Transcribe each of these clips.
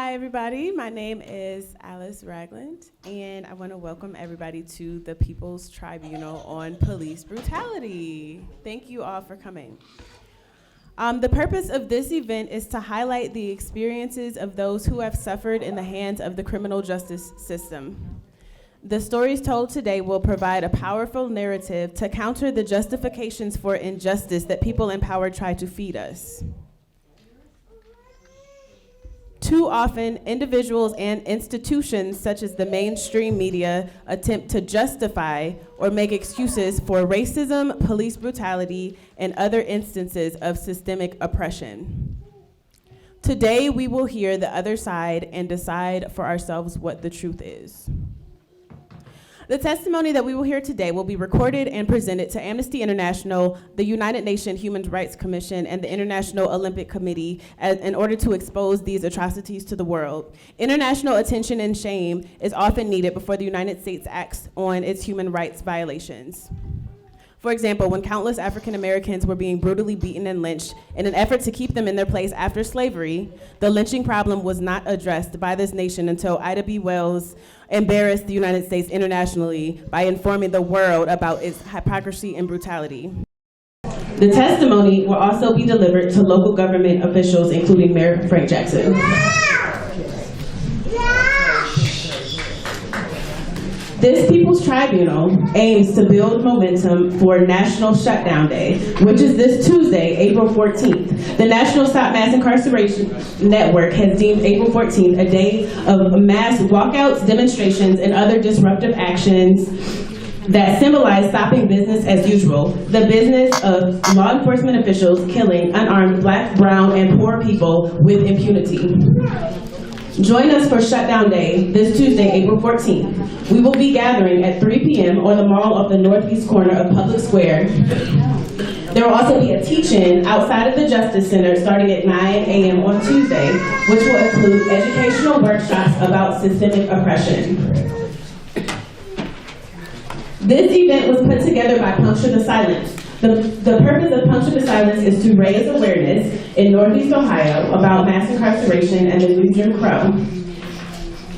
Hi, everybody. My name is Alice Ragland, and I want to welcome everybody to the People's Tribunal on Police Brutality. Thank you all for coming. The purpose of this event is to highlight the experiences of those who have suffered in the hands of the criminal justice system. The stories told today will provide a powerful narrative to counter the justifications for injustice that people in power try to feed us. Too often, individuals and institutions such as the mainstream media attempt to justify or make excuses for racism, police brutality, and other instances of systemic oppression. Today, we will hear the other side and decide for ourselves what the truth is. The testimony that we will hear today will be recorded and presented to Amnesty International, the United Nations Human Rights Commission, and the International Olympic Committee in order to expose these atrocities to the world. International attention and shame is often needed before the United States acts on its human rights violations. For example, when countless African Americans were being brutally beaten and lynched in an effort to keep them in their place after slavery, the lynching problem was not addressed by this nation until Ida B. Wells embarrassed the United States internationally by informing the world about its hypocrisy and brutality. The testimony will also be delivered to local government officials, including Mayor Frank Jackson. This People's Tribunal aims to build momentum for National Shutdown Day, which is this Tuesday, April 14th. The National Stop Mass Incarceration Network has deemed April 14th a day of mass walkouts, demonstrations, and other disruptive actions that symbolize stopping business as usual, the business of law enforcement officials killing unarmed Black, brown, and poor people with impunity. Join us for Shutdown Day this Tuesday, April 14th. We will be gathering at 3 p.m. on the mall of the northeast corner of Public Square. There will also be a teach-in outside of the Justice Center starting at 9 a.m. on Tuesday, which will include educational workshops about systemic oppression. This event was put together by Puncture the Silence. The purpose of Puncture the Silence is to raise awareness in Northeast Ohio about mass incarceration and the new Jim Crow,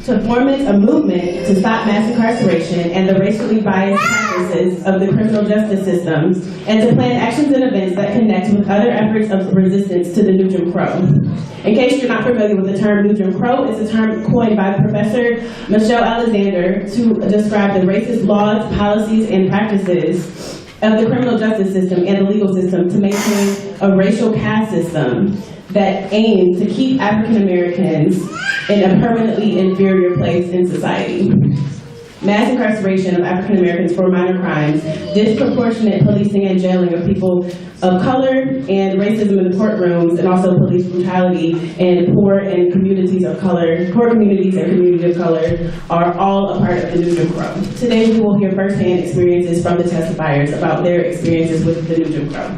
to foment a movement to stop mass incarceration and the racially biased practices of the criminal justice system, and to plan actions and events that connect with other efforts of resistance to the new Jim Crow. In case you're not familiar with the term new Jim Crow, it's a term coined by Professor Michelle Alexander to describe the racist laws, policies, and practices of the criminal justice system and the legal system to maintain a racial caste system that aims to keep African Americans in a permanently inferior place in society. Mass incarceration of African Americans for minor crimes, disproportionate policing and jailing of people of color, and racism in the courtrooms, and also police brutality and poor communities and communities of color are all a part of the new Jim Crow. Today we will hear firsthand experiences from the testifiers about their experiences with the new Jim Crow.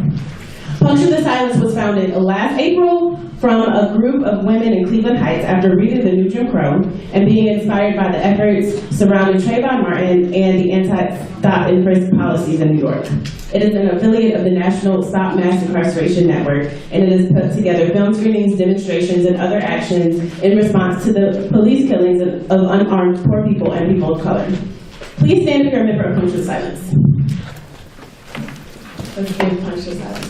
Puncture the Silence was founded last April from a group of women in Cleveland Heights after reading the new Jim Crow and being inspired by the efforts surrounding Trayvon Martin and the anti-stop and frisk policies in New York. It is an affiliate of the National Stop Mass Incarceration Network, and it has put together film screenings, demonstrations, and other actions in response to the police killings of unarmed poor people and people of color. Please stand if you're a member of Puncture the Silence. Let's give Puncture the Silence.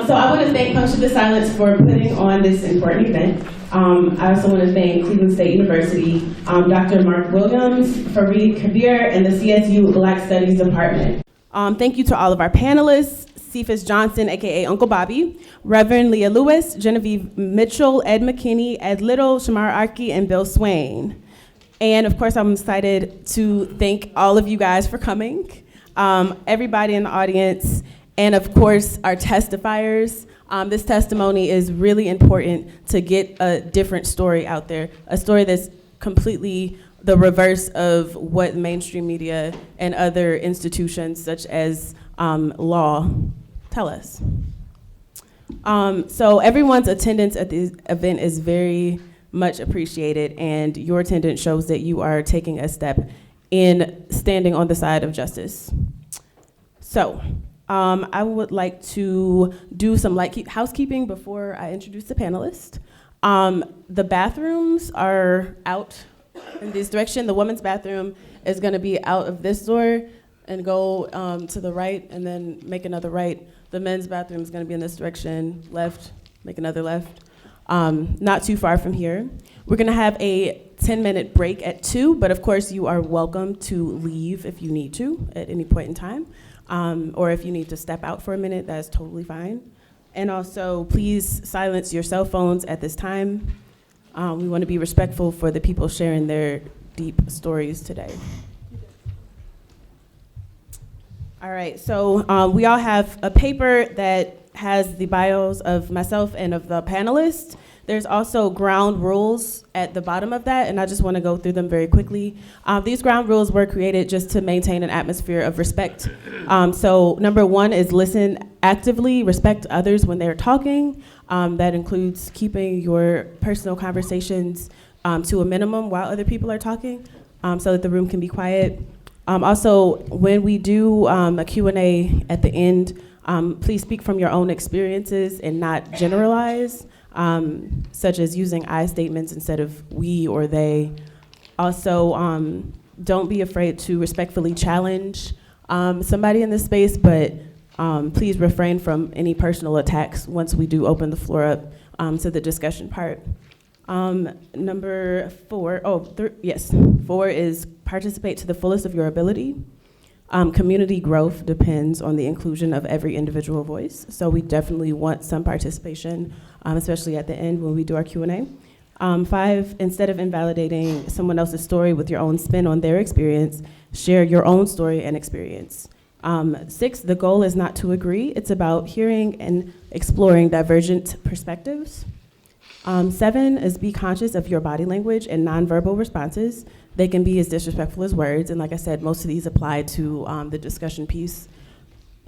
So I want to thank Puncture the Silence for putting on this important event. I also want to thank Cleveland State University, Dr. Mark Williams, Fareed Kabir, and the CSU Black Studies Department. Thank you to all of our panelists, Cephas Johnson, aka Uncle Bobby, Reverend Leah Lewis, Genevieve Mitchell, Ed McKinney, Ed Little, Shamar Arki, and Bill Swain. And of course, I'm excited to thank all of you guys for coming, everybody in the audience, and of course, our testifiers. This testimony is really important to get a different story out there, a story that's completely the reverse of what mainstream media and other institutions such as law tell us. So everyone's attendance at the event is very much appreciated, and your attendance shows that you are taking a step in standing on the side of justice. So I would like to do some light housekeeping before I introduce the panelists. The bathrooms are out in this direction. The women's bathroom is going to be out of this door and go to the right and then make another right. The men's bathroom is going to be in this direction, left, make another left. Not too far from here. We're going to have a 10-minute break at 2, but of course you are welcome to leave if you need to at any point in time. Or if you need to step out for a minute, that's totally fine. And also, please silence your cell phones at this time. We want to be respectful for the people sharing their deep stories today. All right, so we all have a paper that has the bios of myself and of the panelists. There's also ground rules at the bottom of that, and I just want to go through them very quickly. These ground rules were created just to maintain an atmosphere of respect. So number 1 is listen actively, respect others when they're talking. That includes keeping your personal conversations to a minimum while other people are talking, so that the room can be quiet. Also, when we do a Q&A at the end, please speak from your own experiences and not generalize. Such as using I statements instead of we or they. Also, don't be afraid to respectfully challenge somebody in this space, but please refrain from any personal attacks once we do open the floor up to the discussion part. Number 4, 4 is participate to the fullest of your ability. Community growth depends on the inclusion of every individual voice, so we definitely want some participation, especially at the end when we do our Q&A. 5, instead of invalidating someone else's story with your own spin on their experience, share your own story and experience. 6, the goal is not to agree, it's about hearing and exploring divergent perspectives. 7 is be conscious of your body language and nonverbal responses. They can be as disrespectful as words, and like I said, most of these apply to the discussion piece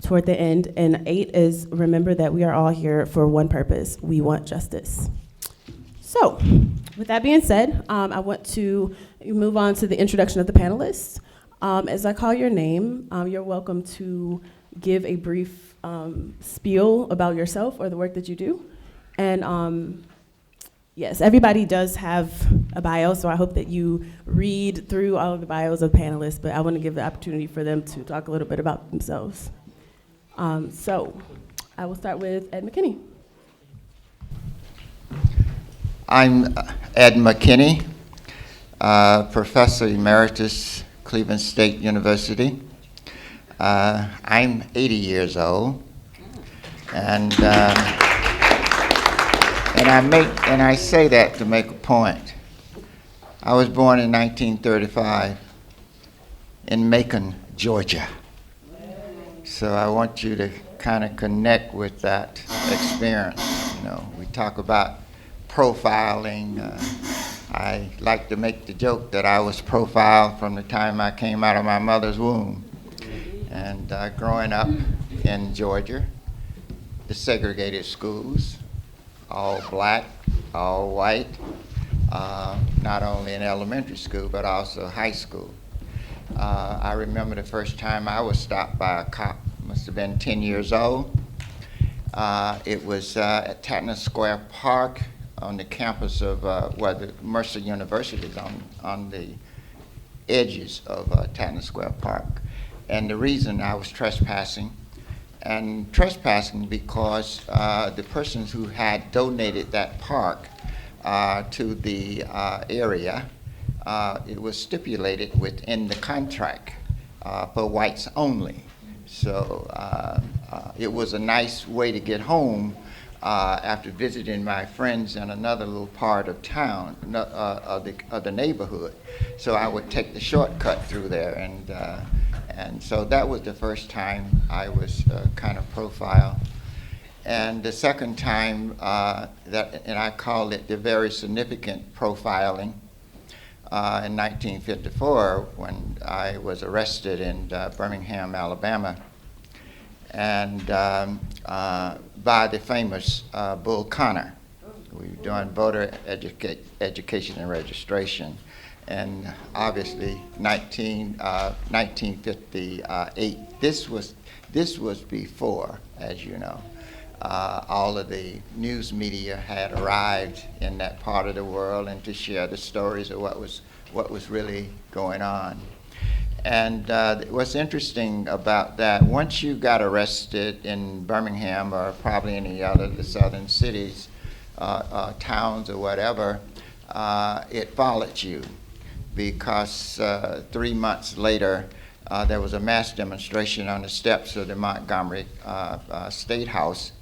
toward the end. And 8 is remember that we are all here for one purpose. We want justice. So, with that being said, I want to move on to the introduction of the panelists. As I call your name, you're welcome to give a brief spiel about yourself or the work that you do. And yes, everybody does have a bio, so I hope that you read through all of the bios of panelists, but I want to give the opportunity for them to talk a little bit about themselves. So I will start with Ed McKinney. I'm Ed McKinney, Professor Emeritus, Cleveland State University. I'm 80 years old, and I say that to make a point. I was born in 1935 in Macon, Georgia. So I want you to kind of connect with that experience. You know, we talk about profiling. I like to make the joke that I was profiled from the time I came out of my mother's womb. And growing up in Georgia, the segregated schools, all black, all white, not only in elementary school, but also high school. I remember the first time I was stopped by a cop, must have been 10 years old. It was at Tatna Square Park on the campus of the Mercer University is on the edges of Tatna Square Park. And the reason I was trespassing because the persons who had donated that park to the area, it was stipulated within the contract for whites only. So it was a nice way to get home after visiting my friends in another little part of town, of the neighborhood. So I would take the shortcut through there, and so that was the first time I was kind of profiled. And the second time, and I called it the very significant profiling, in 1954 when I was arrested in Birmingham, Alabama, and by the famous Bull Connor. We were doing voter education and registration. and obviously 1958. This was before, as you know, all of the news media had arrived in that part of the world and to share the stories of what was really going on. And what's interesting about that, once you got arrested in Birmingham or probably any other of the southern cities, towns or whatever, it followed you, because 3 months later there was a mass demonstration on the steps of the Montgomery State House,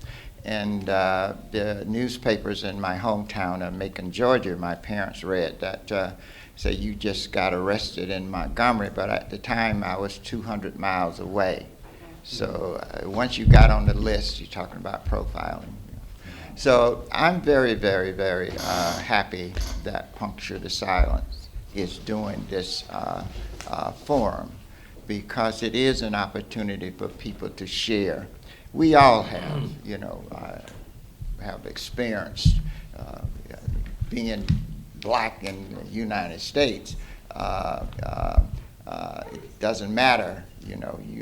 and the newspapers in my hometown of Macon, Georgia, my parents read that say you just got arrested in Montgomery, but at the time I was 200 miles away. So once you got on the list, you're talking about profiling. So I'm very, very, very happy that Puncture the Silence is doing this forum, because it is an opportunity for people to share. We all have, have experienced being black in the United States. It doesn't matter,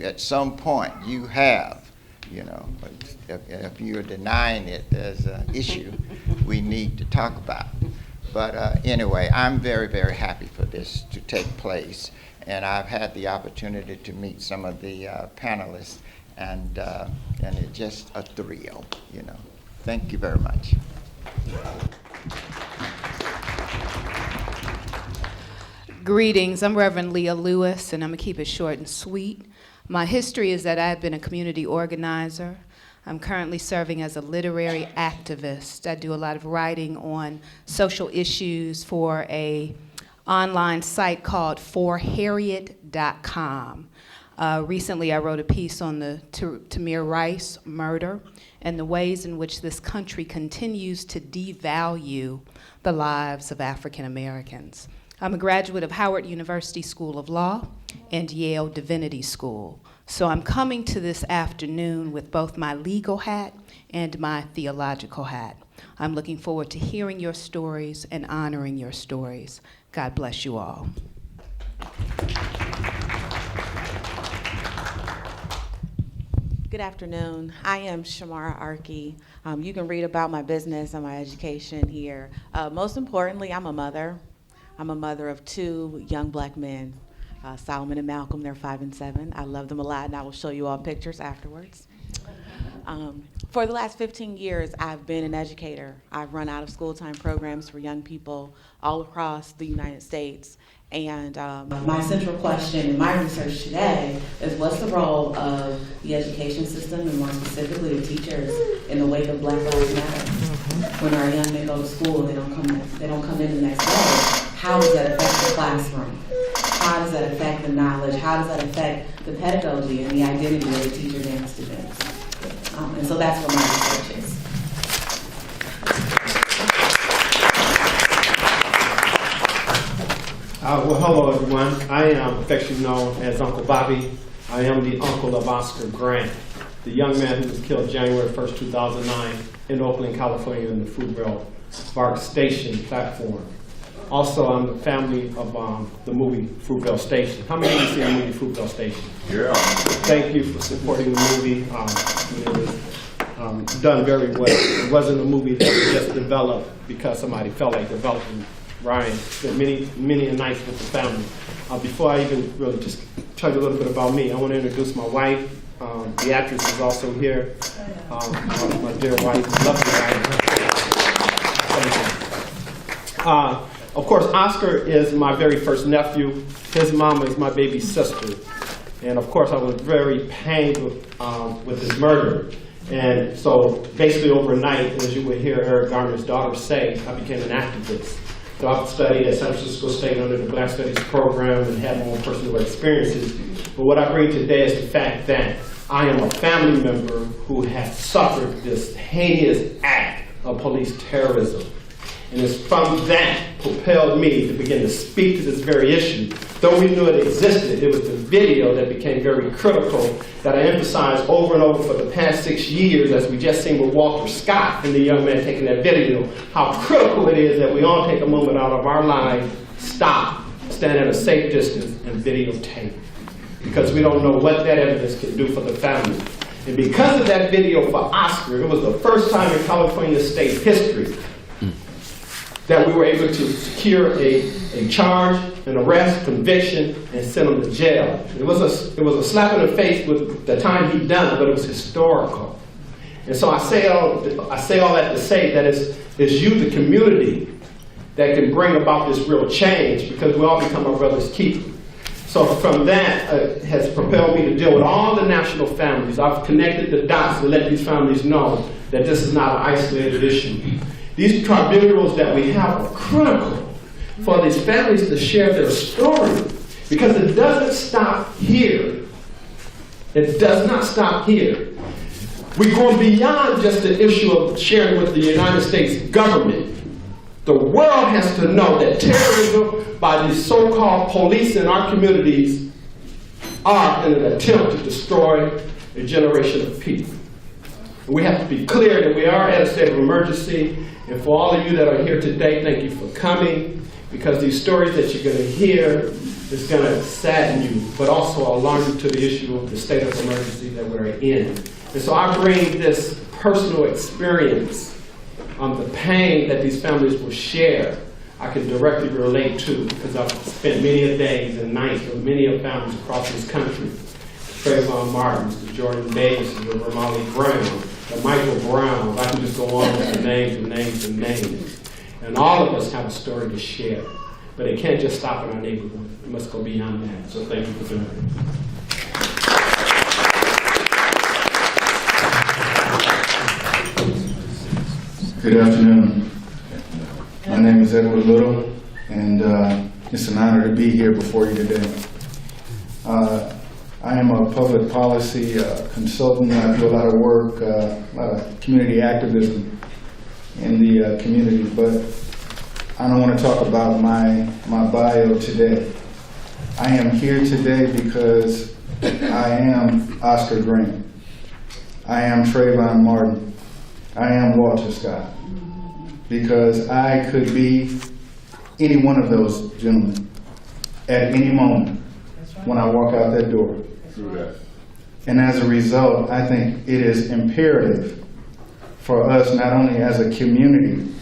at some point you have, if you're denying it as an issue we need to talk about. But anyway, I'm very, very happy for this to take place, and I've had the opportunity to meet some of the panelists, and it's just a thrill, Thank you very much. Greetings, I'm Reverend Leah Lewis, and I'm gonna keep it short and sweet. My history is that I've been a community organizer. I'm currently serving as a literary activist. I do a lot of writing on social issues for a online site called forharriet.com. Recently I wrote a piece on the Tamir Rice murder and the ways in which this country continues to devalue the lives of African Americans. I'm a graduate of Howard University School of Law and Yale Divinity School. So I'm coming to this afternoon with both my legal hat and my theological hat. I'm looking forward to hearing your stories and honoring your stories. God bless you all. Good afternoon. I am Shamara Arki. You can read about my business and my education here. Most importantly, I'm a mother. I'm a mother of 2 young black men, Solomon and Malcolm. They're 5 and 7. I love them a lot, and I will show you all pictures afterwards. For the last 15 years, I've been an educator. I've run out of school time programs for young people all across the United States. And my central question in my research today is, what's the role of the education system, and more specifically the teachers, in the wake of Black Lives Matter? When our young men go to school, they don't come in the next day. How does that affect the classroom? How does that affect the knowledge? How does that affect the pedagogy and the identity of the teachers and the students? And so that's what my research is. Well, hello everyone. I am affectionately known as Uncle Bobby. I am the uncle of Oscar Grant, the young man who was killed January 1st, 2009 in Oakland, California, in the Fruitvale BART station platform. Also, I'm the family of the movie Fruitvale Station. How many of you see the movie Fruitvale Station? Yeah. Thank you for supporting the movie. It was done very well. It wasn't a movie that was just developed because somebody felt like developing. Ryan spent many nights with the family. Before I even really just tell you a little bit about me, I want to introduce my wife. The actress is also here. My dear wife, lovely wife. Of course, Oscar is my very first nephew. His mama is my baby sister. And of course, I was very pained with his murder. And so basically overnight, as you would hear Eric Garner's daughter say, I became an activist. So I've studied at San Francisco State under the Black Studies program and had my own personal experiences. But what I bring today is the fact that I am a family member who has suffered this heinous act of police terrorism. And it's from that propelled me to begin to speak to this very issue. Though we knew it existed, it was the video that became very critical that I emphasized over and over for the past 6 years, as we just seen with Walter Scott and the young man taking that video, how critical it is that we all take a moment out of our lives, stop, stand at a safe distance and videotape, because we don't know what that evidence can do for the family. And because of that video for Oscar, it was the first time in California state history that we were able to secure a charge, an arrest, conviction, and send him to jail. It was a slap in the face with the time he'd done, but it was historical. And so I say all that to say that it's you, the community, that can bring about this real change, because we all become our brother's keeper. So from that has propelled me to deal with all the national families. I've connected the dots to let these families know that this is not an isolated issue. These tribunals that we have are critical for these families to share their story, because it doesn't stop here. It does not stop here. We're going beyond just the issue of sharing with the United States government. The world has to know that terrorism by these so-called police in our communities are in an attempt to destroy a generation of people. And we have to be clear that we are at a state of emergency. And for all of you that are here today, thank you for coming, because these stories that you're going to hear is going to sadden you, but also alarm you to the issue of the state of emergency that we're in. And so I bring this personal experience on the pain that these families will share. I can directly relate to, because I've spent many days and nights with many of families across this country. Trayvon Martin, the Jordan Davis, the Ramali Brown, the Michael Browns. I can just go on with the names and names and names. And all of us have a story to share. But it can't just stop in our neighborhood. It must go beyond that. So thank you for doing it. Good afternoon. My name is Edward Little, and it's an honor to be here before you today. I am a public policy consultant. I do a lot of work, a lot of community activism in the community, but I don't want to talk about my bio today. I am here today because I am Oscar Green. I am Trayvon Martin. I am Walter Scott. Because I could be any one of those gentlemen at any moment when I walk out that door. And as a result, I think it is imperative for us, not only as a community,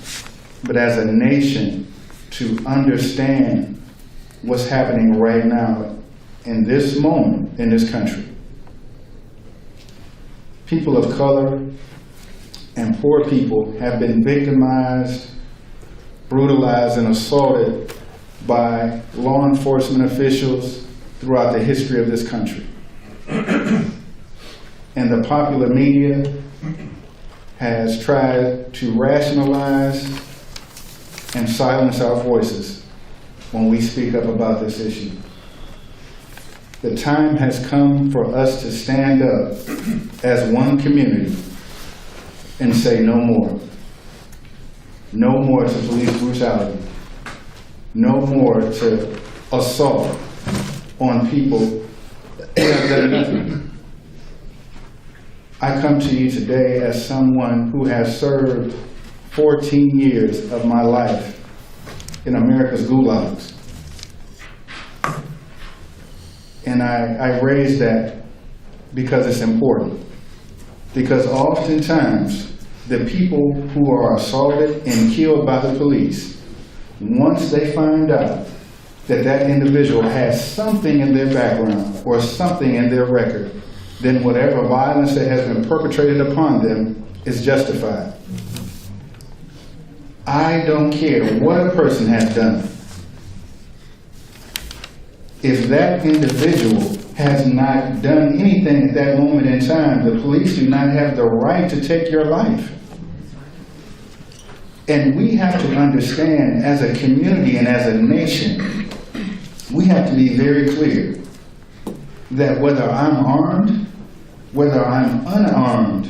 but as a nation, to understand what's happening right now in this moment in this country. People of color and poor people have been victimized, brutalized, and assaulted by law enforcement officials throughout the history of this country. And the popular media has tried to rationalize and silence our voices when we speak up about this issue. The time has come for us to stand up as one community and say no more. No more to police brutality. No more to assault on people who have done nothing. I come to you today as someone who has served 14 years of my life in America's gulags. And I raise that because it's important. Because oftentimes, the people who are assaulted and killed by the police, once they find out that that individual has something in their background or something in their record, then whatever violence that has been perpetrated upon them is justified. I don't care what a person has done. If that individual has not done anything at that moment in time, the police do not have the right to take your life. And we have to understand, as a community and as a nation, we have to be very clear that whether I'm armed, whether I'm unarmed,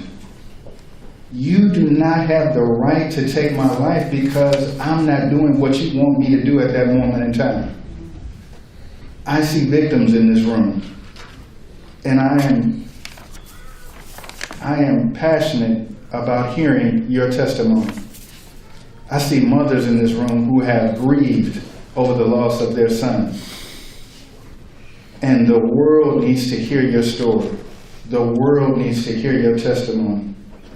you do not have the right to take my life because I'm not doing what you want me to do at that moment in time. I see victims in this room, and I am passionate about hearing your testimony. I see mothers in this room who have grieved over the loss of their son. And the world needs to hear your story. The world needs to hear your testimony.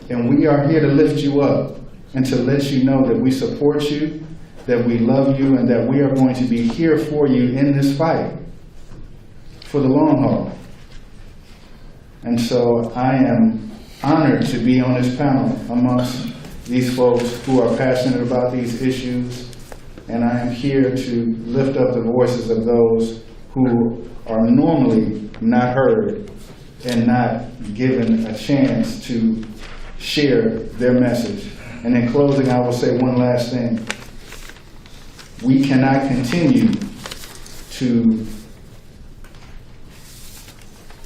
And we are here to lift you up and to let you know that we support you, that we love you, and that we are going to be here for you in this fight for the long haul. And so I am honored to be on this panel amongst these folks who are passionate about these issues, and I am here to lift up the voices of those who are normally not heard and not given a chance to share their message. And in closing, I will say one last thing. We cannot continue to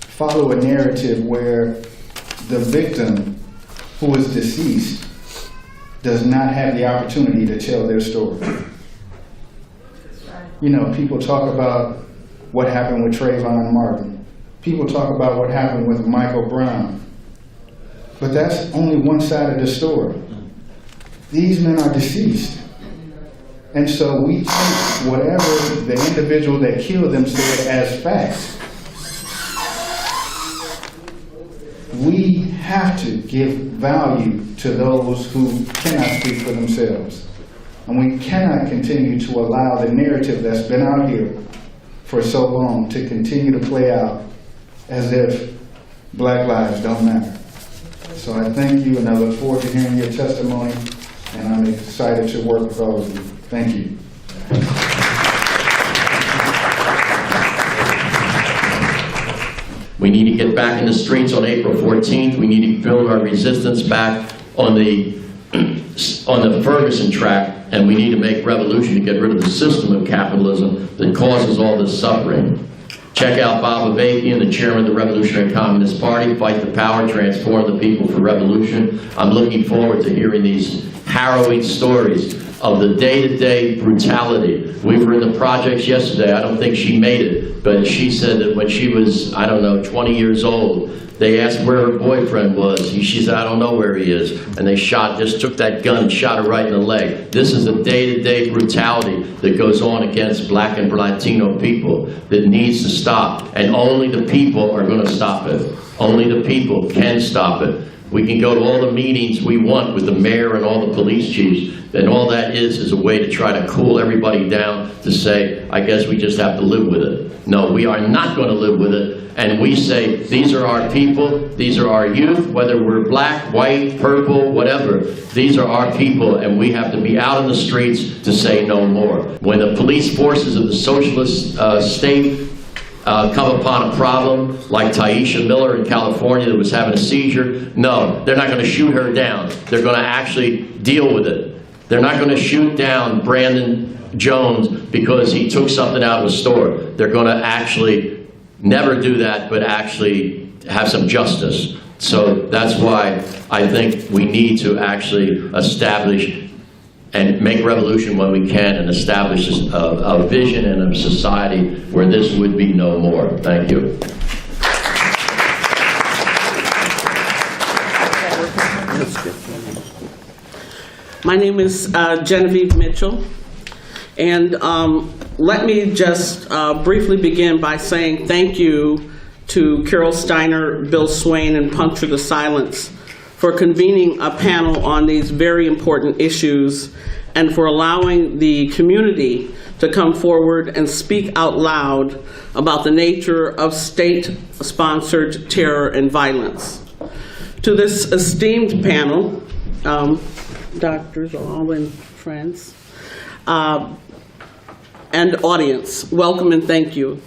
follow a narrative where the victim who is deceased does not have the opportunity to tell their story. You know, people talk about what happened with Trayvon Martin. People talk about what happened with Michael Brown. But that's only one side of the story. These men are deceased. And so we take whatever the individual that killed them said as facts. We have to give value to those who cannot speak for themselves. And we cannot continue to allow the narrative that's been out here for so long to continue to play out as if black lives don't matter. So I thank you, and I look forward to hearing your testimony, and I'm excited to work with all of you. Thank you. We need to get back in the streets on April 14th. We need to build our resistance back on the Ferguson track, and we need to make revolution to get rid of the system of capitalism that causes all this suffering. Check out Bob Avakian, the chairman of the Revolutionary Communist Party. Fight the power, transform the people for revolution. I'm looking forward to hearing these harrowing stories of the day-to-day brutality. We were in the projects yesterday. I don't think she made it, but she said that when she was, I don't know, 20 years old, they asked where her boyfriend was. She said, I don't know where he is. And they just took that gun and shot her right in the leg. This is the day-to-day brutality that goes on against black and Latino people that needs to stop. And only the people are going to stop it. Only the people can stop it. We can go to all the meetings we want with the mayor and all the police chiefs, and all that is a way to try to cool everybody down to say, I guess we just have to live with it. No, we are not going to live with it. And we say, these are our people, these are our youth, whether we're black, white, purple, whatever, these are our people, and we have to be out in the streets to say no more. When the police forces of the socialist state come upon a problem like Taisha Miller in California that was having a seizure, no, they're not going to shoot her down. They're going to actually deal with it. They're not going to shoot down Brandon Jones because he took something out of a store. They're going to actually never do that, but actually have some justice. So that's why I think we need to actually establish and make revolution when we can, and establish a vision and a society where this would be no more. Thank you. My name is Genevieve Mitchell, and let me just briefly begin by saying thank you to Carol Steiner, Bill Swain, and Puncture the Silence for convening a panel on these very important issues and for allowing the community to come forward and speak out loud about the nature of state-sponsored terror and violence. To this esteemed panel, doctors all and friends, and audience, welcome and thank you.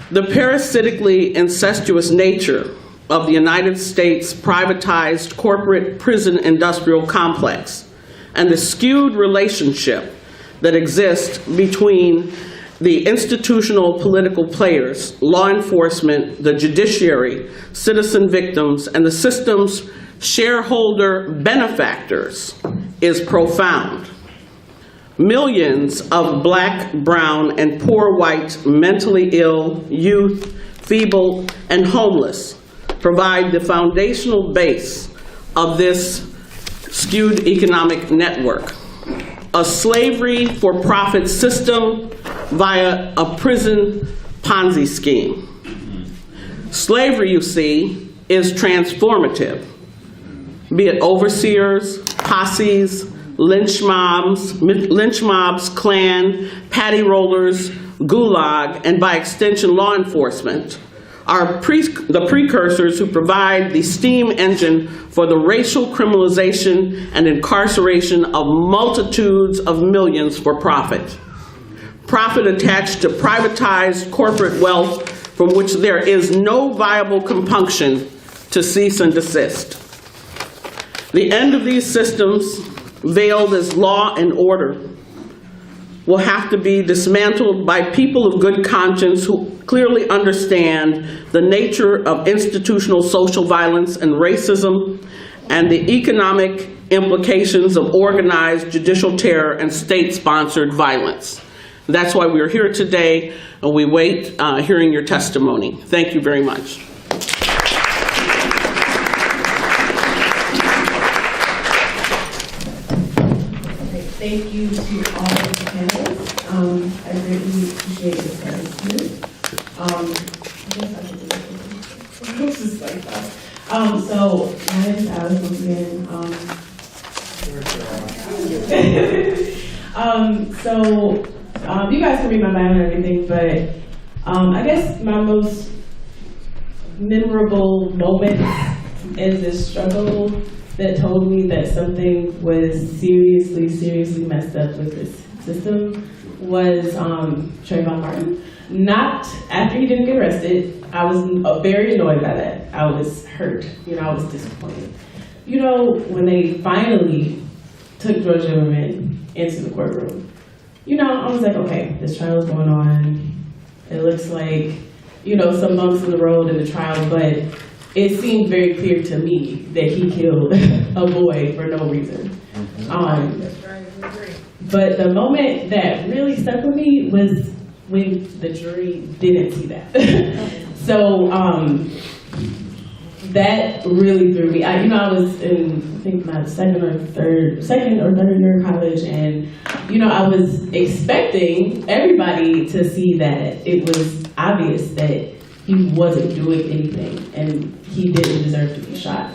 The parasitically incestuous nature of the United States privatized corporate prison industrial complex and the skewed relationship that exists between the institutional political players, law enforcement, the judiciary, citizen victims, and the system's shareholder benefactors is profound. Millions of black, brown, and poor white mentally ill, youth, feeble, and homeless provide the foundational base of this skewed economic network. a slavery for profit system via a prison Ponzi scheme. Slavery, you see, is transformative, be it overseers, posses, lynch mobs, Klan, patty rollers, gulag, and by extension law enforcement are the precursors who provide the steam engine for the racial criminalization and incarceration of multitudes of millions for profit. Profit attached to privatized corporate wealth from which there is no viable compunction to cease and desist. The end of these systems, veiled as law and order, will have to be dismantled by people of good conscience who clearly understand the nature of institutional social violence and racism and the economic implications of organized judicial terror and state-sponsored violence. That's why we are here today, and we wait hearing your testimony. Thank you very much. Thank you to all of the panelists. I greatly appreciate your presence here. I guess I should just like that. So my name is Alice once again. You guys can read my bio and everything, but I guess my most memorable moment in this struggle that told me that something was seriously messed up with this system was Trayvon Martin. Not after he didn't get arrested. I was very annoyed by that. I was hurt. I was disappointed. When they finally took George Zimmerman into the courtroom, I was like, okay, this trial is going on. It looks like, some bumps in the road in the trial, but it seemed very clear to me that he killed a boy for no reason. But the moment that really stuck with me was when the jury didn't see that. So that really threw me. I was in, I think, my second or third year of college, and I was expecting everybody to see that it was obvious that he wasn't doing anything and he didn't deserve to be shot.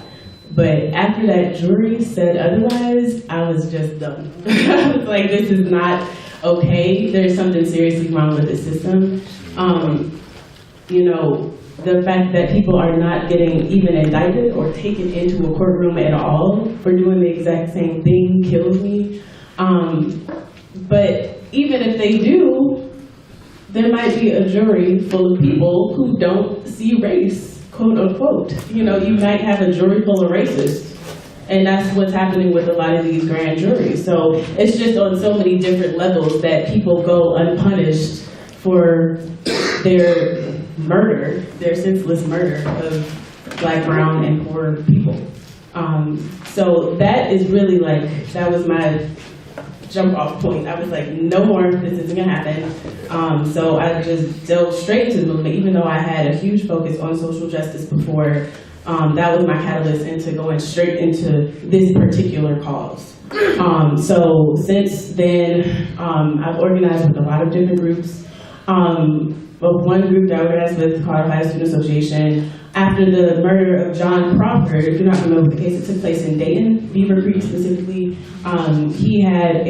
But after that jury said otherwise, I was just done. I was like, this is not okay. There's something seriously wrong with the system. The fact that people are not getting even indicted or taken into a courtroom at all for doing the exact same thing kills me. But even if they do, there might be a jury full of people who don't see race, quote unquote. You might have a jury full of racists, and that's what's happening with a lot of these grand juries. So it's just on so many different levels that people go unpunished for their murder, their senseless murder of Black, brown, and poor people. So that is really that was my jump off point. I was like, no more, this isn't gonna happen. So I just delved straight into the movement, even though I had a huge focus on social justice before. That was my catalyst into going straight into this particular cause. So since then, I've organized with a lot of different groups. One group that I organized with called Ohio Student Association. After the murder of John Crawford, if you're not familiar with the case, it took place in Dayton, Beaver Creek specifically. He had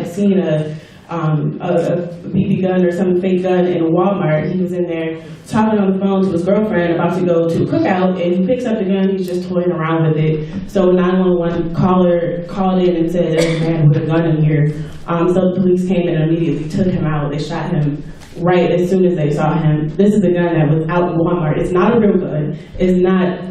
seen a BB gun or some fake gun in a Walmart. He was in there talking on the phone to his girlfriend about to go to a cookout, and he picks up the gun. He's just toying around with it. So a 911 caller called in and said, there's a man with a gun in here. So the police came and immediately took him out. They shot him right as soon as they saw him. This is a gun that was out in Walmart. It's not a real gun. It's not,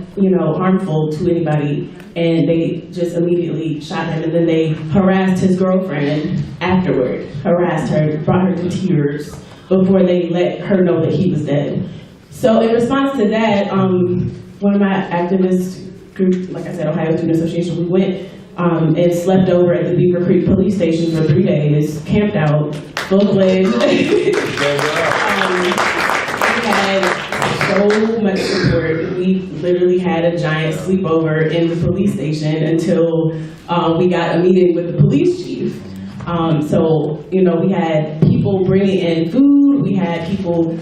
harmful to anybody. And they just immediately shot him. And then they harassed his girlfriend afterward. Harassed her, brought her to tears before they let her know that he was dead. So in response to that, one of my activist groups, like I said, Ohio Student Association, we went and slept over at the Beaver Creek police station for 3 days, camped out, full-fledged. We had so much support. We literally had a giant sleepover in the police station until we got a meeting with the police chief. So, you know, we had people bringing in food, we had people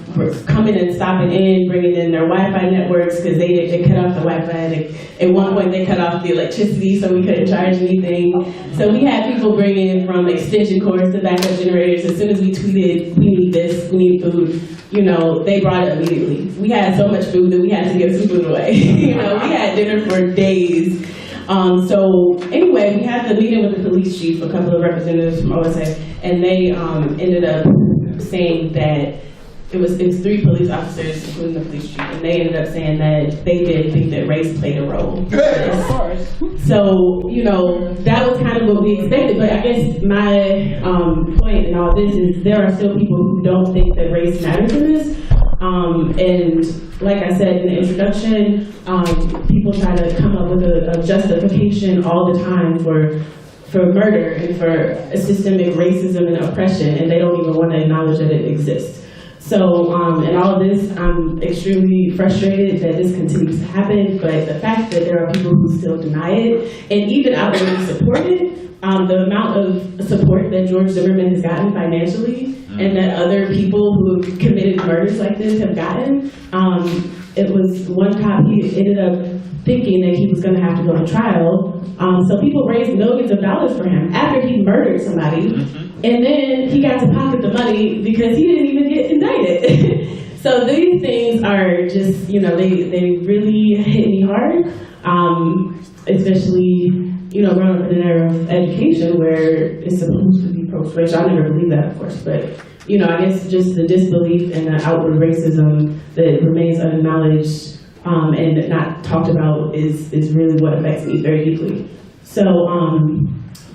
coming and stopping in, bringing in their Wi-Fi networks, because they cut off the Wi-Fi. At one point, they cut off the electricity, so we couldn't charge anything. So we had people bringing in from extension cords to backup generators. As soon as we tweeted, we need this, we need food, you know, they brought it immediately. We had so much food that we had to give some food away. You know, we had dinner for days. So anyway, we had the meeting with the police chief, a couple of representatives from OSA, and they ended up saying that it was 3 police officers, including the police chief, and they ended up saying that they did think that race played a role. Of course. So, you know, that was kind of what we expected, but I guess my point in all this is there are still people who don't think that race matters in this. And like I said in the introduction, people try to come up with a justification all the time for murder and for systemic racism and oppression, and they don't even want to acknowledge that it exists. So, in all of this, I'm extremely frustrated that this continues to happen, but the fact that there are people who still deny it, and even outwardly support it, the amount of support that George Zimmerman has gotten financially, and that other people who have committed murders like this have gotten, it was one cop, he ended up thinking that he was going to have to go on trial. So people raised millions of dollars for him after he murdered somebody. And then he got to pocket the money because he didn't even get indicted. So these things are just, you know, they really hit me hard, especially, you know, growing up in an era of education where it's supposed to be pro-racial. I never believed that, of course, but, you know, I guess just the disbelief and the outward racism that remains unacknowledged and not talked about is really what affects me very deeply. So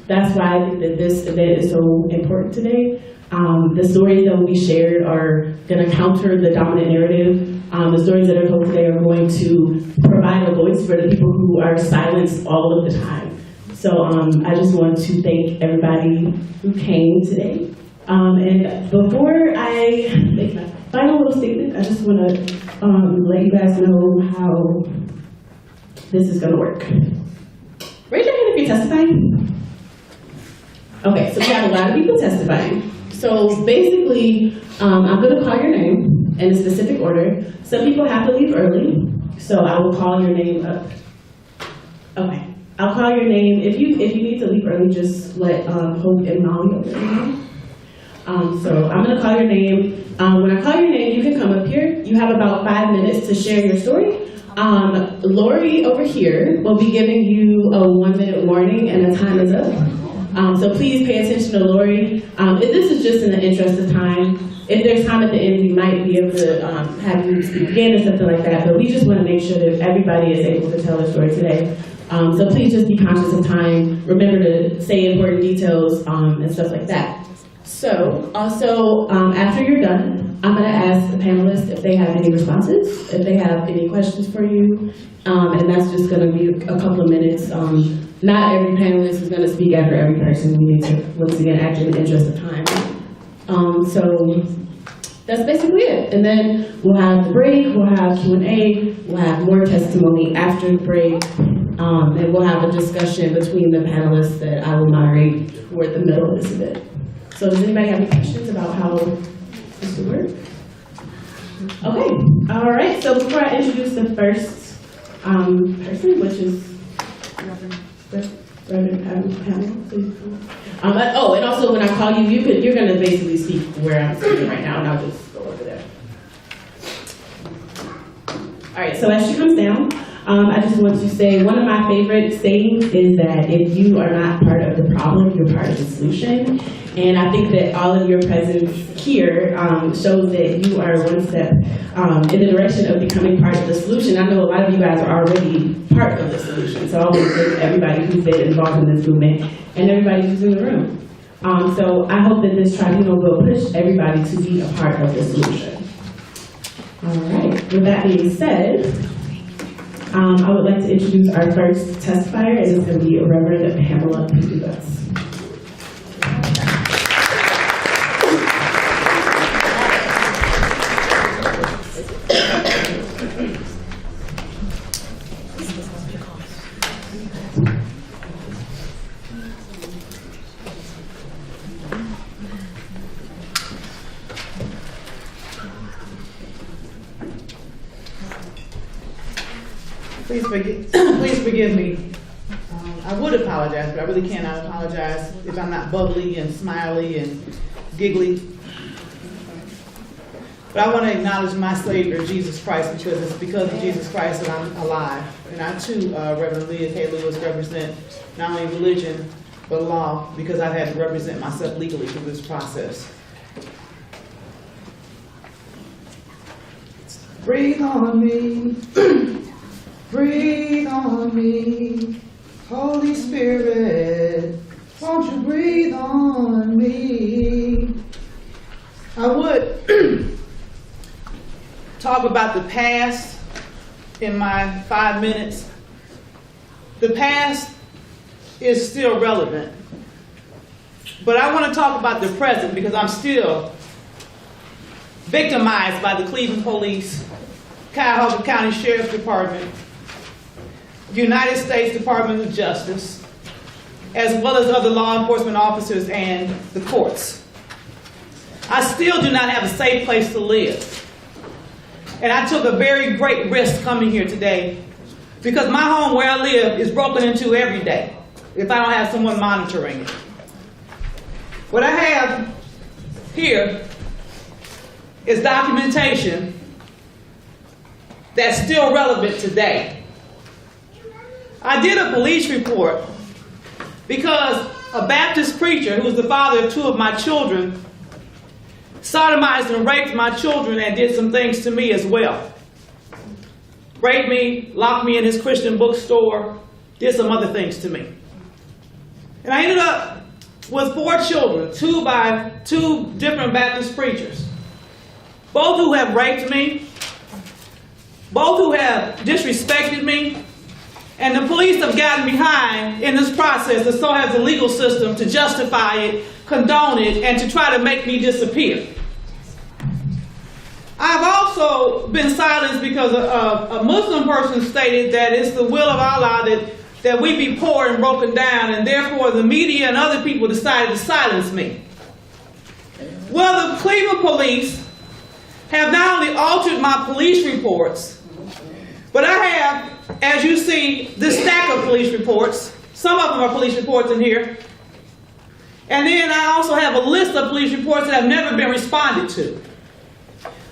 that's why I think that this event is so important today. The stories that will be shared are going to counter the dominant narrative. The stories that are told today are going to provide a voice for the people who are silenced all of the time. So I just want to thank everybody who came today. And before I make my final little statement, I just want to let you guys know how this is going to work. Raise your hand if you're testifying. Okay, so we have a lot of people testifying. So basically, I'm going to call your name in a specific order. Some people have to leave early, so I will call your name up. Okay, I'll call your name. If you need to leave early, just let Hope and Molly know. So I'm going to call your name. When I call your name, you can come up here. You have about 5 minutes to share your story. Lori over here will be giving you a 1-minute warning, and the time is up. So please pay attention to Lori. This is just in the interest of time. If there's time at the end, we might be able to have you speak again or something like that, but we just want to make sure that everybody is able to tell their story today. So please just be conscious of time. Remember to say important details and stuff like that. So also, after you're done, I'm going to ask the panelists if they have any responses, if they have any questions for you, and that's just going to be a couple of minutes. Not every panelist is going to speak after every person. We need to, once again, act in the interest of time. So that's basically it. And then we'll have the break, we'll have Q&A, we'll have more testimony after the break, and we'll have a discussion between the panelists that I will moderate toward the middle of this event. So does anybody have any questions about how this will work? Okay, all right. So before I introduce the first person, which is Reverend Pamela, please. Oh, and also when I call you, you're going to basically speak where I'm speaking right now, and I'll just go over there. All right, so as she comes down, I just want to say one of my favorite sayings is that if you are not part of the problem, you're part of the solution. And I think that all of your presence here shows that you are one step in the direction of becoming part of the solution. I know a lot of you guys are already part of the solution. So I want to thank everybody who's been involved in this movement and everybody who's in the room. So I hope that this tribunal will push everybody to be a part of the solution. All right, with that being said, I would like to introduce our first testifier, and it's going to be Reverend Pamela P. Please forgive me. I would apologize, but I really cannot apologize if I'm not bubbly and smiley and giggly. But I want to acknowledge my Savior, Jesus Christ, because it's because of Jesus Christ that I'm alive. And I too, Reverend Leah K. Lewis, represent not only religion, but law, because I've had to represent myself legally through this process. Breathe on me, breathe on me, Holy Spirit, won't you breathe on me? I would talk about the past in my 5 minutes. The past is still relevant, but I want to talk about the present because I'm still victimized by the Cleveland Police, Cuyahoga County Sheriff's Department, United States Department of Justice, as well as other law enforcement officers and the courts. I still do not have a safe place to live. And I took a very great risk coming here today because my home where I live is broken into every day if I don't have someone monitoring it. What I have here is documentation that's still relevant today. I did a police report because a Baptist preacher who was the father of 2 of my children sodomized and raped my children and did some things to me as well. Raped me, locked me in his Christian bookstore, did some other things to me. And I ended up with 4 children, 2 by 2 different Baptist preachers, both who have raped me, both who have disrespected me, and the police have gotten behind in this process, and so has the legal system, to justify it, condone it, and to try to make me disappear. I've also been silenced because a Muslim person stated that it's the will of Allah that we be poor and broken down, and therefore the media and other people decided to silence me. Well, the Cleveland police have not only altered my police reports, but I have, as you see, this stack of police reports. Some of them are police reports in here. And then I also have a list of police reports that have never been responded to.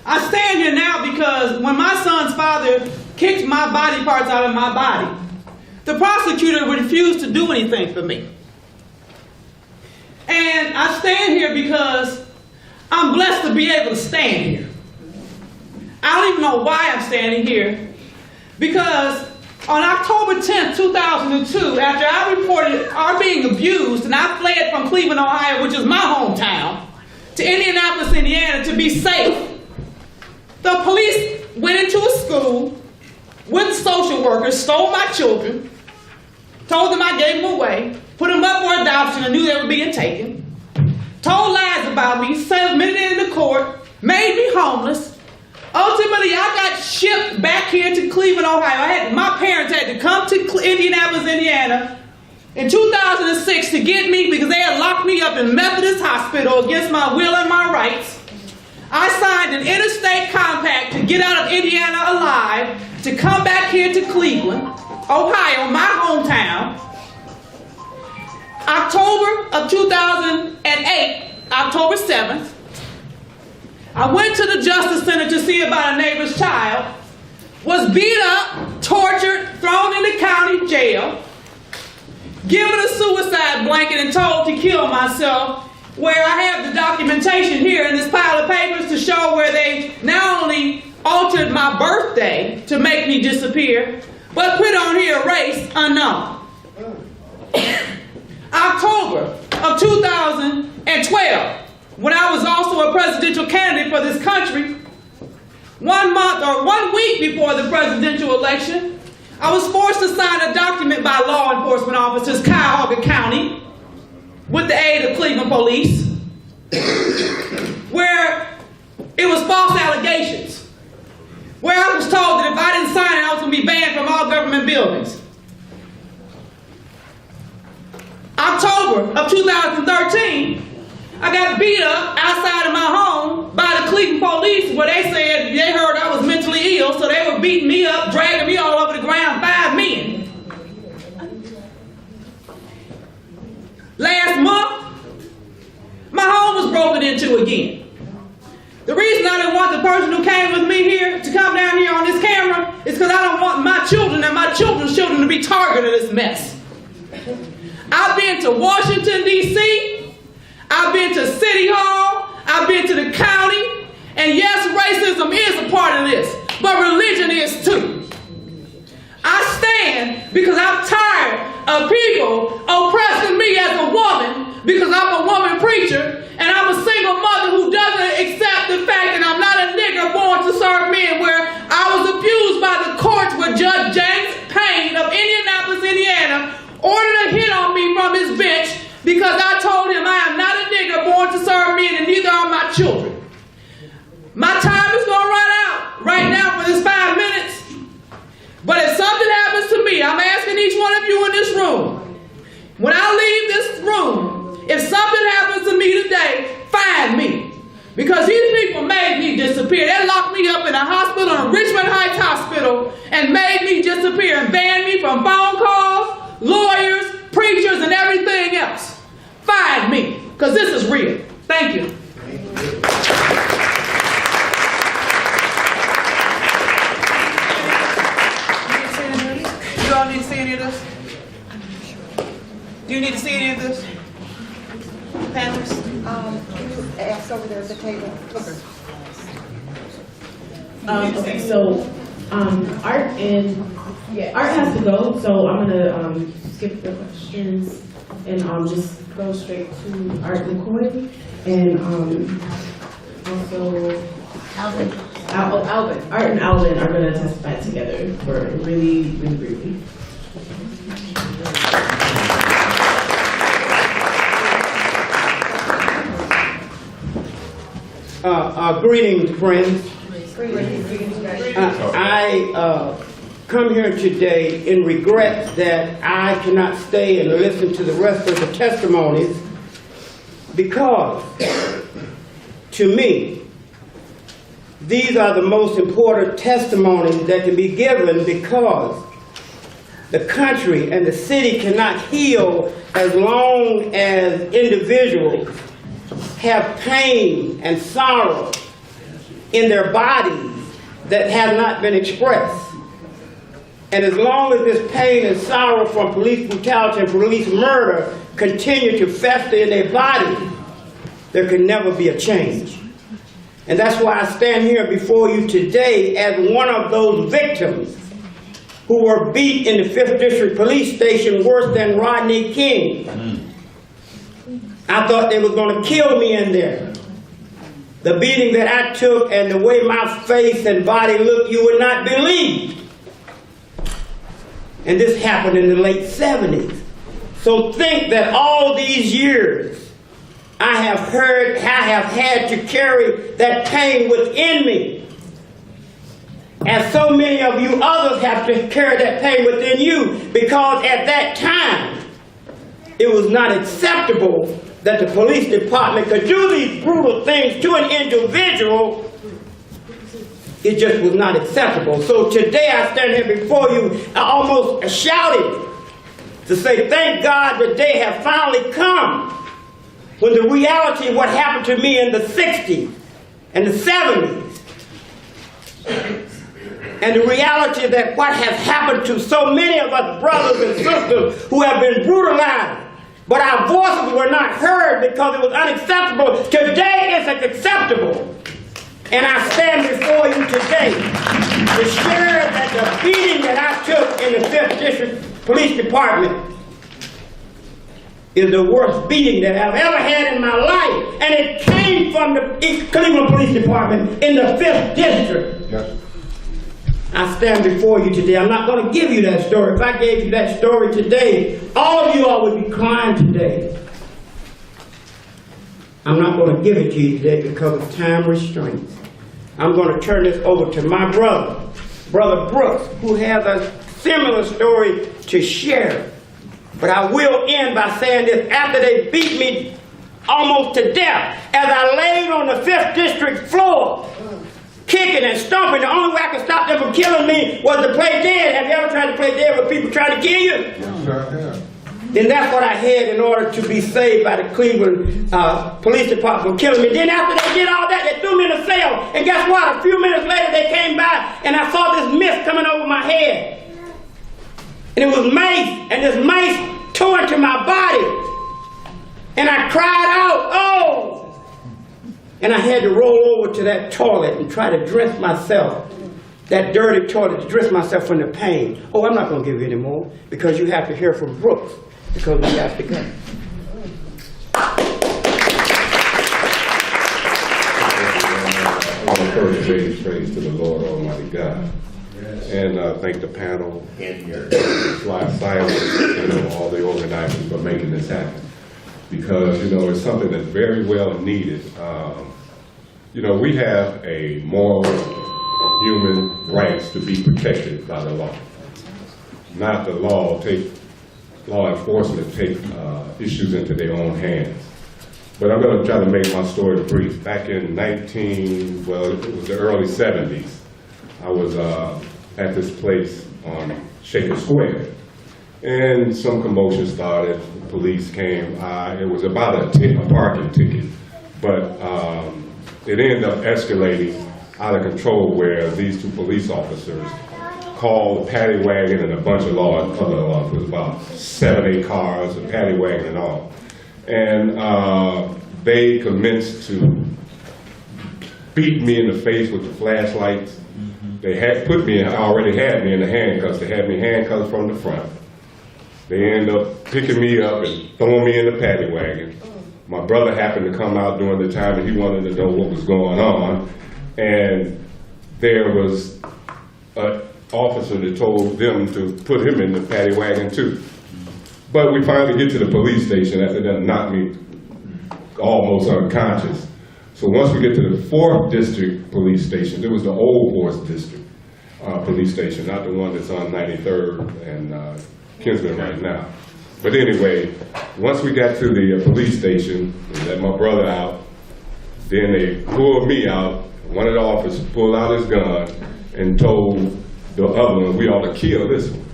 I stand here now because when my son's father kicked my body parts out of my body, the prosecutor refused to do anything for me. And I stand here because I'm blessed to be able to stand here. I don't even know why I'm standing here, because on October 10th, 2002, after I reported our being abused and I fled from Cleveland, Ohio, which is my hometown, to Indianapolis, Indiana to be safe, the police went into a school with social workers, stole my children, told them I gave them away, put them up for adoption and knew they were being taken, told lies about me, submitted it into court, made me homeless. Ultimately, I got shipped back here to Cleveland, Ohio. My parents had to come to Indianapolis, Indiana in 2006 to get me because they had locked me up in Methodist Hospital against my will and my rights. I signed an interstate compact to get out of Indiana alive, to come back here to Cleveland, Ohio, my hometown. October of 2008, October 7th, I went to the Justice Center to see about a neighbor's child, was beat up, tortured, thrown in the county jail, given a suicide blanket and told to kill myself, where I have the documentation here in this pile of papers to show where they not only altered my birthday to make me disappear, but put on here race unknown. October of 2012, when I was also a presidential candidate for this country, 1 week before the presidential election, I was forced to sign a document by law enforcement officers, Cuyahoga County, with the aid of Cleveland Police, where it was false allegations, where I was told that if I didn't sign it, I was going to be banned from all government buildings. October of 2013, I got beat up outside of my home by the Cleveland police, where they said they heard I was mentally ill, so they were beating me up, dragging me all over the ground, 5 last month, my home was broken into again. The reason I didn't want the person who came with me here to come down here on this camera is because I don't want my children and my children's children to be targeted in this mess. I've been to Washington, D.C., I've been to City Hall, I've been to the county, and yes, racism is a part of this, but religion is too. I stand because I'm tired of people oppressing me as a woman because I'm a woman preacher and I'm a single mother who doesn't accept the fact that I'm not a nigger born to serve men, where I was abused by the courts where Judge James Payne of Indianapolis, Indiana ordered a hit on me from his bench because I told him I am not a nigger born to serve men and neither are my children. My time is going to run out right now for this 5 minutes. But if something happens to me, I'm asking each one of you in this room, when I leave this room, if something happens to me today, find me. Because these people made me disappear. They locked me up in a hospital, in Richmond Heights Hospital, and made me disappear and banned me from phone calls, lawyers, preachers, and everything else. Find me, because this is real. Thank you. You all need to see any of this? Do you need to see any of this? Panelists? Can you ask over there at the table? Okay, so Art has to go, so I'm gonna skip the questions and just go straight to Art McCoy and also Alvin. Art and Alvin are gonna testify together for really briefly. Greetings, friends. I come here today in regret that I cannot stay and listen to the rest of the testimonies because, to me, these are the most important testimonies that can be given because the country and the city cannot heal as long as individuals have pain and sorrow in their bodies that have not been expressed. And as long as this pain and sorrow from police brutality and police murder continue to fester in their body, there can never be a change. And that's why I stand here before you today as one of those victims who were beat in the 5th District Police Station worse than Rodney King. I thought they was going to kill me in there. The beating that I took and the way my face and body looked, you would not believe. And this happened in the late 70s. So think that all these years I have had to carry that pain within me. And so many of you others have to carry that pain within you because at that time, it was not acceptable that the police department could do these brutal things to an individual. It just was not acceptable. So today I stand here before you almost shouting to say thank God the day have finally come when the reality of what happened to me in the 60s and the 70s and the reality that what has happened to so many of us brothers and sisters who have been brutalized, but our voices were not heard because it was unacceptable. Today it's acceptable. And I stand before you today to share that the beating that I took in the 5th District Police Department is the worst beating that I've ever had in my life. And it came from the Cleveland Police Department in the 5th District. Yes. I stand before you today. I'm not going to give you that story. If I gave you that story today, all of you all would be crying today. I'm not going to give it to you today because of time restraints. I'm going to turn this over to my brother, Brother Brooks, who has a similar story to share. But I will end by saying this. After they beat me almost to death, as I laid on the 5th District floor, kicking and stomping, the only way I could stop them from killing me was to play dead. Have you ever tried to play dead with people trying to kill you? Yes, sir, I have. then that's what I had in order to be saved by the Cleveland Police Department from killing me. Then after they did all that, they threw me in a cell. And guess what? A few minutes later, they came by, and I saw this mist coming over my head. And it was mace, and this mace tore into my body. And I cried out, oh! And I had to roll over to that toilet and try to dress myself, that dirty toilet, to dress myself from the pain. Oh, I'm not going to give you any more, because you have to hear from Brooks, because we have to go. I want to first raise praise to the Lord Almighty God. And thank the panel, Silence, all the organizers for making this happen. Because, it's something that's very well needed. We have a moral human rights to be protected by the law. Not the law enforcement take issues into their own hands. But I'm going to try to make my story brief. Back in it was the early 70s, I was at this place on Shaker Square. And some commotion started, police came. It was about a parking ticket, but it ended up escalating out of control where these two police officers called a paddy wagon and a bunch of other law. It was about 7, 8 cars, a paddy wagon and all. And they commenced to beat me in the face with the flashlights. They already had me in the handcuffs. They had me handcuffed from the front. They ended up picking me up and throwing me in the paddy wagon. My brother happened to come out during the time and he wanted to know what was going on. And there was an officer that told them to put him in the paddy wagon too. But we finally get to the police station after that knocked me almost unconscious. So once we get to the 4th District Police Station, it was the Old Horse District Police Station, not the one that's on 93rd and Kinsman right now. But anyway, once we got to the police station, we let my brother out, then they pulled me out. One of the officers pulled out his gun and told the other one, we ought to kill this one.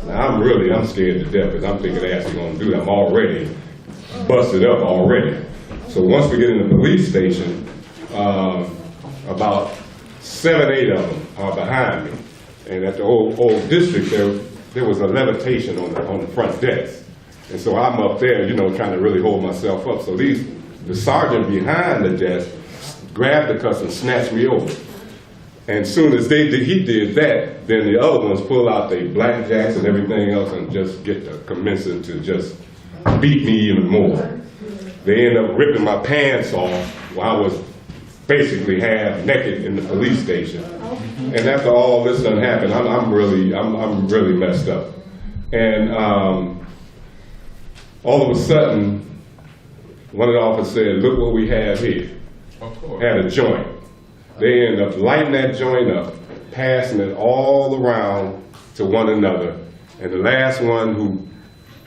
Now I'm scared to death because I'm thinking they're actually going to do that. I'm already busted up already. So once we get in the police station, about 7, 8 of them are behind me. And at the old district, there was a levitation on the front desk. And so I'm up there, trying to really hold myself up. So the sergeant behind the desk grabbed the cuss and snatched me over. And as soon as he did that, then the other ones pull out their blackjacks and everything else and just get to commencing to just beat me even more. They end up ripping my pants off while I was basically half naked in the police station. And after all this done happened, I'm really messed up. And all of a sudden, one of the officers said, look what we have here. Had a joint. They end up lighting that joint up, passing it all around to one another. And the last one who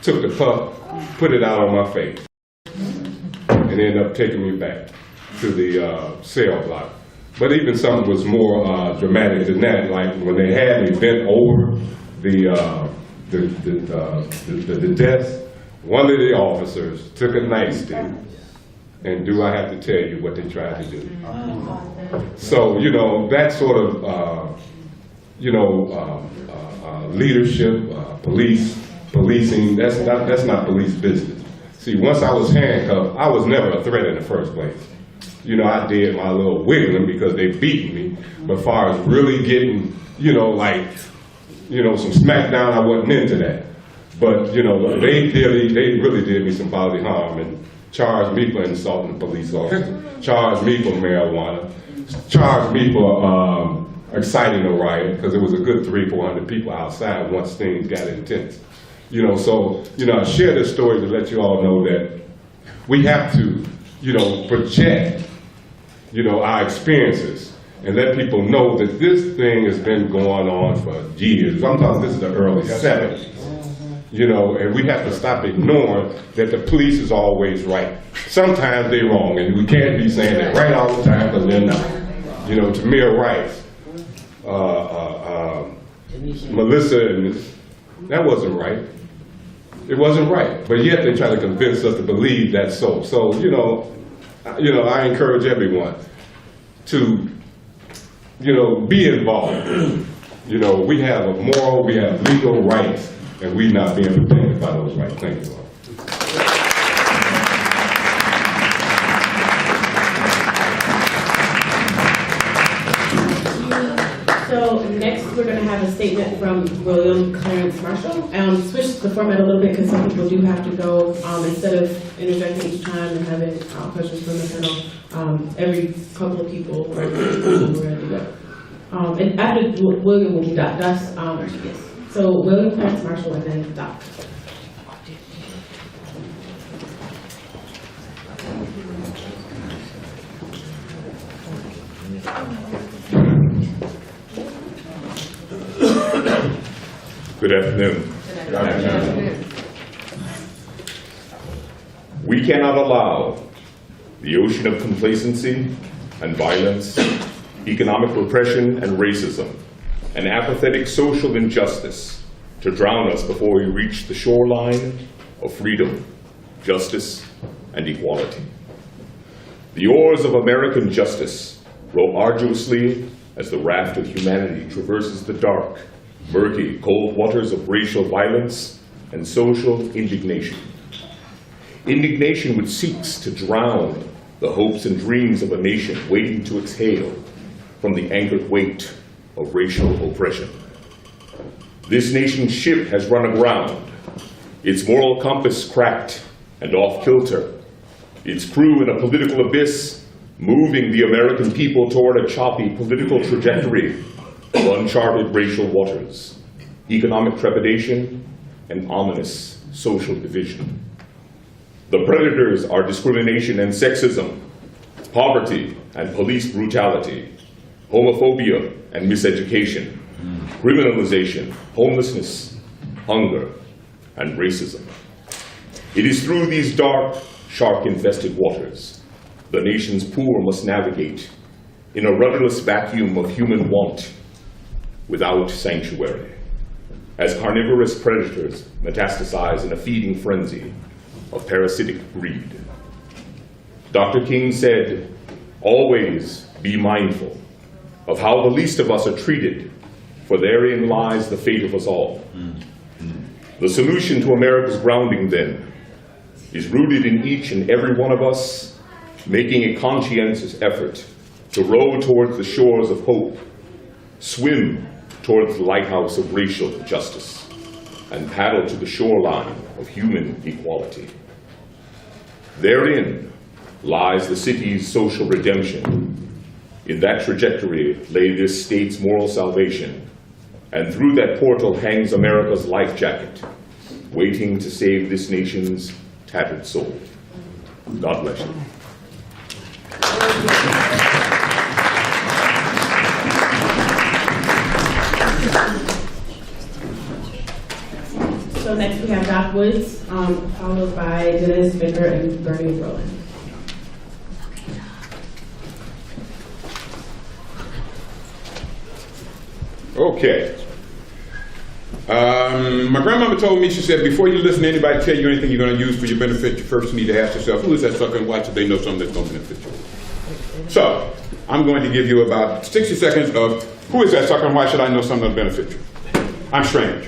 took the puff, put it out on my face. And ended up taking me back to the cell block. But even something was more dramatic than that. Like when they had me bent over the desk, one of the officers took a nightstick, and do I have to tell you what they tried to do? So that sort of leadership, policing. That's not police business. See, once I was handcuffed, I was never a threat in the first place. I did my little wiggling because they beat me, but as far as really getting, some smackdown, I wasn't into that. But, they really did me some bodily harm and charged me for insulting a police officer, charged me for marijuana, charged me for exciting a riot, because there was a good 300-400 people outside once things got intense. So I share this story to let you all know that we have to, project, our experiences and let people know that this thing has been going on for years. Sometimes this is the early 70s, and we have to stop ignoring that the police is always right. Sometimes they're wrong, and we can't be saying they're right all the time because they're not. Tamir Rice, Melissa, and that wasn't right. It wasn't right, but yet they try to convince us to believe that's so. So, I encourage everyone to, be involved. We have a moral, we have legal rights, and we're not being protected by those rights. Thank you all. So next, we're going to have a statement from William Clarence Marshall. Switch the format a little bit because some people do have to go. Instead of interjecting each time and having questions from the panel, every couple of people we're going to do that. And after William will be Doc. Yes. So William Clarence Marshall and then Doc. Good afternoon. Good afternoon. We cannot allow the ocean of complacency and violence, economic repression and racism, and apathetic social injustice to drown us before we reach the shoreline of freedom, justice, and equality. The oars of American justice row arduously as the raft of humanity traverses the dark, murky, cold waters of racial violence and social indignation. Indignation which seeks to drown the hopes and dreams of a nation waiting to exhale from the anchored weight of racial oppression. This nation's ship has run aground, its moral compass cracked and off kilter, its crew in a political abyss, moving the American people toward a choppy political trajectory of uncharted racial waters, economic trepidation, and ominous social division. The predators are discrimination and sexism, poverty and police brutality, homophobia and miseducation, criminalization, homelessness, hunger, and racism. It is through these dark, shark-infested waters the nation's poor must navigate in a rudderless vacuum of human want without sanctuary, as carnivorous predators metastasize in a feeding frenzy of parasitic greed. Dr. King said, "Always be mindful of how the least of us are treated, for therein lies the fate of us all." The solution to America's grounding, then, is rooted in each and every one of us making a conscientious effort to row towards the shores of hope, swim towards the lighthouse of racial justice, and paddle to the shoreline of human equality. Therein lies the city's social redemption. In that trajectory lay this state's moral salvation, and through that portal hangs America's life jacket, waiting to save this nation's tattered soul. God bless you. So next we have Doc Woods, followed by Dennis Baker and Bernie Rowland. Okay. My grandmama told me, she said, before you listen to anybody tell you anything you're going to use for your benefit, you first need to ask yourself, who is that sucker and why should they know something that's going to benefit you? So, I'm going to give you about 60 seconds of who is that sucker and why should I know something that'll benefit you? I'm strange.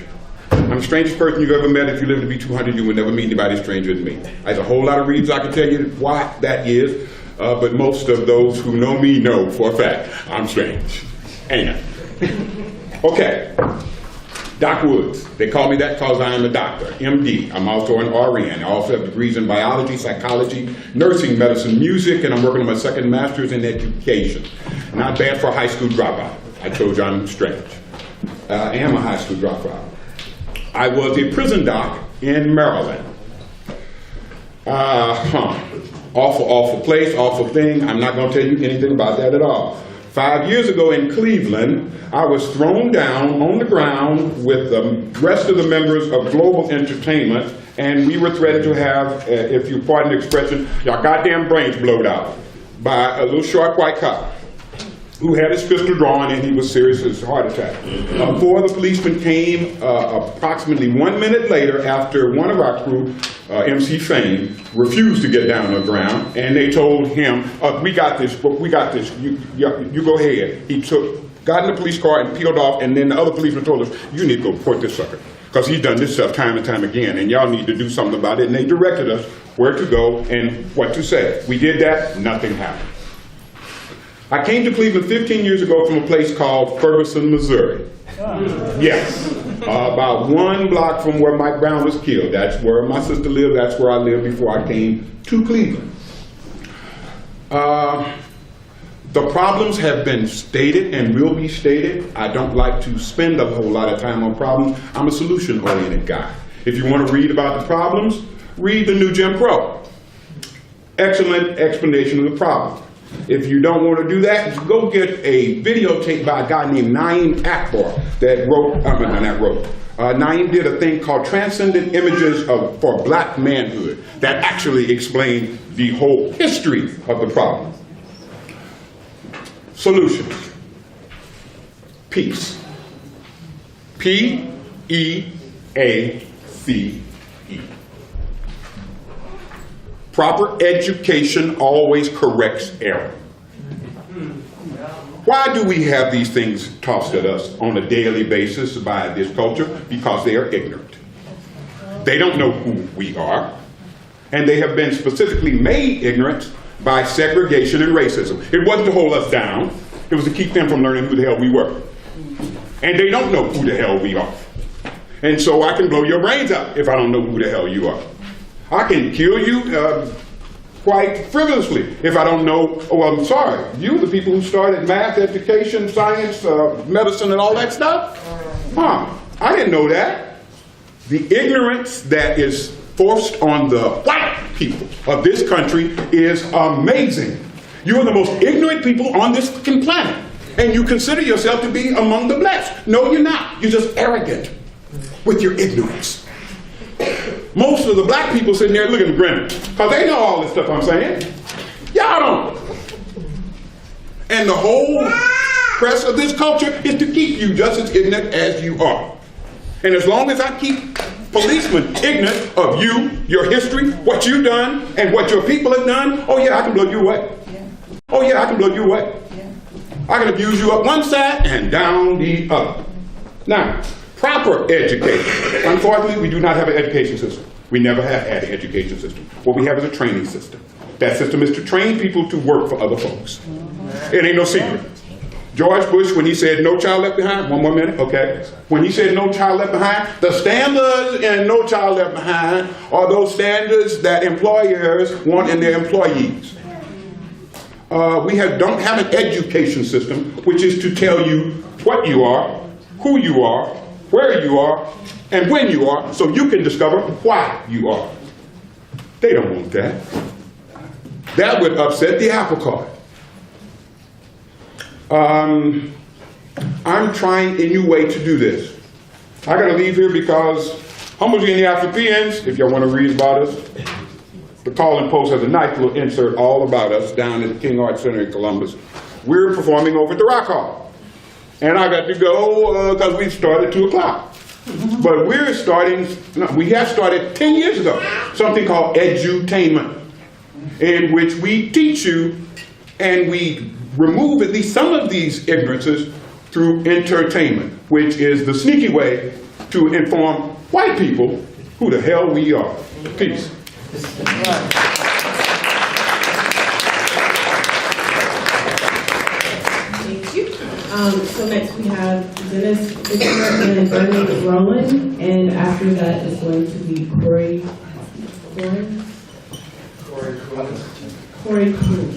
I'm the strangest person you've ever met. If you live to be 200, you will never meet anybody stranger than me. There's a whole lot of reasons I can tell you why that is, but most of those who know me know for a fact I'm strange. Ain't I? Okay. Doc Woods. They call me that because I am a doctor, MD. I'm also an RN. I also have degrees in biology, psychology, nursing, medicine, music, and I'm working on my second master's in education. Not bad for a high school dropout. I told you I'm strange. I am a high school dropout. I was a prison doc in Maryland. Awful place, awful thing. I'm not going to tell you anything about that at all. 5 years ago in Cleveland, I was thrown down on the ground with the rest of the members of Global Entertainment, and we were threatened to have, if you pardon the expression, your goddamn brains blowed out by a little short white cop. who had his pistol drawn, and he was serious as a heart attack. 4 of the policemen came approximately 1 minute later after one of our crew, MC Fame, refused to get down on the ground, and they told him, we got this, you go ahead. He got in the police car and peeled off, and then the other policeman told us, you need to go report this sucker, because he's done this stuff time and time again, and y'all need to do something about it, and they directed us where to go and what to say. We did that, nothing happened. I came to Cleveland 15 years ago from a place called Ferguson, Missouri. Yes, about 1 block from where Mike Brown was killed. That's where my sister lived, that's where I lived before I came to Cleveland. The problems have been stated and will be stated. I don't like to spend a whole lot of time on problems. I'm a solution-oriented guy. If you want to read about the problems, read The New Jim Crow. Excellent explanation of the problem. If you don't want to do that, go get a videotape by a guy named Naeem Akbar that Naeem did a thing called Transcendent Images for Black Manhood that actually explained the whole history of the problem. Solutions. Peace. P-E-A-C-E. Proper education always corrects error. Why do we have these things tossed at us on a daily basis by this culture? Because they are ignorant. They don't know who we are, and they have been specifically made ignorant by segregation and racism. It wasn't to hold us down, it was to keep them from learning who the hell we were. And they don't know who the hell we are. And so I can blow your brains out if I don't know who the hell you are. I can kill you quite frivolously if I don't know, oh, I'm sorry, you the people who started math, education, science, medicine, and all that stuff? I didn't know that. The ignorance that is forced on the white people of this country is amazing. You are the most ignorant people on this fucking planet, and you consider yourself to be among the blessed. No, you're not. You're just arrogant with your ignorance. Most of the black people sitting there looking at grinning, because they know all this stuff I'm saying. Y'all don't. And the whole press of this culture is to keep you just as ignorant as you are. And as long as I keep policemen ignorant of you, your history, what you've done, and what your people have done, oh yeah, I can blow you away. Oh yeah, I can blow you away. I can abuse you up one side and down the other. Now, proper education. Unfortunately, we do not have an education system. We never have had an education system. What we have is a training system. That system is to train people to work for other folks. It ain't no secret. George Bush, when he said no child left behind, one more minute, okay. When he said no child left behind, the standards in no child left behind are those standards that employers want in their employees. We don't have an education system, which is to tell you what you are, who you are, where you are, and when you are, so you can discover why you are. They don't want that. That would upset the apple cart. I'm trying a new way to do this. I gotta leave here because Homogeneous Africans, if y'all want to read about us, the Calling Post has a nice little insert all about us down at the King Art Center in Columbus. We're performing over at the Rock Hall. And I got to go because we started at 2 o'clock. But we have started 10 years ago, something called edutainment, in which we teach you and we remove at least some of these ignorances through entertainment, which is the sneaky way to inform white people who the hell we are. Peace. Thank you. So next we have Dennis Fisher and Bernie Rowland, and after that is going to be Corey Cruz.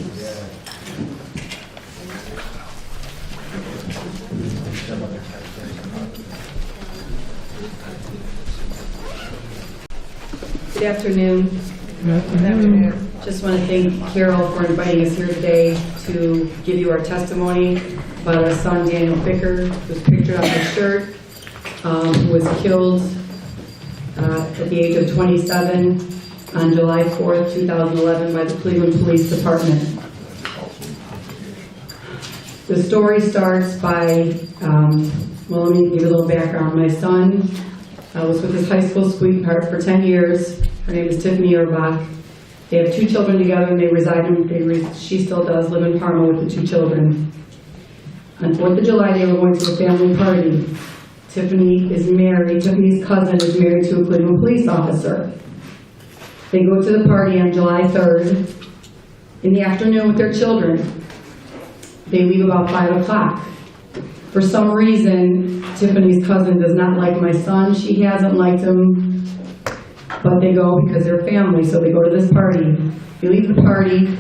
Good afternoon. Just want to thank Carol for inviting us here today to give you our testimony about our son Daniel Bicker, who's pictured on the shirt, who was killed at the age of 27 on July 4th, 2011 by the Cleveland Police Department. The story starts by, well, let me give you a little background. My son was with his high school sweetheart for 10 years. Her name is Tiffany Urbach. They have 2 children together, and they reside in, she still does live in Parma with the 2 children. On 4th of July, they were going to a family party. Tiffany's cousin is married to a Cleveland police officer. They go to the party on July 3rd in the afternoon with their children. They leave about 5 o'clock. For some reason, Tiffany's cousin does not like my son. She hasn't liked him, but they go because they're family, so they go to this party. They leave the party.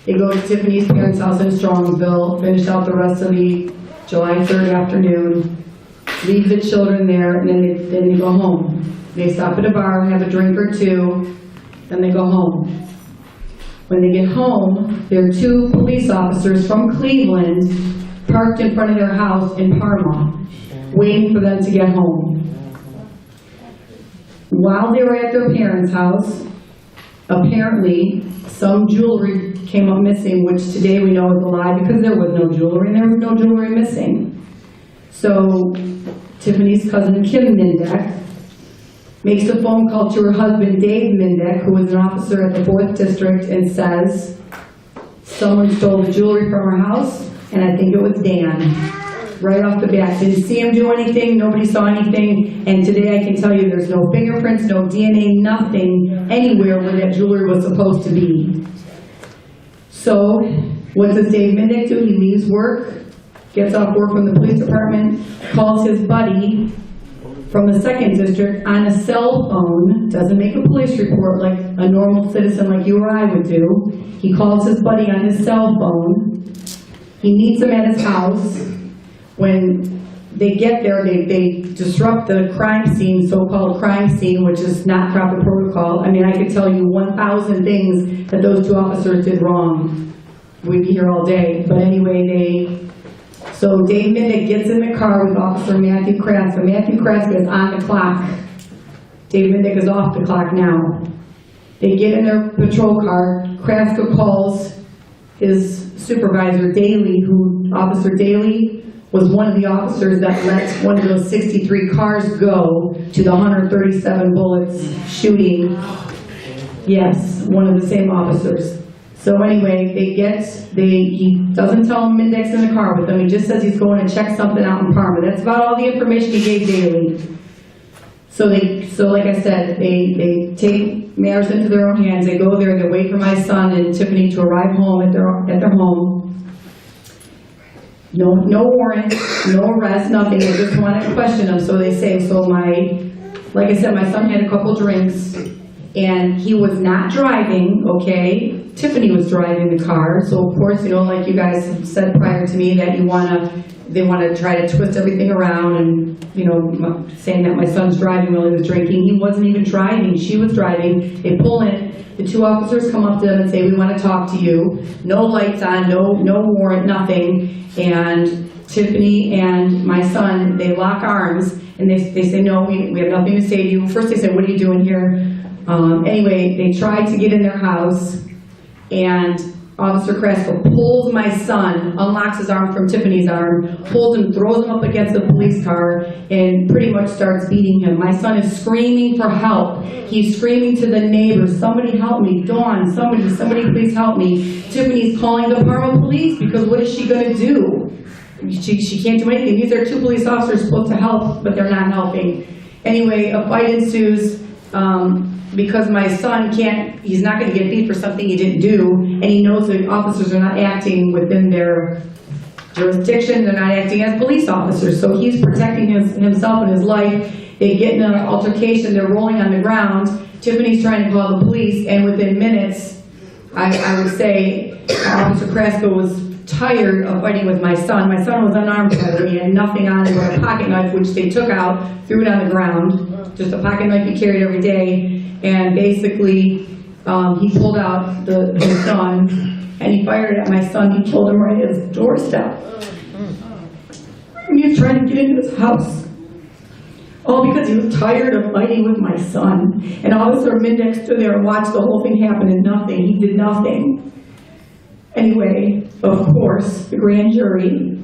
They go to Tiffany's parents' house in Strongsville, finish out the rest of the July 3rd afternoon, leave the children there, and then they go home. They stop at a bar, have a drink or 2, then they go home. When they get home, there are 2 police officers from Cleveland parked in front of their house in Parma, waiting for them to get home. While they were at their parents' house, apparently some jewelry came up missing, which today we know is a lie because there was no jewelry, and there was no jewelry missing. So Tiffany's cousin Kim Mindek makes a phone call to her husband Dave Mindek, who was an officer at the 4th District, and says, someone stole the jewelry from her house, and I think it was Dan. Right off the bat. Didn't see him do anything, nobody saw anything, and today I can tell you there's no fingerprints, no DNA, nothing anywhere where that jewelry was supposed to be. So, what does Dave Mindek do? He leaves work, gets off work from the police department, calls his buddy from the 2nd District on a cell phone, doesn't make a police report like a normal citizen like you or I would do. He calls his buddy on his cell phone. He meets him at his house. When they get there, they disrupt the crime scene, so-called crime scene, which is not proper protocol. I mean, I could tell you 1,000 things that those 2 officers did wrong. We'd be here all day. But anyway, so Dave Mindek gets in the car with Officer Matthew Kraska. Matthew Kraska is on the clock. Dave Mindek is off the clock now. They get in their patrol car. Kraska calls his supervisor, Daly, Officer Daly was one of the officers that let one of those 63 cars go to the 137 bullets shooting. Yes, one of the same officers. So anyway, he doesn't tell him Mindek's in the car with him. He just says he's going to check something out in Parma. That's about all the information he gave Daly. So like I said, they take matters into their own hands. They go there, they wait for my son and Tiffany to arrive home at their home. No warrant, no arrest, nothing. They just want to question them. So they say, like I said, my son had a couple drinks and he was not driving, okay? Tiffany was driving the car. So of course, like you guys said prior to me, that they want to try to twist everything around and, saying that my son's driving while he was drinking. He wasn't even driving, she was driving. They pull in, the 2 officers come up to them and say, we want to talk to you. No lights on, no warrant, nothing. And Tiffany and my son, they lock arms and they say, no, we have nothing to say to you. First they said, what are you doing here? Anyway, they tried to get in their house and Officer Kraska pulls my son, unlocks his arm from Tiffany's arm, pulls him, throws him up against the police car, and pretty much starts beating him. My son is screaming for help. He's screaming to the neighbors, somebody help me, Dawn, somebody please help me. Tiffany's calling the Parma police because what is she going to do? She can't do anything. These are 2 police officers supposed to help, but they're not helping. Anyway, a fight ensues. Because my son he's not going to get beat for something he didn't do, and he knows the officers are not acting within their jurisdiction, they're not acting as police officers, so he's protecting himself and his life. They get in an altercation, they're rolling on the ground, Tiffany's trying to call the police, and within minutes, I would say, Officer Kraska was tired of fighting with my son. My son was unarmed, by the way. He had nothing on him but a pocket knife, which they took out, threw it on the ground, just a pocket knife he carried every day. And basically, he pulled out his gun, and he fired it at my son. He killed him right at his doorstep. And he was trying to get into his house. All because he was tired of fighting with my son. And Officer Mindek stood there and watched the whole thing happen and nothing. He did nothing. Anyway, of course, the grand jury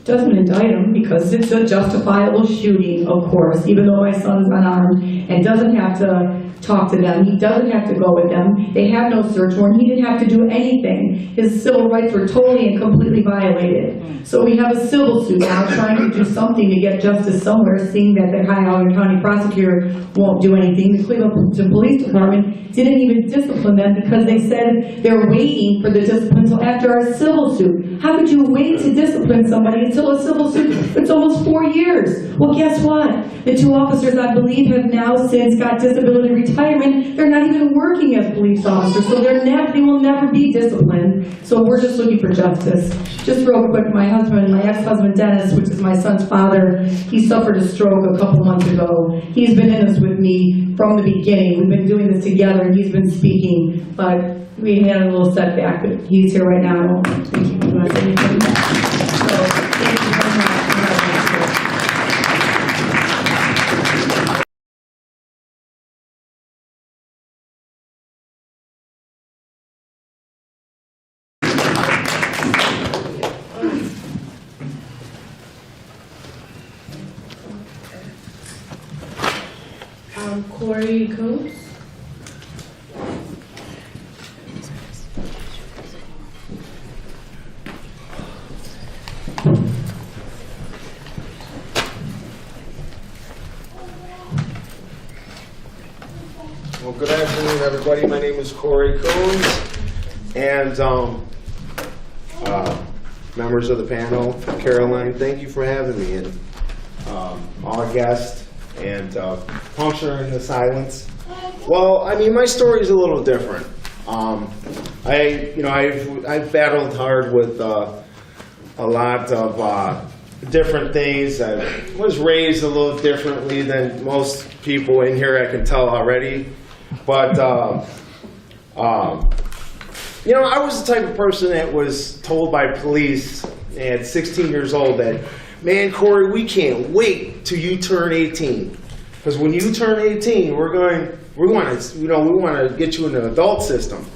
doesn't indict him because it's a justifiable shooting, of course, even though my son's unarmed and doesn't have to talk to them. He doesn't have to go with them. They have no search warrant. He didn't have to do anything. His civil rights were totally and completely violated. So we have a civil suit now trying to do something to get justice somewhere, seeing that the Cuyahoga County prosecutor won't do anything. The Cleveland Police Department didn't even discipline them because they said they're waiting for the discipline until after our civil suit. How could you wait to discipline somebody until a civil suit? It's almost 4 years. Well, guess what? The 2 officers, I believe, have now since got disability retirement. They're not even working as police officers, so they will never be disciplined. So we're just looking for justice. Just real quick, my ex-husband Dennis, which is my son's father, he suffered a stroke a couple months ago. He's been in this with me from the beginning. We've been doing this together, and he's been speaking, but we had a little setback, but he's here right now. I don't think he wants to say anything. So, thank you very much. Corey Coates. Well, good afternoon, everybody. My name is Corey Coons, and members of the panel, Caroline, thank you for having me, and our guest, and Puncture the Silence. Well, I mean, my story is a little different. I've battled hard with a lot of different things. I was raised a little differently than most people in here, I can tell already. But, I was the type of person that was told by police at 16 years old that, man, Corey, we can't wait till you turn 18. Because when you turn 18, we want to get you in the adult system.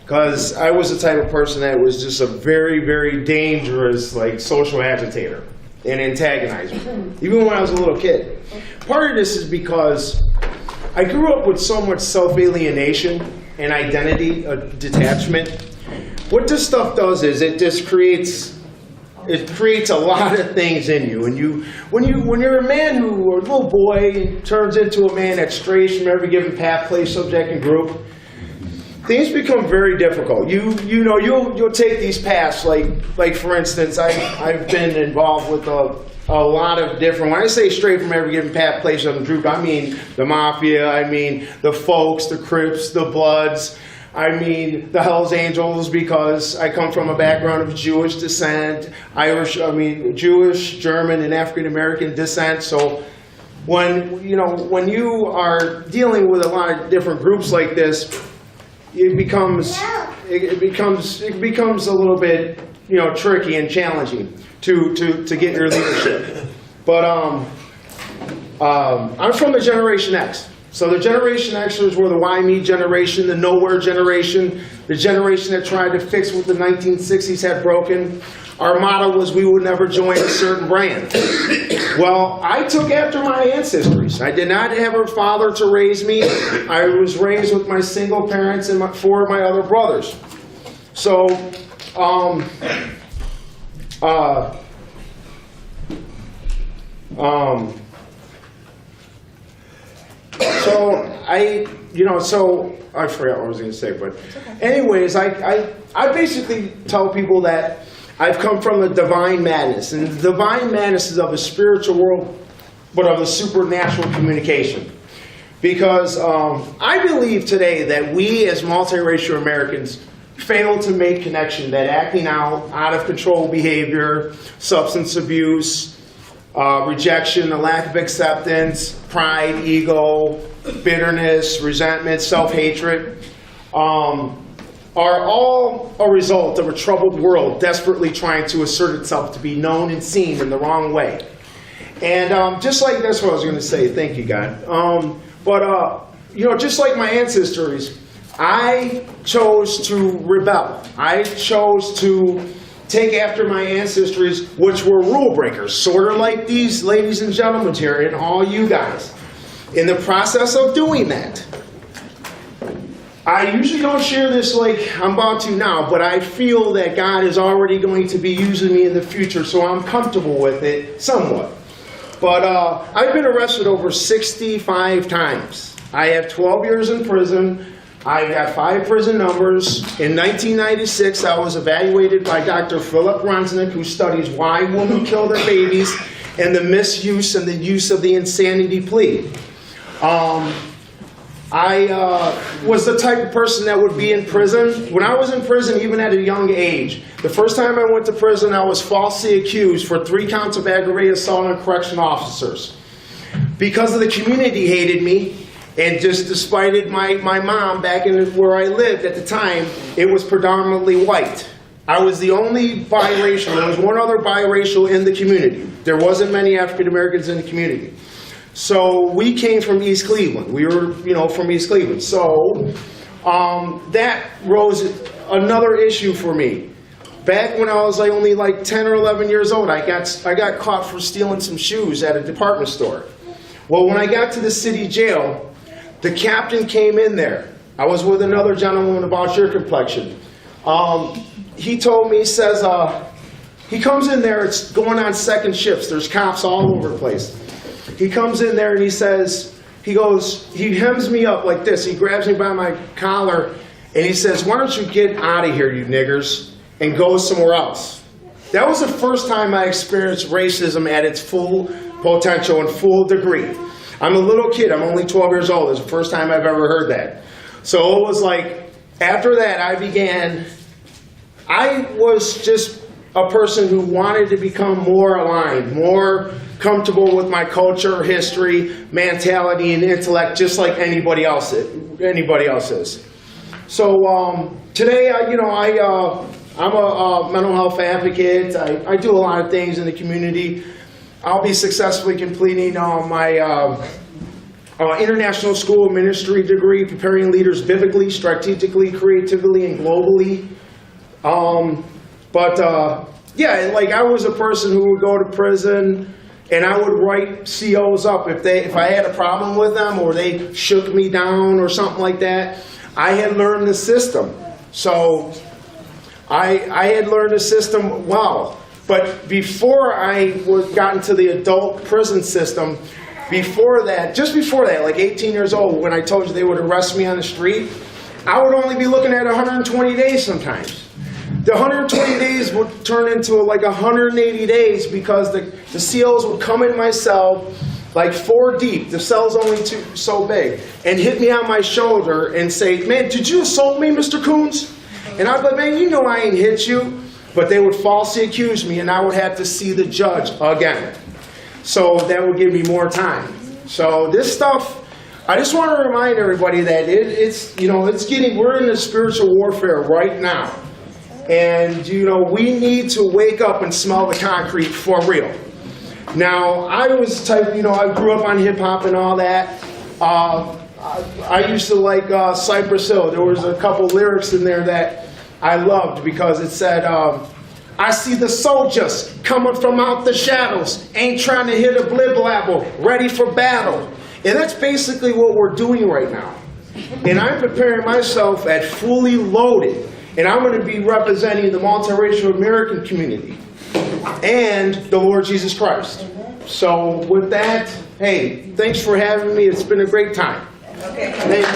Because I was the type of person that was just a very, very dangerous, social agitator and antagonizer, even when I was a little kid. Part of this is because I grew up with so much self-alienation and identity detachment. What this stuff does is it just creates a lot of things in you. And when you're a man or a little boy turns into a man that strays from every given path, place, subject, and group, things become very difficult. You'll take these paths, like for instance, I've been involved with a lot of different, when I say straight from every given path, place, and group, I mean the Mafia, I mean the Folks, the Crips, the Bloods, I mean the Hells Angels, because I come from a background of Jewish descent, Jewish, German, and African American descent. So when you are dealing with a lot of different groups like this, it becomes a little bit tricky and challenging to get your leadership. But I'm from the Generation X. So the Generation Xers were the why me generation, the nowhere generation, the generation that tried to fix what the 1960s had broken. Our motto was we would never join a certain brand. Well, I took after my ancestors. I did not have a father to raise me. I was raised with my single parents and 4 of my other brothers. So, I forgot what I was going to say, but anyways, I basically tell people that I've come from the divine madness, and the divine madness is of the spiritual world, but of the supernatural communication. Because I believe today that we as multiracial Americans fail to make connection that acting out of control behavior, substance abuse, rejection, the lack of acceptance, pride, ego, bitterness, resentment, self-hatred, are all a result of a troubled world desperately trying to assert itself to be known and seen in the wrong way. And just like that's what I was going to say. Thank you, God. Just like my ancestors, I chose to rebel. I chose to take after my ancestors, which were rule breakers, sort of like these ladies and gentlemen here and all you guys. In the process of doing that, I usually don't share this like I'm about to now, but I feel that God is already going to be using me in the future, so I'm comfortable with it somewhat. But I've been arrested over 65 times. I have 12 years in prison. I've got 5 prison numbers. In 1996, I was evaluated by Dr. Philip Ronsnick, who studies why women kill their babies and the misuse and the use of the insanity plea. I was the type of person that would be in prison. When I was in prison, even at a young age, the first time I went to prison, I was falsely accused for 3 counts of aggravated assault on correctional officers. Because of the community hated me, and just despite my mom back in where I lived at the time, it was predominantly white. I was the only biracial. There was one other biracial in the community. There wasn't many African Americans in the community. So we came from East Cleveland. We were, from East Cleveland. So that rose another issue for me. Back when I was only 10 or 11 years old, I got caught for stealing some shoes at a department store. Well, when I got to the city jail, the captain came in there. I was with another gentleman about your complexion. He told me, he says, he comes in there, it's going on second shifts. There's cops all over the place. He comes in there and he says, he hems me up like this. He grabs me by my collar and he says, "Why don't you get out of here, you niggers, and go somewhere else?" That was the first time I experienced racism at its full potential and full degree. I'm a little kid. I'm only 12 years old. It's the first time I've ever heard that. So it was after that, I was just a person who wanted to become more aligned, more comfortable with my culture, history, mentality, and intellect, just like anybody else is. So today, I'm a mental health advocate. I do a lot of things in the community. I'll be successfully completing my international school of ministry degree, preparing leaders biblically, strategically, creatively, and globally. I was a person who would go to prison and I would write COs up if I had a problem with them or they shook me down or something like that. I had learned the system. So I had learned the system well. But before I got into the adult prison system, just before that, 18 years old, when I told you they would arrest me on the street, I would only be looking at 120 days sometimes. The 120 days would turn into 180 days because the COs would come in my cell 4 deep, the cell's only so big, and hit me on my shoulder and say, "Man, did you assault me, Mr. Coons?" And I'd be like, "Man, you know I ain't hit you." But they would falsely accuse me and I would have to see the judge again. So that would give me more time. So this stuff, I just want to remind everybody that we're in a spiritual warfare right now. And, we need to wake up and smell the concrete for real. Now, I was I grew up on hip hop and all that. I used to like Cypress Hill. There was a couple lyrics in there that I loved because it said, "I see the soldiers coming from out the shadows, ain't trying to hit a blibblabble, ready for battle." And that's basically what we're doing right now. And I'm preparing myself at fully loaded, and I'm going to be representing the multiracial American community and the Lord Jesus Christ. So with that, hey, thanks for having me. It's been a great time. Okay. Thank you.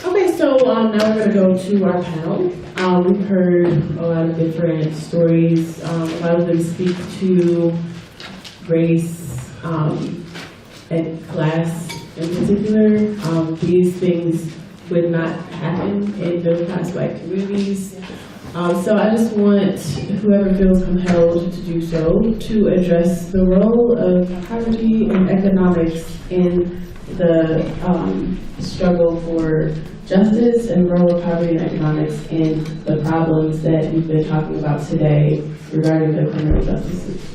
Okay, so now we're going to go to our panel. We've heard a lot of different stories. A lot of them speak to race and class in particular. These things would not happen in middle-class white communities. So I just want whoever feels compelled to do so to address the role of poverty and economics in the struggle for justice and role of poverty and economics in the problems that we've been talking about today regarding the criminal justice system.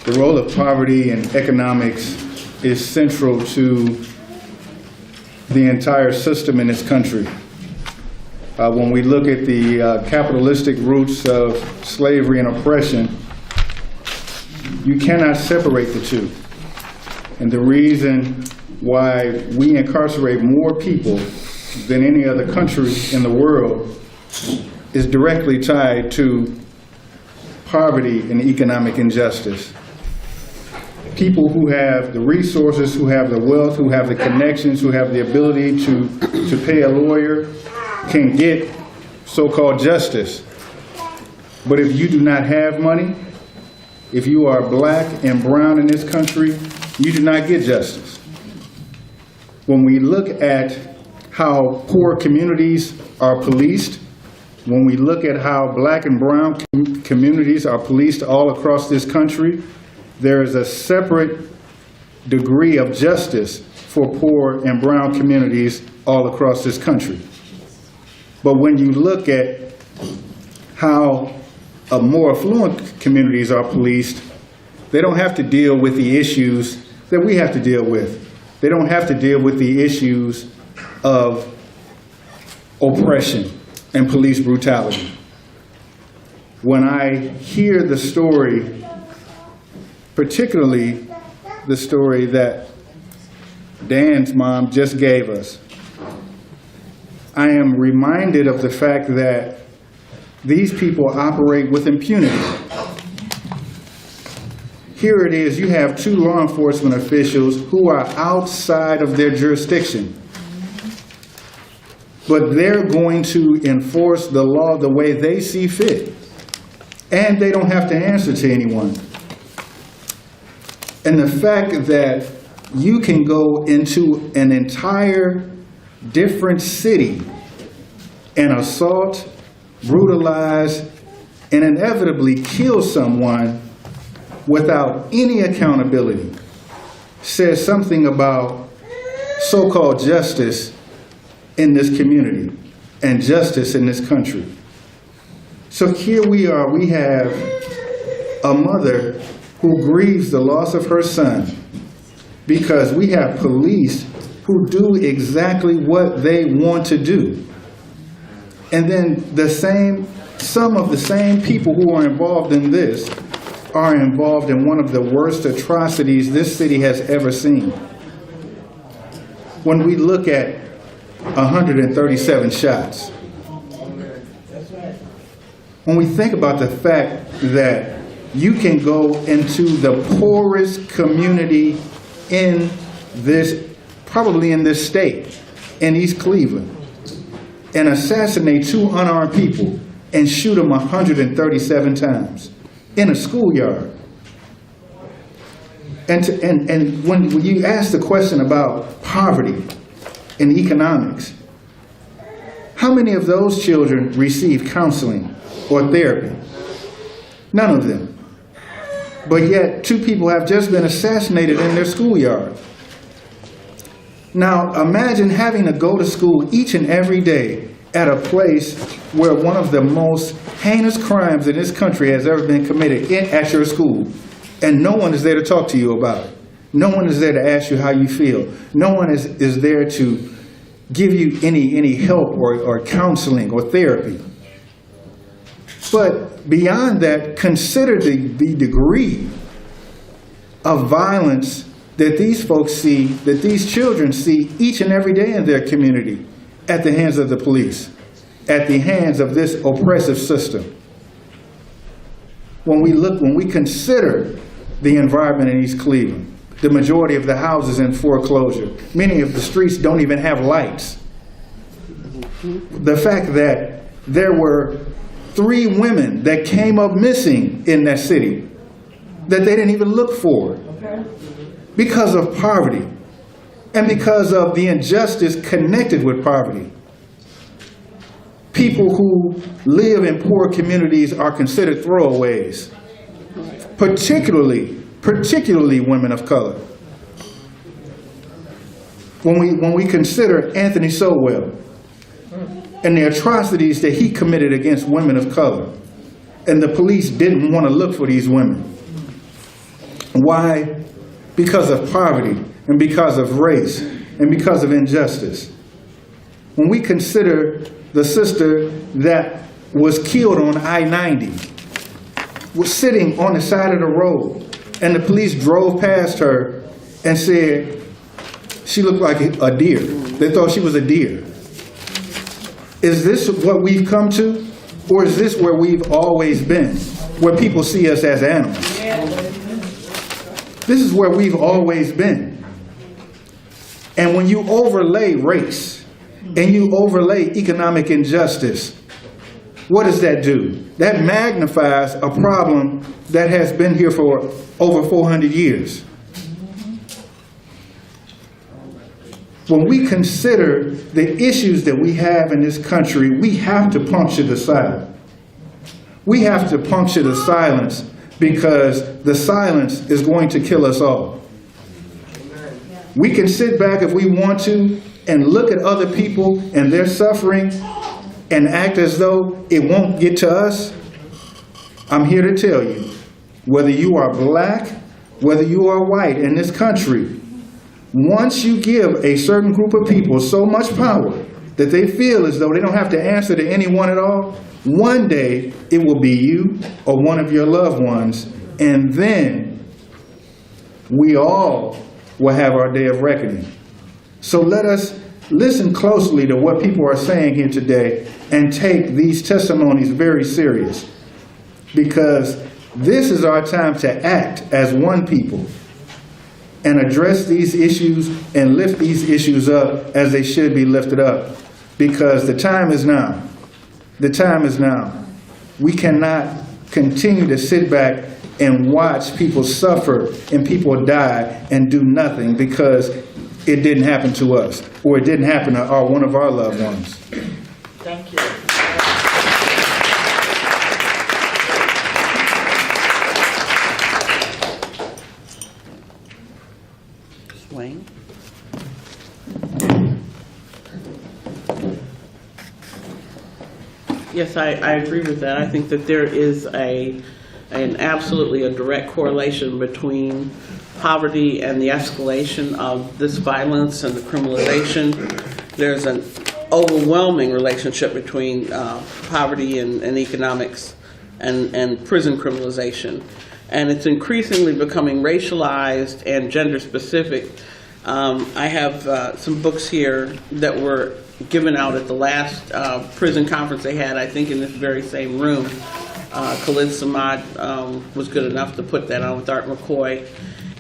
The role of poverty and economics is central to the entire system in this country. When we look at the capitalistic roots of slavery and oppression, you cannot separate the two. And the reason why we incarcerate more people than any other country in the world is directly tied to poverty and economic injustice. People who have the resources, who have the wealth, who have the connections, who have the ability to pay a lawyer can get so-called justice. But if you do not have money, if you are black and brown in this country, you do not get justice. When we look at how poor communities are policed, when we look at how black and brown communities are policed all across this country, there is a separate degree of justice for poor and brown communities all across this country. But when you look at how more affluent communities are policed, they don't have to deal with the issues that we have to deal with. They don't have to deal with the issues of oppression and police brutality. When I hear the story, particularly the story that Dan's mom just gave us, I am reminded of the fact that these people operate with impunity. Here it is, you have two law enforcement officials who are outside of their jurisdiction, but they're going to enforce the law the way they see fit, and they don't have to answer to anyone. And the fact that you can go into an entire different city and assault, brutalize, and inevitably kill someone without any accountability says something about so-called justice in this community and justice in this country. So here we are, we have a mother who grieves the loss of her son because we have police who do exactly what they want to do. And then some of the same people who are involved in this are involved in one of the worst atrocities this city has ever seen. When we look at 137 shots, when we think about the fact that you can go into the poorest community in this, probably in this state, in East Cleveland, and assassinate two unarmed people and shoot them 137 times in a schoolyard. And when you ask the question about poverty and economics, how many of those children receive counseling or therapy? None of them. But yet, two people have just been assassinated in their schoolyard. Now, imagine having to go to school each and every day at a place where one of the most heinous crimes in this country has ever been committed at your school, and no one is there to talk to you about it. No one is there to ask you how you feel. No one is there to give you any help or counseling or therapy. But beyond that, consider the degree of violence that these folks see, that these children see each and every day in their community at the hands of the police, at the hands of this oppressive system. When we consider the environment in East Cleveland, the majority of the houses in foreclosure, many of the streets don't even have lights. The fact that there were 3 women that came up missing in that city that they didn't even look for because of poverty and because of the injustice connected with poverty. people who live in poor communities are considered throwaways, particularly women of color. When we consider Anthony Sowell and the atrocities that he committed against women of color, and the police didn't want to look for these women. Why? Because of poverty, and because of race, and because of injustice. When we consider the sister that was killed on I-90, was sitting on the side of the road, and the police drove past her and said she looked like a deer. They thought she was a deer. Is this what we've come to? Or is this where we've always been? Where people see us as animals? This is where we've always been. And when you overlay race and you overlay economic injustice, what does that do? That magnifies a problem that has been here for over 400 years. When we consider the issues that we have in this country, we have to puncture the silence. We have to puncture the silence because the silence is going to kill us all. We can sit back if we want to and look at other people and their suffering and act as though it won't get to us. I'm here to tell you, whether you are black, whether you are white in this country, once you give a certain group of people so much power that they feel as though they don't have to answer to anyone at all, one day it will be you or one of your loved ones, and then we all will have our day of reckoning. So let us listen closely to what people are saying here today and take these testimonies very serious, because this is our time to act as one people and address these issues and lift these issues up as they should be lifted up, because the time is now. The time is now. We cannot continue to sit back and watch people suffer and people die and do nothing because it didn't happen to us or it didn't happen to one of our loved ones. Thank you. Wayne? Yes, I agree with that. I think that there is absolutely a direct correlation between poverty and the escalation of this violence and the criminalization. There's an overwhelming relationship between poverty and economics and prison criminalization. And it's increasingly becoming racialized and gender specific. I have some books here that were given out at the last prison conference they had, I think in this very same room. Khalid Samad was good enough to put that on with Art McCoy.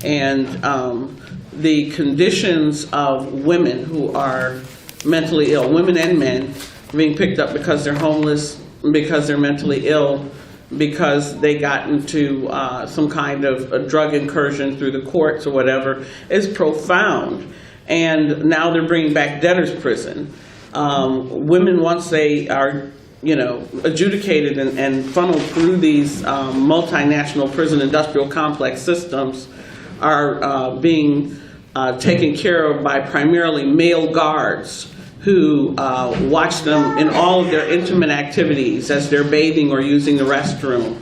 And the conditions of women who are mentally ill, women and men, being picked up because they're homeless, because they're mentally ill, because they got into some kind of a drug incursion through the courts or whatever, is profound. And now they're bringing back debtor's prison. Women, once they are adjudicated and funneled through these multinational prison industrial complex systems, are being taken care of by primarily male guards who watch them in all of their intimate activities as they're bathing or using the restroom,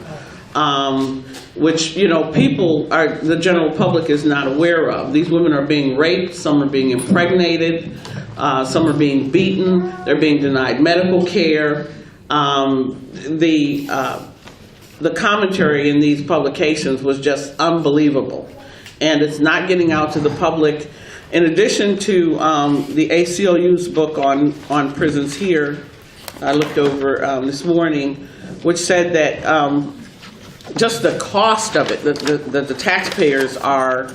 which the general public is not aware of. These women are being raped, some are being impregnated, some are being beaten, they're being denied medical care. The commentary in these publications was just unbelievable, and it's not getting out to the public. In addition to the ACLU's book on prisons here, I looked over this morning, which said that just the cost of it, that the taxpayers are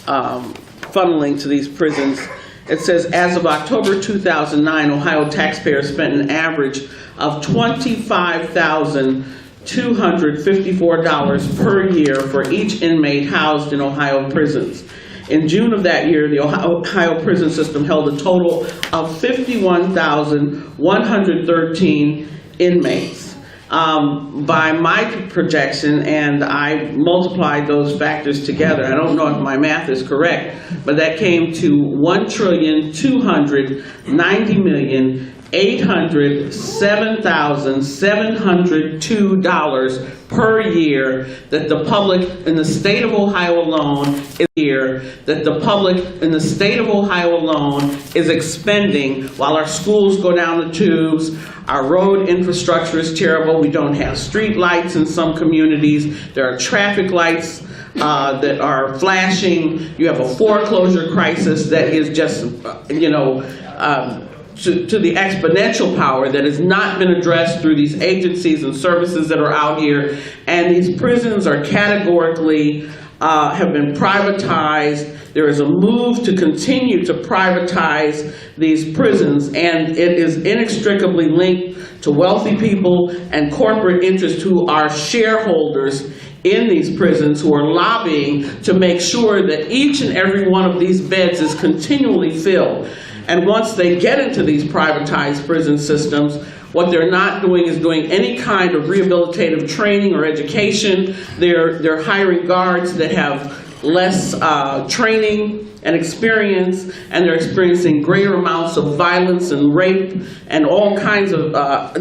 funneling to these prisons. It says, as of October 2009, Ohio taxpayers spent an average of $25,254 per year for each inmate housed in Ohio prisons. In June of that year, the Ohio prison system held a total of 51,113 inmates. By my projection, and I multiplied those factors together, I don't know if my math is correct, but that came to $1,290,807,702 per year that the public in the state of Ohio alone is expending while our schools go down the tubes. Our road infrastructure is terrible. We don't have street lights in some communities. There are traffic lights that are flashing. You have a foreclosure crisis that is just, to the exponential power that has not been addressed through these agencies and services that are out here. And these prisons are categorically have been privatized. There is a move to continue to privatize these prisons, and it is inextricably linked to wealthy people and corporate interests who are shareholders in these prisons, who are lobbying to make sure that each and every one of these beds is continually filled. And once they get into these privatized prison systems, what they're not doing is doing any kind of rehabilitative training or education. They're hiring guards that have less training and experience, and they're experiencing greater amounts of violence and rape and all kinds of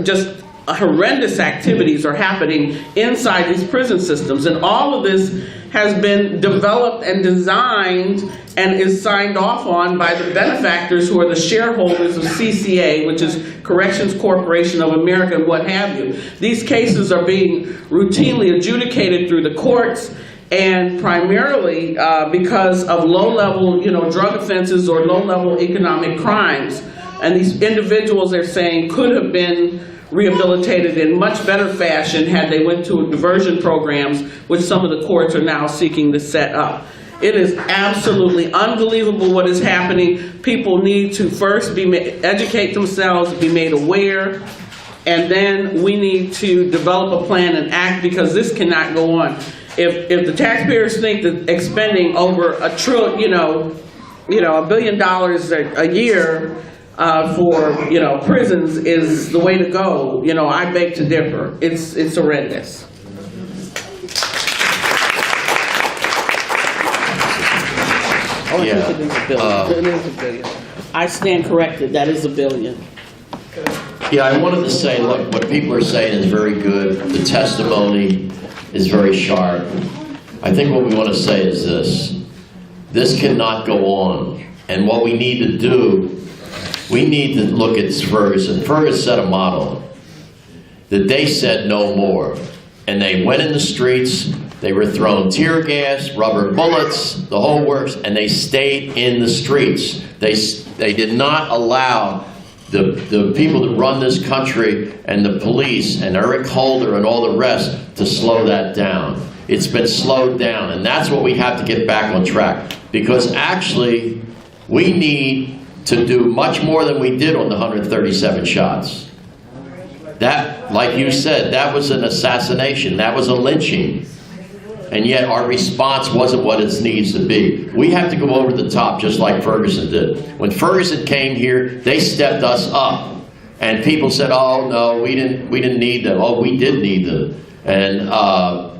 just horrendous activities are happening inside these prison systems. And all of this has been developed and designed and is signed off on by the benefactors who are the shareholders of CCA, which is Corrections Corporation of America and what have you. These cases are being routinely adjudicated through the courts, and primarily because of low-level, drug offenses or low-level economic crimes. And these individuals, they're saying, could have been rehabilitated in much better fashion had they went to diversion programs, which some of the courts are now seeking to set up. It is absolutely unbelievable what is happening. People need to first educate themselves, be made aware, and then we need to develop a plan and act, because this cannot go on. If the taxpayers think that expending over $1 billion a year for prisons is the way to go, I beg to differ. It's horrendous. Oh, I think it is $1 billion. It is $1 billion. I stand corrected. That is $1 billion. Yeah, I wanted to say, look, what people are saying is very good. The testimony is very sharp. I think what we want to say is this. This cannot go on. And what we need to do, we need to look at Ferguson. Ferguson set a model that they said no more. And they went in the streets, they were throwing tear gas, rubber bullets, the whole works, and they stayed in the streets. They did not allow the people that run this country and the police and Eric Holder and all the rest to slow that down. It's been slowed down, and that's what we have to get back on track. Because actually, we need to do much more than we did on the 137 shots. That, like you said, that was an assassination. That was a lynching. And yet our response wasn't what it needs to be. We have to go over the top just like Ferguson did. When Ferguson came here, they stepped us up. And people said, oh no, we didn't need them. Oh, we did need them. And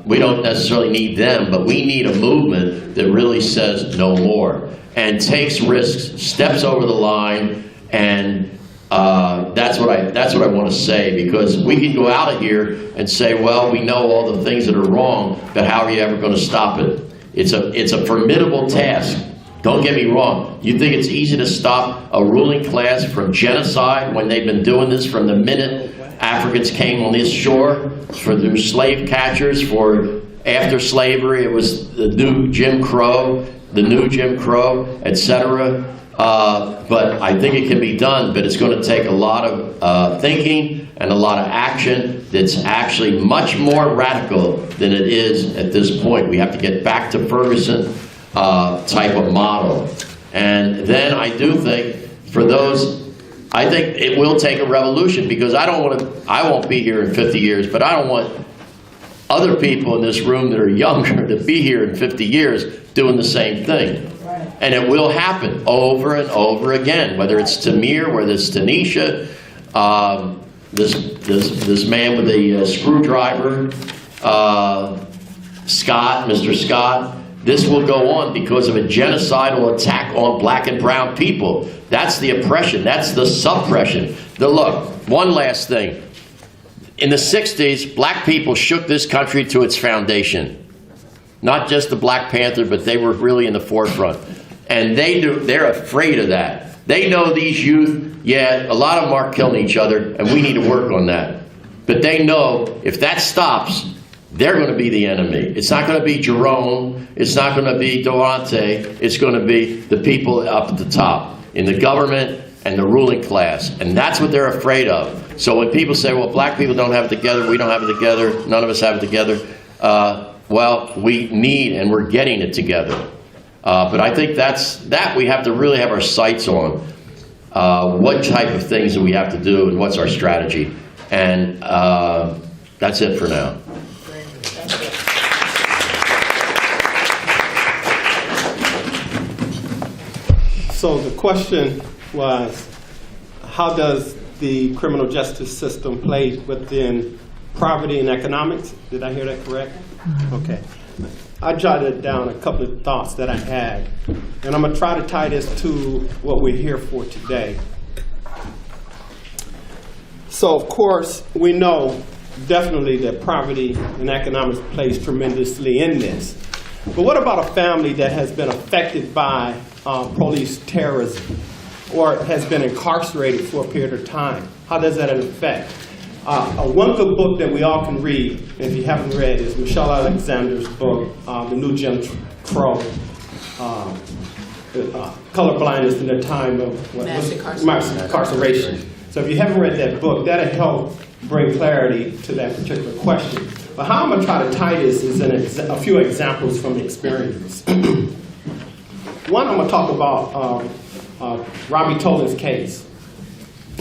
we don't necessarily need them, but we need a movement that really says no more. And takes risks, steps over the line, and that's what I want to say, because we can go out of here and say, well, we know all the things that are wrong, but how are you ever going to stop it? It's a formidable task. Don't get me wrong. You think it's easy to stop a ruling class from genocide when they've been doing this from the minute Africans came on this shore, for their slave catchers, for after slavery, it was the new Jim Crow, etc. But I think it can be done, but it's going to take a lot of thinking and a lot of action that's actually much more radical than it is at this point. We have to get back to Ferguson type of model. And then I do think for those, I think it will take a revolution, because I won't be here in 50 years, but I don't want other people in this room that are younger to be here in 50 years doing the same thing. And it will happen over and over again, whether it's Tamir, whether it's Tanisha, this man with the screwdriver, Scott, Mr. Scott. This will go on because of a genocidal attack on black and brown people. That's the oppression. That's the suppression. Look, one last thing. In the 60s, black people shook this country to its foundation. Not just the Black Panther, but they were really in the forefront. And they're afraid of that. They know these youth, yeah, a lot of them are killing each other, and we need to work on that. But they know if that stops, they're going to be the enemy. It's not going to be Jerome. It's not going to be Durante. It's going to be the people up at the top in the government and the ruling class. And that's what they're afraid of. So when people say, well, black people don't have it together, we don't have it together, none of us have it together, well, we need and we're getting it together. But I think that we have to really have our sights on. What type of things do we have to do and what's our strategy? And that's it for now. So the question was, how does the criminal justice system play within poverty and economics? Did I hear that correct? Okay. I jotted down a couple of thoughts that I had, and I'm going to try to tie this to what we're here for today. So, of course, we know definitely that poverty and economics plays tremendously in this. But what about a family that has been affected by police terrorism or has been incarcerated for a period of time? How does that affect? One good book that we all can read, if you haven't read, is Michelle Alexander's book, The New Jim Crow, Colorblindness in the Time of Mass Incarceration. So if you haven't read that book, that'll help bring clarity to that particular question. But how I'm going to try to tie this is in a few examples from experience. One, I'm going to talk about Robbie Tolan's case.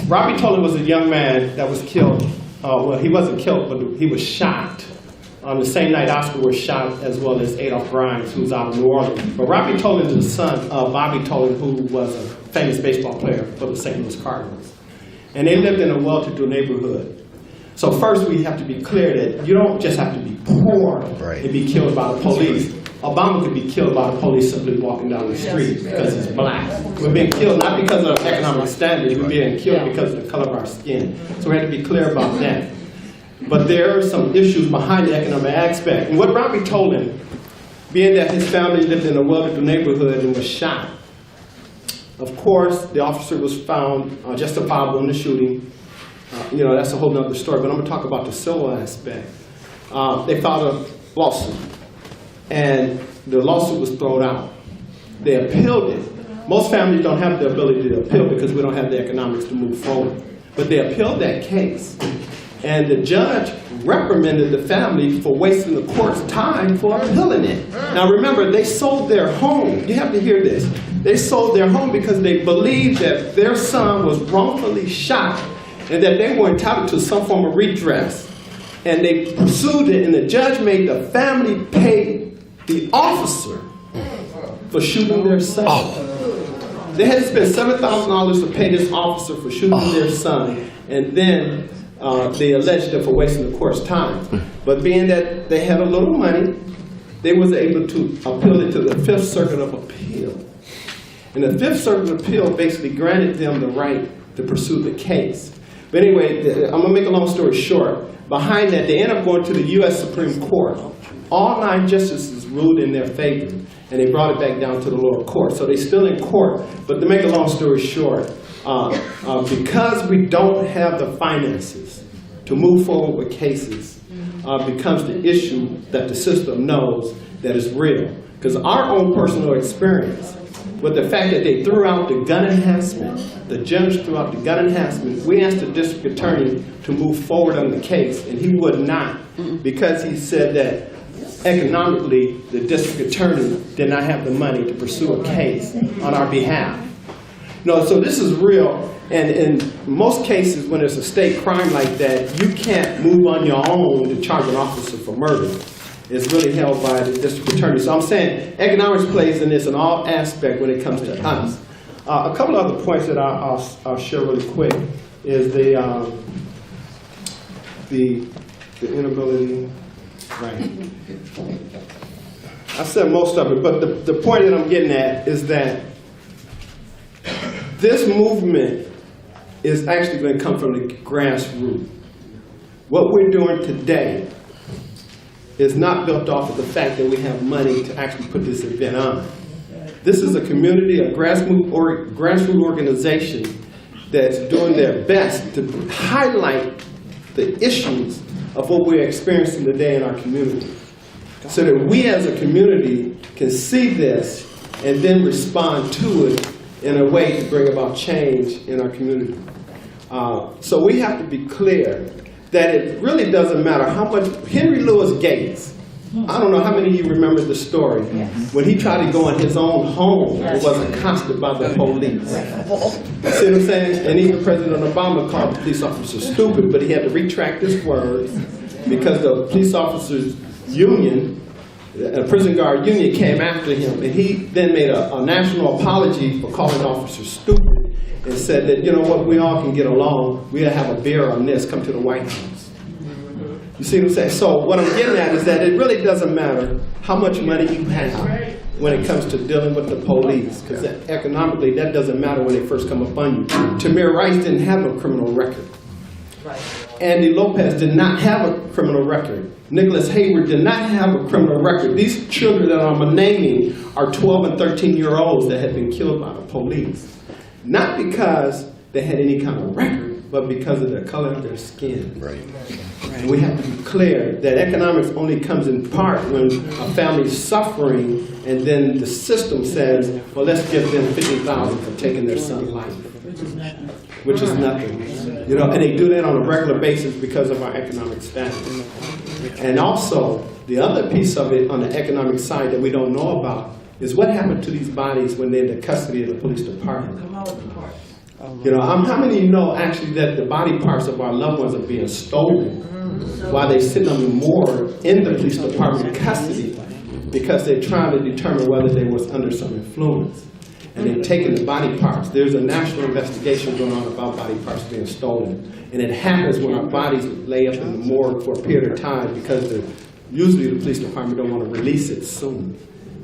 Robbie Tolan was a young man that was killed. Well, he wasn't killed, but he was shot. On the same night, Oscar was shot, as well as Adolph Grimes, who's out of New Orleans. But Robbie Tolan is the son of Bobby Tolan, who was a famous baseball player for the St. Louis Cardinals. And they lived in a well-to-do neighborhood. So first, we have to be clear that you don't just have to be poor and be killed by the police. Obama could be killed by the police simply walking down the street because he's black. We're being killed not because of economic standards, we're being killed because of the color of our skin. So we have to be clear about that. But there are some issues behind the economic aspect. And what Robbie told him, being that his family lived in a well-to-do neighborhood and was shot, of course, the officer was found justifiable in the shooting. That's a whole nother story, but I'm going to talk about the civil aspect. They filed a lawsuit, and the lawsuit was thrown out. They appealed it. Most families don't have the ability to appeal because we don't have the economics to move forward. But they appealed that case, and the judge reprimanded the family for wasting the court's time for appealing it. Now remember, they sold their home. You have to hear this. They sold their home because they believed that their son was wrongfully shot and that they were entitled to some form of redress. And they pursued it, and the judge made the family pay the officer for shooting their son. They had to spend $7,000 to pay this officer for shooting their son, and then they alleged them for wasting the court's time. But being that they had a little money, they was able to appeal it to the Fifth Circuit of Appeal. And the Fifth Circuit of Appeal basically granted them the right to pursue the case. But anyway, I'm going to make a long story short. Behind that, they end up going to the U.S. Supreme Court. All 9 justices ruled in their favor, and they brought it back down to the lower court. So they're still in court. But to make a long story short, because we don't have the finances to move forward with cases, becomes the issue that the system knows that is real. Because our own personal experience with the fact that they threw out the gun enhancement, the judge threw out the gun enhancement, we asked the district attorney to move forward on the case, and he would not, because he said that economically the district attorney did not have the money to pursue a case on our behalf. So this is real, and in most cases when it's a state crime like that, you can't move on your own to charge an officer for murder. is really held by the district attorney. So I'm saying economics plays in this in all aspects when it comes to us. A couple of other points that I'll share really quick is the inability, right. I said most of it, but the point that I'm getting at is that this movement is actually going to come from the grassroots. What we're doing today is not built off of the fact that we have money to actually put this event on. This is a community, a grassroots organization that's doing their best to highlight the issues of what we're experiencing today in our community, so that we as a community can see this and then respond to it in a way to bring about change in our community. So we have to be clear that it really doesn't matter how much. Henry Louis Gates, I don't know how many of you remember the story, when he tried to go in his own home and was accosted by the police. See what I'm saying? And even President Obama called the police officer stupid, but he had to retract his words because the police officers union, a prison guard union, came after him, and he then made a national apology for calling officers stupid and said that, you know what, we all can get along, we'll have a beer on this, come to the White House. You see what I'm saying? So what I'm getting at is that it really doesn't matter how much money you have when it comes to dealing with the police, because economically that doesn't matter when they first come upon you. Tamir Rice didn't have no criminal record. Andy Lopez did not have a criminal record. Nicholas Hayward did not have a criminal record. These children that I'm naming are 12 and 13-year-olds that had been killed by the police. Not because they had any kind of record, but because of the color of their skin. And we have to be clear that economics only comes in part when a family's suffering and then the system says, well, let's give them $50,000 for taking their son's life, which is nothing. You know, and they do that on a regular basis because of our economic status. And also, the other piece of it on the economic side that we don't know about is what happened to these bodies when they're in the custody of the police department. You know, how many of you know actually that the body parts of our loved ones are being stolen while they sit on the morgue in the police department custody because they're trying to determine whether they was under some influence. And they're taking the body parts. There's a national investigation going on about body parts being stolen. And it happens when our bodies lay up in the morgue for a period of time because usually the police department don't want to release it soon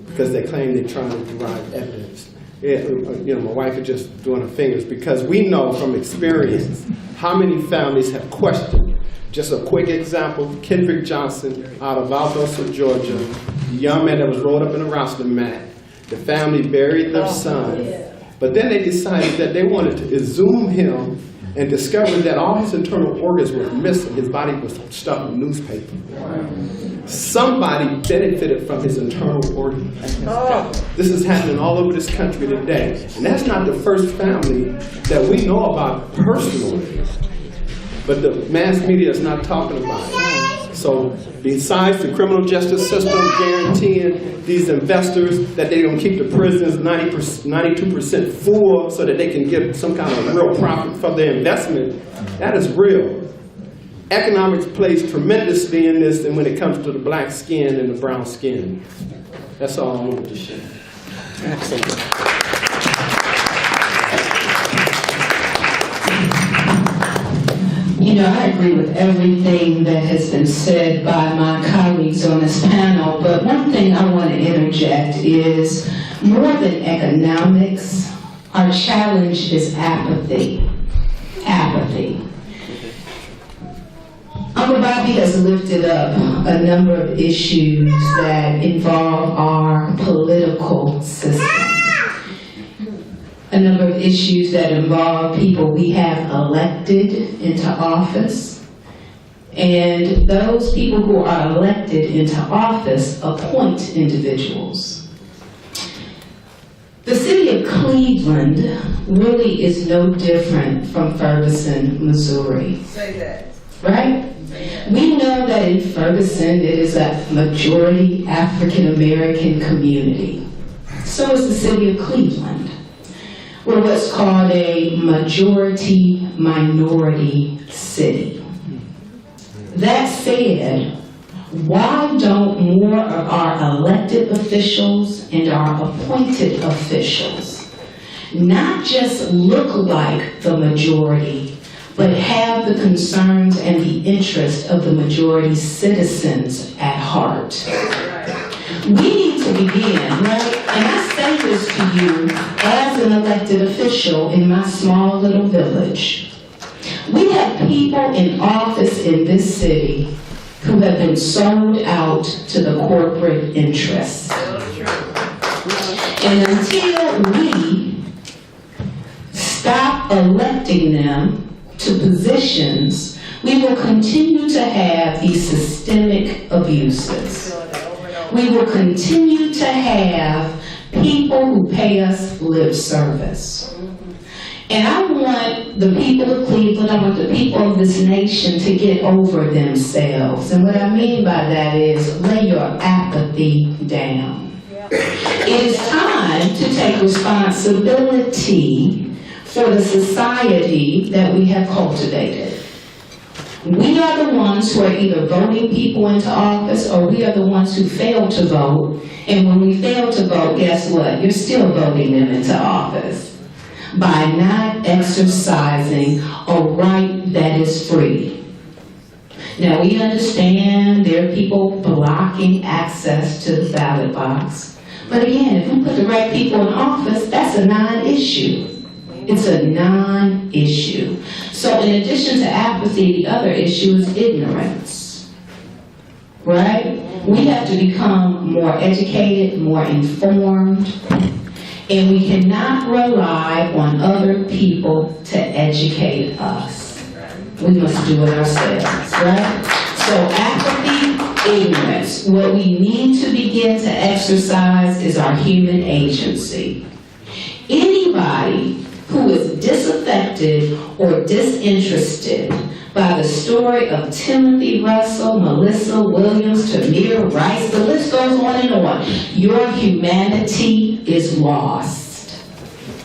because they claim they're trying to derive evidence. You know, my wife is just doing her fingers because we know from experience how many families have questioned. Just a quick example, Kendrick Johnson out of Valdosta, Georgia, the young man that was rolled up in a roster mat. The family buried their son, but then they decided that they wanted to exhume him and discovered that all his internal organs were missing. His body was stuffed in newspaper. Somebody benefited from his internal organs. This is happening all over this country today. And that's not the first family that we know about personally, but the mass media is not talking about it. So besides the criminal justice system guaranteeing these investors that they're going to keep the prisons 92% full so that they can get some kind of real profit for their investment, that is real. Economics plays tremendously in this, and when it comes to the black skin and the brown skin. That's all I wanted to share. Excellent. You know, I agree with everything that has been said by my colleagues on this panel, but one thing I want to interject is more than economics, our challenge is apathy. Apathy. Uncle Bobby has lifted up a number of issues that involve our political system. A number of issues that involve people we have elected into office. And those people who are elected into office appoint individuals. The city of Cleveland really is no different from Ferguson, Missouri. Say that. Right? We know that in Ferguson it is a majority African American community. So is the city of Cleveland. We're what's called a majority-minority city. That said, Why don't more of our elected officials and our appointed officials not just look like the majority, but have the concerns and the interest of the majority citizens at heart? We need to begin, right? And I say this to you as an elected official in my small little village. We have people in office in this city who have been sold out to the corporate interests. And until we stop electing them to positions, we will continue to have these systemic abuses. We will continue to have people who pay us lip service. And I want the people of Cleveland, I want the people of this nation to get over themselves. And what I mean by that is lay your apathy down. It is time to take responsibility for the society that we have cultivated. We are the ones who are either voting people into office, or we are the ones who fail to vote. And when we fail to vote, guess what? You're still voting them into office by not exercising a right that is free. Now, we understand there are people blocking access to the ballot box. But again, if we put the right people in office, that's a non-issue. It's a non-issue. So in addition to apathy, the other issue is ignorance, right? We have to become more educated, more informed, and we cannot rely on other people to educate us. We must do it ourselves, right? So apathy, ignorance. What we need to begin to exercise is our human agency. Anybody who is disaffected or disinterested by the story of Timothy Russell, Melissa Williams, Tamir Rice, the list goes on and on. Your humanity is lost.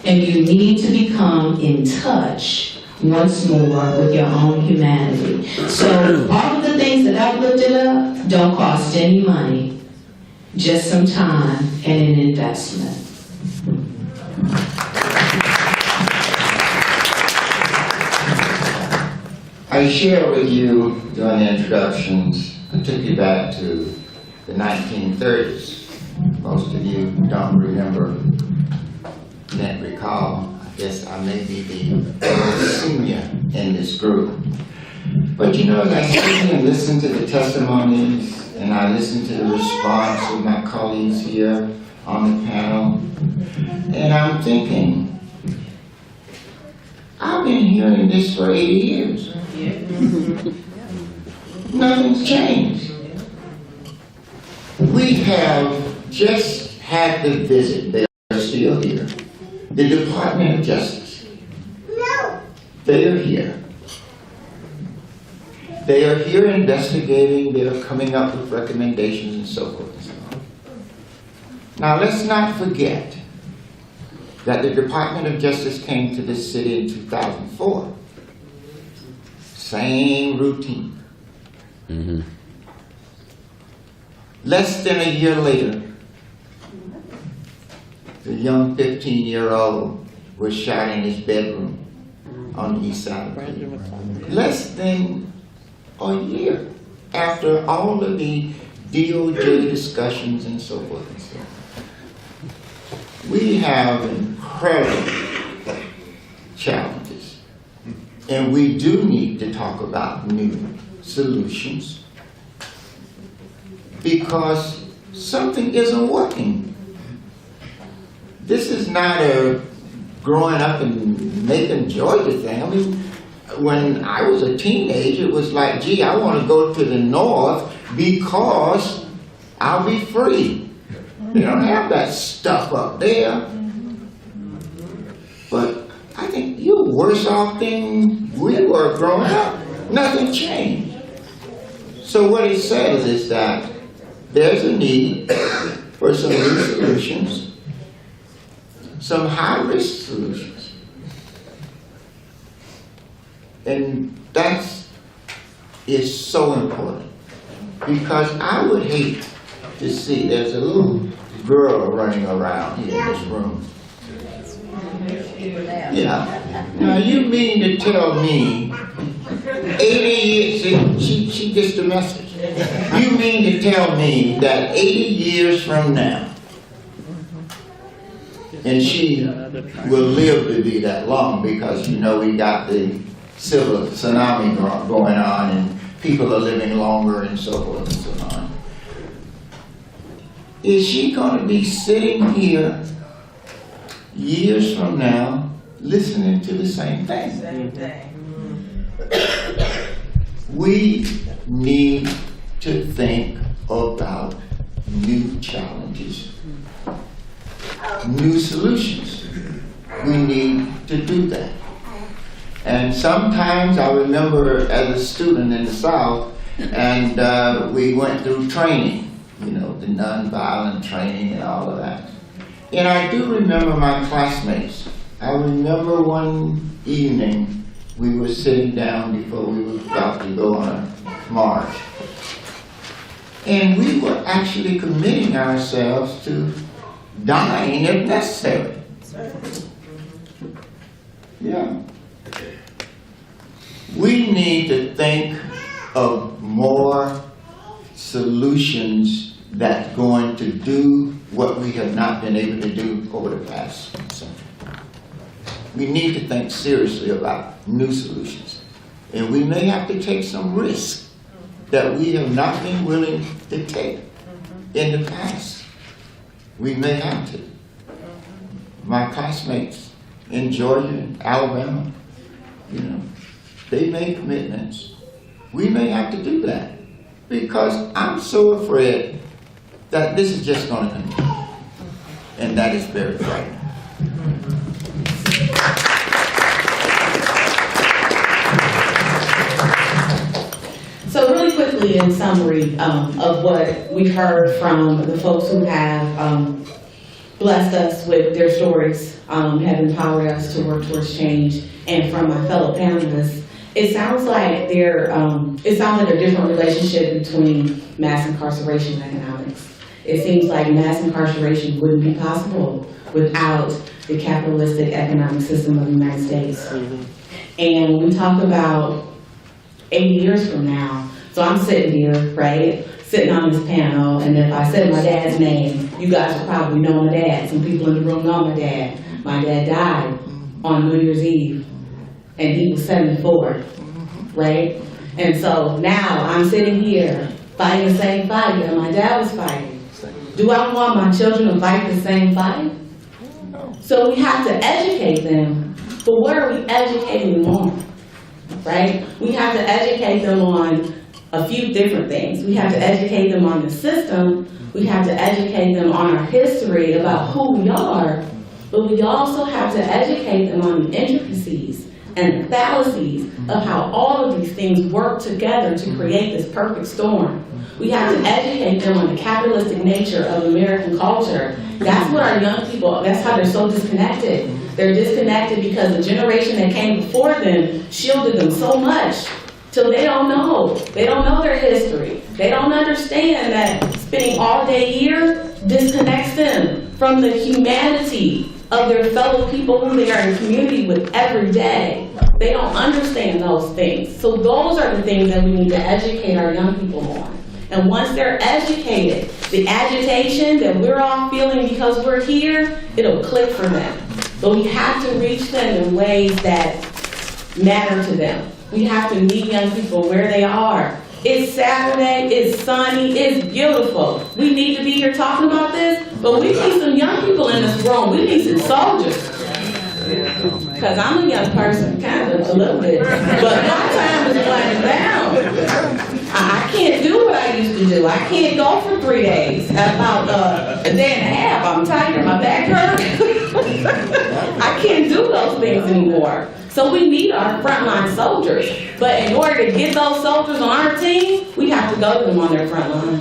And you need to become in touch once more with your own humanity. So all of the things that I've lifted up don't cost any money, just some time and an investment. I share with you during the introductions, I took you back to the 1930s. Most of you don't remember, can't recall. I guess I may be the senior in this group. But you know, as I sit here and listen to the testimonies, and I listen to the response of my colleagues here on the panel, and I'm thinking, I've been hearing this for 80 years. Nothing's changed. We have just had the visit, they are still here. The Department of Justice. They are here. They are here investigating, they are coming up with recommendations and so forth and so on. Now let's not forget that the Department of Justice came to this city in 2004. Same routine. Less than a year later, the young 15-year-old was shot in his bedroom on the east side of Cleveland. Less than a year after all of the DOJ discussions and so forth and so on. We have incredible challenges, and we do need to talk about new solutions because something isn't working. This is not a growing up in Macon, Georgia thing. I mean, when I was a teenager, it was like, gee, I want to go to the north because I'll be free. They don't have that stuff up there. But I think you're worse off than we were growing up. Nothing changed. So what it says is that there's a need for some new solutions, some high-risk solutions. And that is so important. Because I would hate to see, there's a little girl running around here in this room. Yeah. Now you mean to tell me 80 years, she gets the message. You mean to tell me that 80 years from now, and she will live to be that long because you know we got the civil tsunami going on and people are living longer and so forth and so on. Is she going to be sitting here years from now listening to the same thing? Same thing. We need to think about new challenges, new solutions. We need to do that. And sometimes I remember as a student in the South, and we went through training, you know, the nonviolent training and all of that. And I do remember my classmates. I remember one evening we were sitting down before we were about to go on a march. And we were actually committing ourselves to dying if necessary. Yeah. We need to think of more solutions that's going to do what we have not been able to do over the past century. We need to think seriously about new solutions. And we may have to take some risks that we have not been willing to take in the past. We may have to. My classmates in Georgia and Alabama, you know, they made commitments. We may have to do that because I'm so afraid that this is just going to continue. And that is very frightening. So really quickly, in summary of what we heard from the folks who have blessed us with their stories, have empowered us to work towards change, and from my fellow panelists, it sounds like there's a different relationship between mass incarceration and economics. It seems like mass incarceration wouldn't be possible without the capitalistic economic system of the United States. And when we talk about 8 years from now, so I'm sitting here, right, sitting on this panel, and if I said my dad's name, you guys would probably know my dad. Some people in the room know my dad. My dad died on New Year's Eve, and he was 74, right? And so now I'm sitting here fighting the same fight that my dad was fighting. Do I want my children to fight the same fight? So we have to educate them, but what are we educating them on, right? We have to educate them on a few different things. We have to educate them on the system. We have to educate them on our history about who we are, but we also have to educate them on the intricacies and the fallacies of how all of these things work together to create this perfect storm. We have to educate them on the capitalistic nature of American culture. That's what our young people, that's how they're so disconnected. They're disconnected because the generation that came before them shielded them so much till they don't know. They don't know their history. They don't understand that spending all day here disconnects them from the humanity of their fellow people who they are in community with every day. They don't understand those things. So those are the things that we need to educate our young people on. And once they're educated, the agitation that we're all feeling because we're here, it'll click for them. But we have to reach them in ways that matter to them. We have to meet young people where they are. It's Saturday, it's sunny, it's beautiful. We need to be here talking about this, but we need some young people in this room. We need some soldiers. Because I'm a young person, kind of, a little bit. But my time is winding down. I can't do what I used to do. I can't go for 3 days. About a day and a half, I'm tired, my back hurts. I can't do those things anymore. So we need our frontline soldiers. But in order to get those soldiers on our team, we have to go to them on their front line.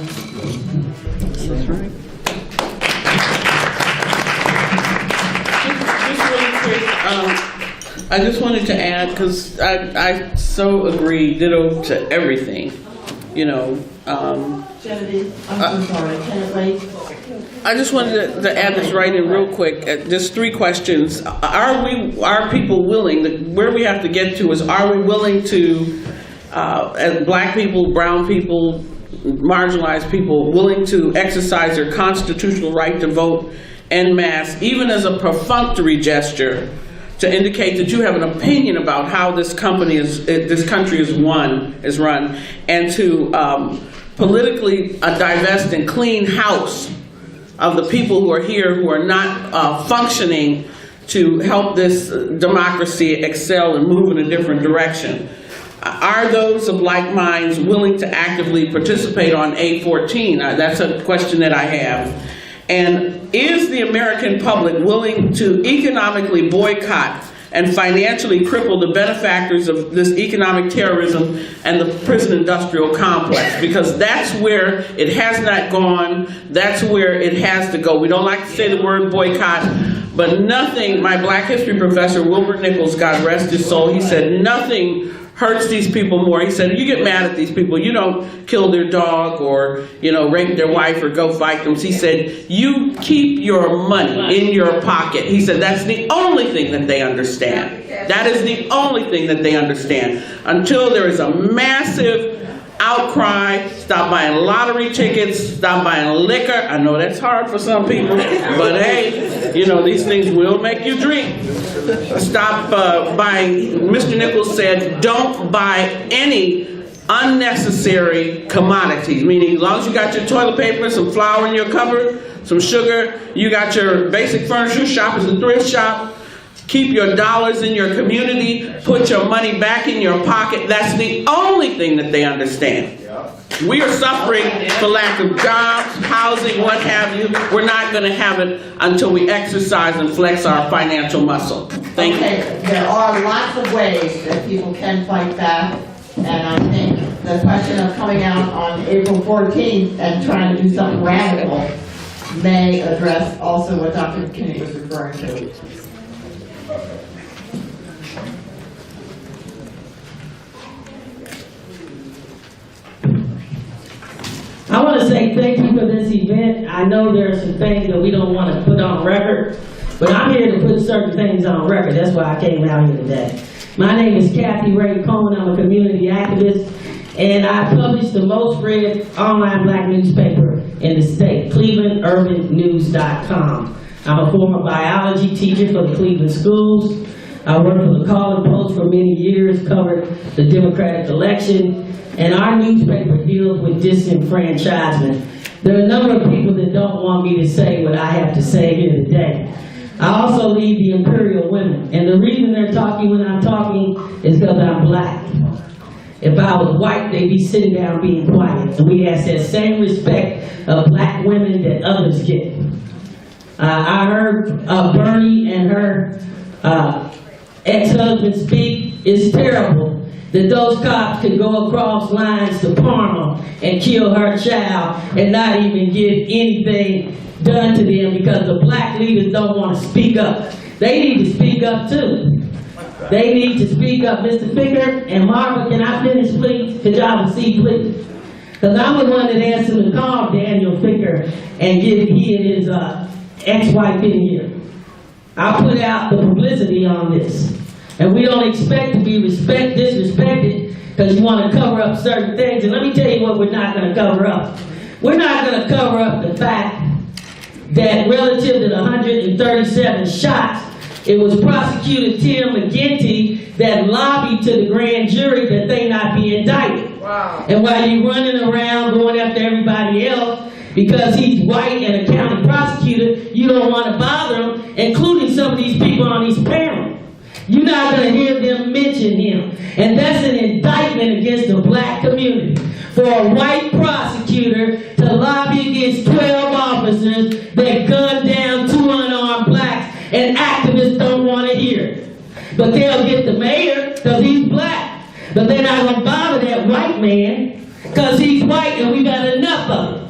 That's right. Just really quick, I just wanted to add, because I so agree, ditto to everything Genevieve, I'm so sorry, can it wait? I just wanted to add this right in real quick. Just 3 questions. Are people willing, where we have to get to is, are we willing to, as black people, brown people, marginalized people, willing to exercise their constitutional right to vote en masse, even as a perfunctory gesture, to indicate that you have an opinion about how this country is run, and to politically divest and clean house of the people who are here who are not functioning to help this democracy excel and move in a different direction. Are those of like minds willing to actively participate on A14? That's a question that I have. And is the American public willing to economically boycott and financially cripple the benefactors of this economic terrorism and the prison industrial complex? Because that's where it has not gone, that's where it has to go. We don't like to say the word boycott, but nothing, my Black history professor, Wilbur Nichols, God rest his soul, he said nothing hurts these people more. He said, you get mad at these people, you don't kill their dog or, rape their wife or go fight them. He said, you keep your money in your pocket. He said, that's the only thing that they understand. That is the only thing that they understand. Until there is a massive outcry, stop buying lottery tickets, stop buying liquor. I know that's hard for some people, but hey, these things will make you drink. Stop buying, Mr. Nichols said, don't buy any unnecessary commodities, meaning as long as you got your toilet paper, some flour in your cupboard, some sugar, you got your basic furniture, shop is a thrift shop, keep your dollars in your community, put your money back in your pocket. That's the only thing that they understand. We are suffering for lack of jobs, housing, what have you. We're not going to have it until we exercise and flex our financial muscle. Thank you. There are lots of ways that people can fight back, and I think the question of coming out on April 14th and trying to do something radical may address also what Dr. McKinney was referring to. I want to say thank you for this event. I know there are some things that we don't want to put on record, but I'm here to put certain things on record. That's why I came out here today. My name is Kathy Ray Cohen. I'm a community activist, and I publish the most read online Black newspaper in the state, ClevelandUrbanNews.com. I'm a former biology teacher for the Cleveland schools. I worked for the Calling Post for many years, covered the Democratic election, and our newspaper deals with disenfranchisement. There are a number of people that don't want me to say what I have to say here today. I also lead the Imperial Women, and the reason they're talking when I'm talking is because I'm Black. If I was white, they'd be sitting down being quiet, and we ask that same respect of Black women that others get. I heard Bernie and her ex-husband speak. It's terrible that those cops could go across lines to Parma and kill her child and not even get anything done to them because the Black leaders don't want to speak up. They need to speak up too. They need to speak up. Mr. Ficker and Marva, can I finish please? Could y'all see please? Because I'm the one that asked him to call Daniel Ficker and get he and his ex-wife in here. I put out the publicity on this. And we don't expect to be disrespected because you want to cover up certain things. And let me tell you what we're not going to cover up. We're not going to cover up the fact that relative to the 137 shots, it was prosecutor Tim McGinty that lobbied to the grand jury that they not be indicted. Wow. And while you're running around going after everybody else, because he's white and a county prosecutor, you don't want to bother him, including some of these people on these panels. You're not going to hear them mention him. And that's an indictment against the Black community for a white prosecutor to lobby against 12 officers that gunned down 2 unarmed Blacks, and activists don't want to hear it. But they'll get the mayor because he's Black. But they're not going to bother that white man because he's white, and we've had enough of it.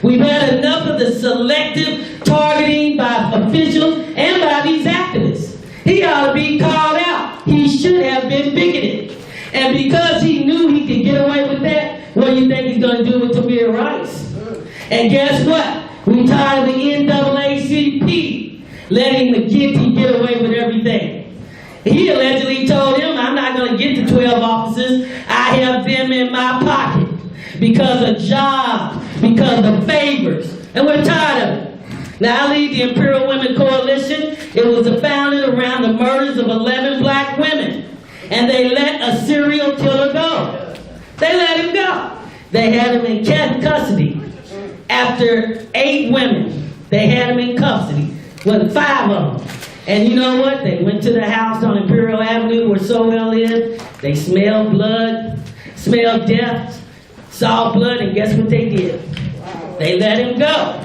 We've had enough of the selective targeting by officials and by these activists. He ought to be called out. He should have been bigoted. And because he knew he could get away with that, What do you think he's going to do with Tamir Rice? And guess what? We tired of the NAACP letting McGinty get away with everything. He allegedly told him, I'm not going to get the 12 officers. I have them in my pocket because of jobs, because of favors. And we're tired of it. Now, I lead the Imperial Women Coalition. It was founded around the murders of 11 black women. And they let a serial killer go. They let him go. They had him in custody. After 8 women, they had him in custody. Well, 5 of them. And you know what? They went to the house on Imperial Avenue where Sowell is. They smelled blood, smelled death, saw blood, and guess what they did? They let him go.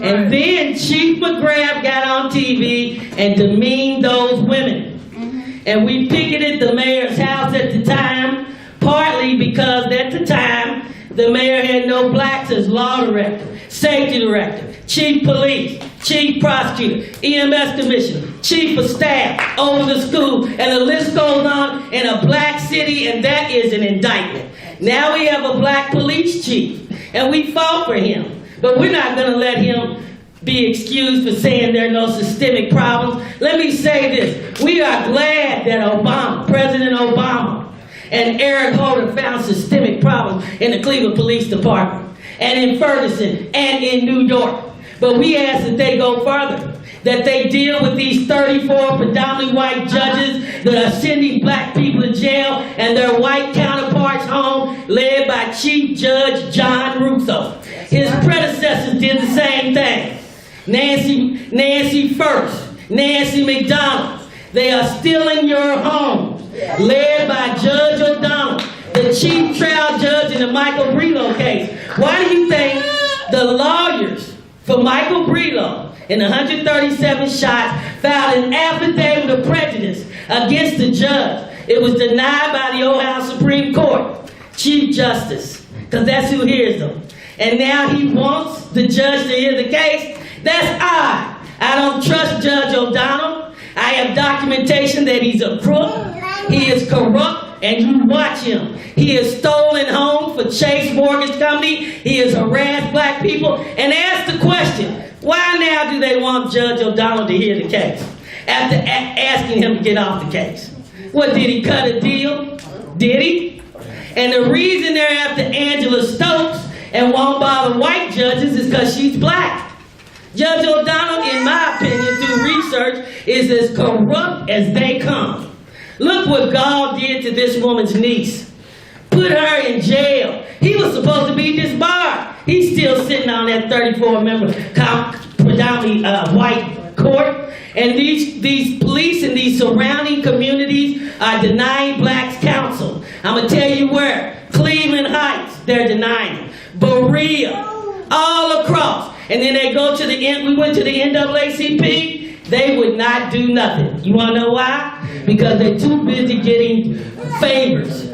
And then Chief McGrath got on TV and demeaned those women. And we picketed the mayor's house at the time, partly because at the time, the mayor had no blacks as law director, safety director, chief police, chief prosecutor, EMS commissioner, chief of staff over the school, and the list goes on in a black city, and that is an indictment. Now we have a black police chief, and we fought for him. But we're not going to let him be excused for saying there are no systemic problems. Let me say this. We are glad that President Obama, and Eric Holder found systemic problems in the Cleveland Police Department, and in Ferguson, and in New York. But we ask that they go further, that they deal with these 34 predominantly white judges that are sending black people to jail and their white counterparts home, led by Chief Judge John Russo. His predecessors did the same thing. Nancy First, Nancy McDonald. They are still in your homes, led by Judge O'Donnell, the chief trial judge in the Michael Brelow case. Why do you think the lawyers for Michael Brelow in the 137 shots filed an affidavit of prejudice against the judge? It was denied by the Ohio Supreme Court, Chief Justice, because that's who hears them. And now he wants the judge to hear the case. That's odd. I don't trust Judge O'Donnell. I have documentation that he's a crook, he is corrupt, and you watch him. He has stolen homes for Chase Mortgage Company, he has harassed black people, and ask the question, why now do they want Judge O'Donnell to hear the case? After asking him to get off the case. What, did he cut a deal? Did he? And the reason they're after Angela Stokes and won't bother white judges is because she's black. Judge O'Donnell, in my opinion, through research, is as corrupt as they come. Look what God did to this woman's niece. Put her in jail. He was supposed to be disbarred. He's still sitting on that 34-member predominantly white court. And these police in these surrounding communities are denying blacks counsel. I'm going to tell you where. Cleveland Heights, they're denying them. Berea, all across. And then they go to we went to the NAACP, they would not do nothing. You wanna know why? Because they're too busy getting favors.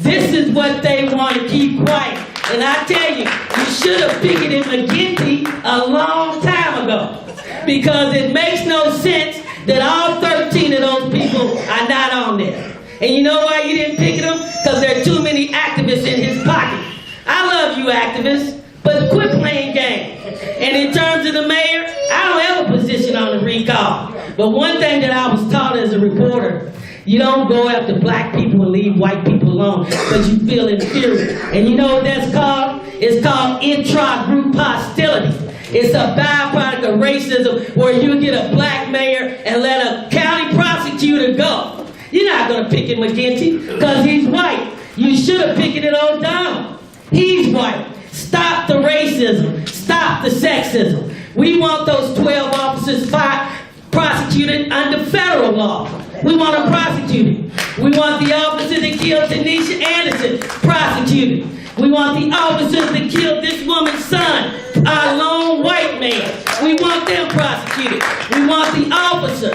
This is what they want to keep quiet. And I tell you, you should have picketed McGinty a long time ago. Because it makes no sense that all 13 of those people are not on there. And you know why you didn't picket them? Because there are too many activists in his pocket. I love you activists, but quit playing games. And in terms of the mayor, I don't have a position on the recall. But one thing that I was taught as a reporter, you don't go after black people and leave white people alone because you feel inferior. And you know what that's called? It's called intra-group hostility. It's a byproduct of racism where you get a black mayor and let a county prosecutor go. You're not going to picket McGinty because he's white. You should have picketed O'Donnell. He's white. Stop the racism. Stop the sexism. We want those 12 officers prosecuted under federal law. We want them prosecuted. We want the officer that killed Tanisha Anderson prosecuted. We want the officers that killed this woman's son, our lone white man. We want them prosecuted. We want the officer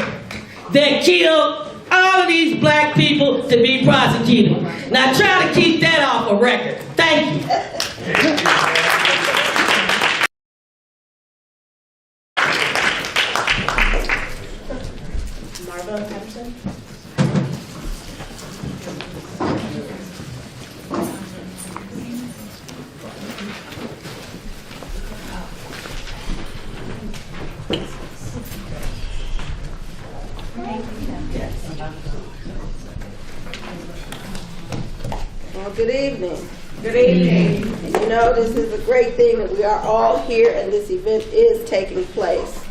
that killed all of these black people to be prosecuted. Now try to keep that off a record. Thank you. Marva Patterson. Well, good evening. Good evening. And you know, this is a great thing that we are all here and this event is taking place.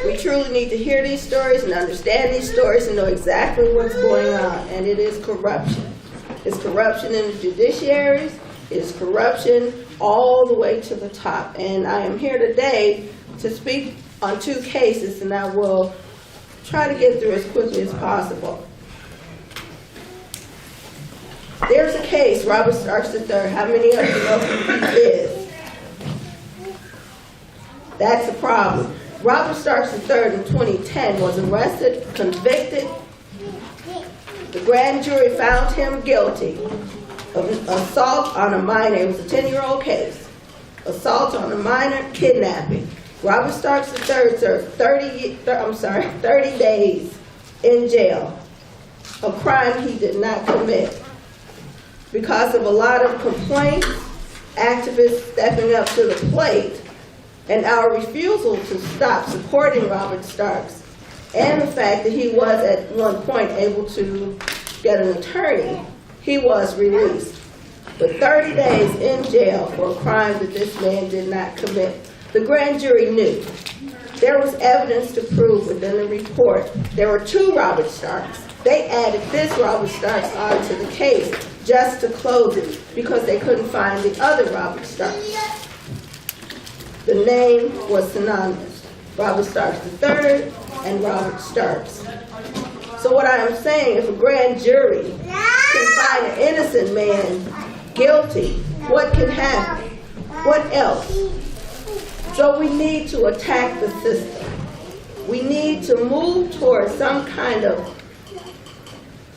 We truly need to hear these stories and understand these stories and know exactly what's going on, and it is corruption. It's corruption in the judiciaries, it is corruption all the way to the top. And I am here today to speak on two cases, and I will try to get through as quickly as possible. There's a case, Robert Starks III. How many of you know who he is? That's the problem. Robert Starks III in 2010 was arrested, convicted. The grand jury found him guilty of assault on a minor. It was a 10-year-old case. Assault on a minor, kidnapping. Robert Starks III served 30 days in jail, a crime he did not commit. Because of a lot of complaints, activists stepping up to the plate, and our refusal to stop supporting Robert Starks, and the fact that he was at one point able to get an attorney, he was released. But 30 days in jail for a crime that this man did not commit. The grand jury knew. There was evidence to prove within the report. There were two Robert Starks. They added this Robert Starks onto the case just to close it because they couldn't find the other Robert Starks. The name was synonymous, Robert Starks III and Robert Starks. So what I am saying, if a grand jury can find an innocent man guilty, what can happen? What else? So we need to attack the system. We need to move towards some kind of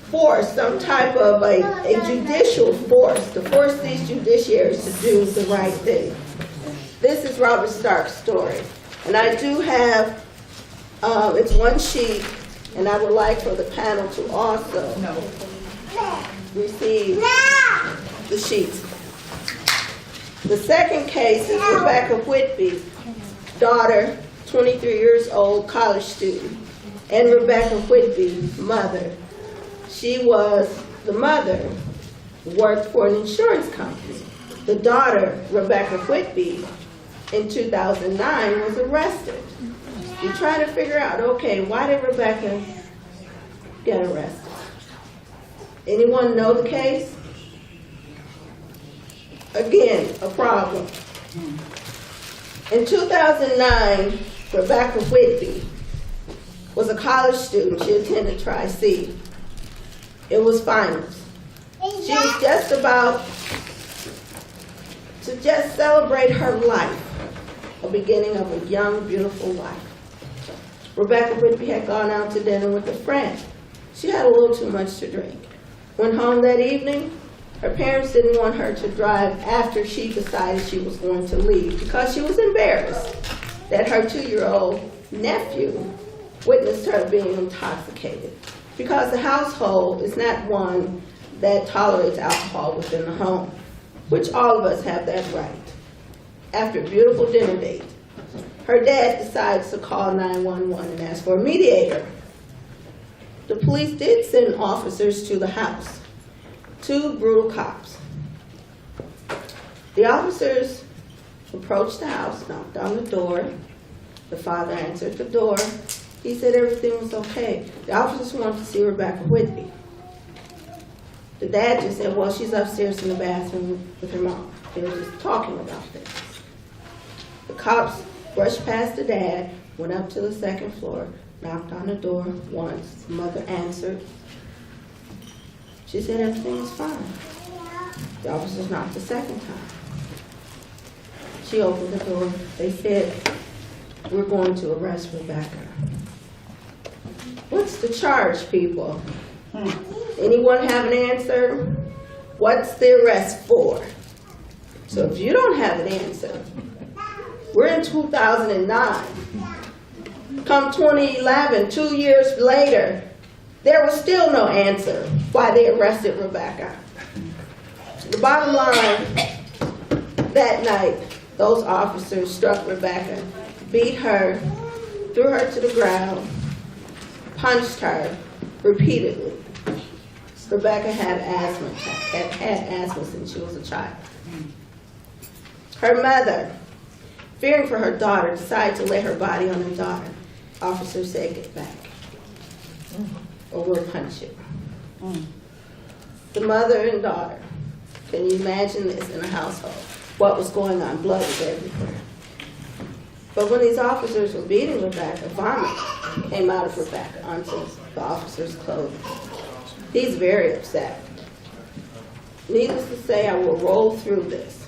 force, some type of a judicial force to force these judiciaries to do the right thing. This is Robert Stark's story. And I do have, it's one sheet, and I would like for the panel to also receive the sheets. The second case is Rebecca Whitby, daughter, 23 years old, college student, and Rebecca Whitby, mother. She was, the mother worked for an insurance company. The daughter, Rebecca Whitby, in 2009 was arrested. You're trying to figure out, okay, why did Rebecca get arrested? Anyone know the case? Again, a problem. In 2009, Rebecca Whitby was a college student. She attended Tri-C. It was finals. She was just about to just celebrate her life, a beginning of a young, beautiful life. Rebecca Whitby had gone out to dinner with a friend. She had a little too much to drink. Went home that evening. Her parents didn't want her to drive after she decided she was going to leave because she was embarrassed that her 2-year-old nephew witnessed her being intoxicated, because the household is not one that tolerates alcohol within the home, which all of us have that right. After a beautiful dinner date, her dad decides to call 911 and ask for a mediator. The police did send officers to the house, 2 brutal cops. The officers approached the house, knocked on the door. The father answered the door. He said everything was okay. The officers wanted to see Rebecca Whitby. The dad just said, well, she's upstairs in the bathroom with her mom. They were just talking about this. The cops brushed past the dad, went up to the second floor, knocked on the door once. The mother answered. She said everything was fine. The officers knocked the second time. She opened the door. They said, we're going to arrest Rebecca. What's the charge, people? Anyone have an answer? What's the arrest for? So if you don't have an answer, we're in 2009. Come 2011, 2 years later, there was still no answer why they arrested Rebecca. The bottom line, that night, those officers struck Rebecca, beat her, threw her to the ground, punched her repeatedly. Rebecca had asthma since she was a child. Her mother, fearing for her daughter, decided to lay her body on her daughter. Officer said, "Get back, or we'll punch you." The mother and daughter, can you imagine this in a household? What was going on? Blood was everywhere. But when these officers were beating Rebecca, vomit came out of Rebecca onto the officer's clothing. He's very upset. Needless to say, I will roll through this.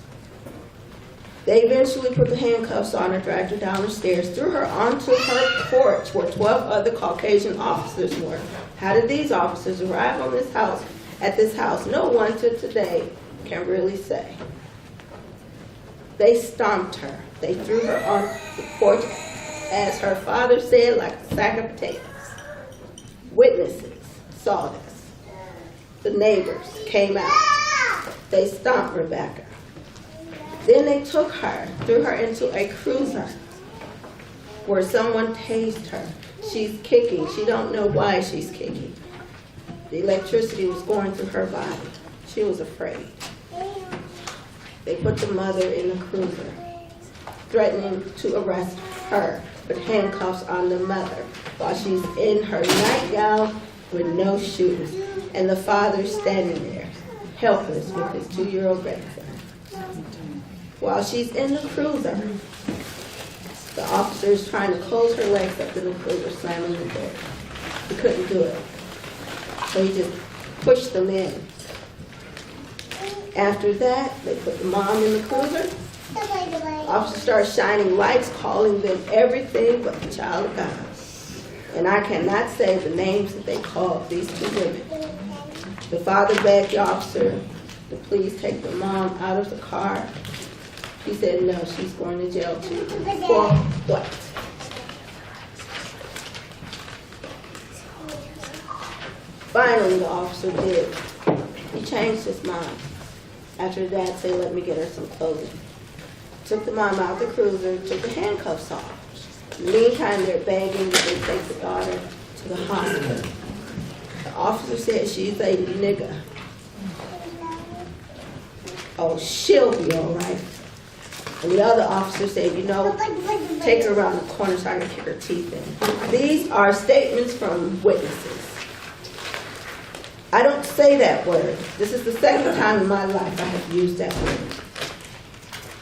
They eventually put the handcuffs on her, dragged her down the stairs, threw her onto her porch where 12 other Caucasian officers were. How did these officers arrive on this house, at this house? No one to today can really say. They stomped her. They threw her on the porch, as her father said, like a sack of potatoes. Witnesses saw this. The neighbors came out. They stomped Rebecca. Then they took her, threw her into a cruiser where someone tased her. She's kicking. She don't know why she's kicking. The electricity was going through her body. She was afraid. They put the mother in the cruiser, threatening to arrest her, put handcuffs on the mother while she's in her nightgown with no shoes, and the father standing there, helpless with his 2-year-old grandson. While she's in the cruiser, the officer's trying to close her legs up in the cruiser, slamming the door. He couldn't do it, so he just pushed them in. After that, they put the mom in the cruiser. Officer started shining lights, calling them everything but the child of God. And I cannot say the names that they called these 2 women. The father begged the officer to please take the mom out of the car. He said, no, she's going to jail too. For what? Finally, the officer did. He changed his mind. After dad said, let me get her some clothing. Took the mom out of the cruiser, took the handcuffs off. In the meantime, they're begging that they take the daughter to the hospital. The officer said she's a nigger. Oh, she'll be all right. And the other officer said, you know, take her around the corner so I can kick her teeth in. These are statements from witnesses. I don't say that word. This is the second time in my life I have used that word.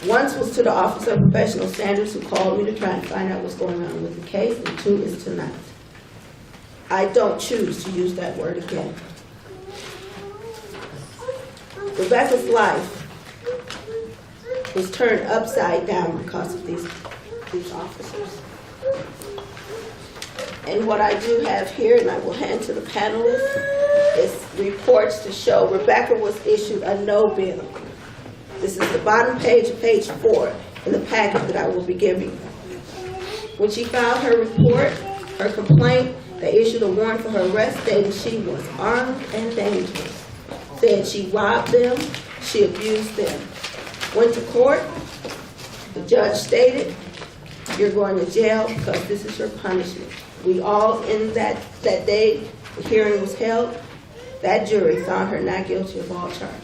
Once was to the Office of Professional Standards who called me to try and find out what's going on with the case, and 2 is tonight. I don't choose to use that word again. Rebecca's life was turned upside down because of these officers. And what I do have here, and I will hand to the panelists, is reports to show Rebecca was issued a no bill. This is the bottom page of page 4 in the packet that I will be giving you. When she filed her report, her complaint, they issued a warrant for her arrest stating she was armed and dangerous. Said she robbed them, she abused them. Went to court, the judge stated, you're going to jail because this is your punishment. We all, in that day the hearing was held, that jury found her not guilty of all charges.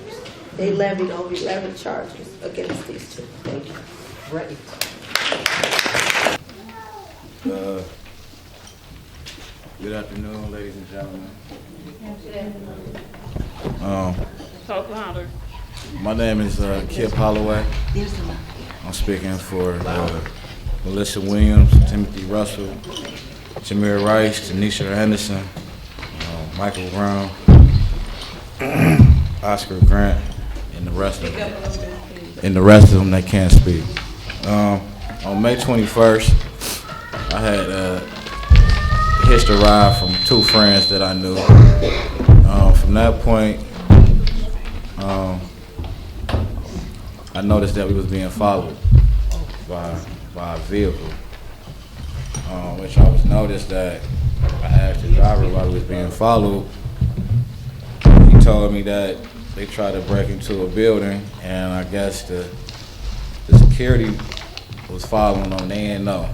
They levied over 11 charges against these 2. Thank you. Right. Good afternoon, ladies and gentlemen. Talk louder. My name is Kip Holloway. I'm speaking for Melissa Williams, Timothy Russell, Jameer Rice, Tanisha Henderson, Michael Brown, Oscar Grant, and the rest of them that can't speak. On May 21st, I had hitched a ride from 2 friends that I knew. From that point, I noticed that we was being followed by a vehicle, which I was noticed that I asked the driver why we was being followed. He told me that they tried to break into a building, and I guess the security was following them. They didn't know.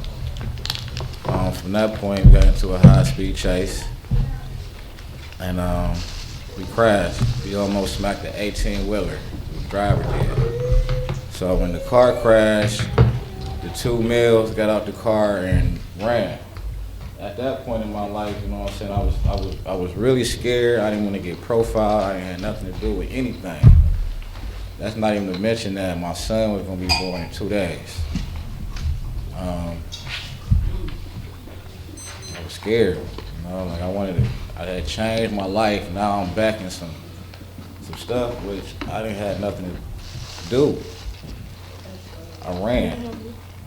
From that point, we got into a high-speed chase, and we crashed. We almost smacked the 18-wheeler. The driver did. So when the car crashed, the two males got out the car and ran. At that point in my life, you know what I'm saying, I was really scared. I didn't want to get profiled. I didn't have nothing to do with anything. That's not even to mention that my son was going to be born in 2 days. I was scared, you know, like I had changed my life. Now I'm back in some stuff which I didn't have nothing to do. I ran.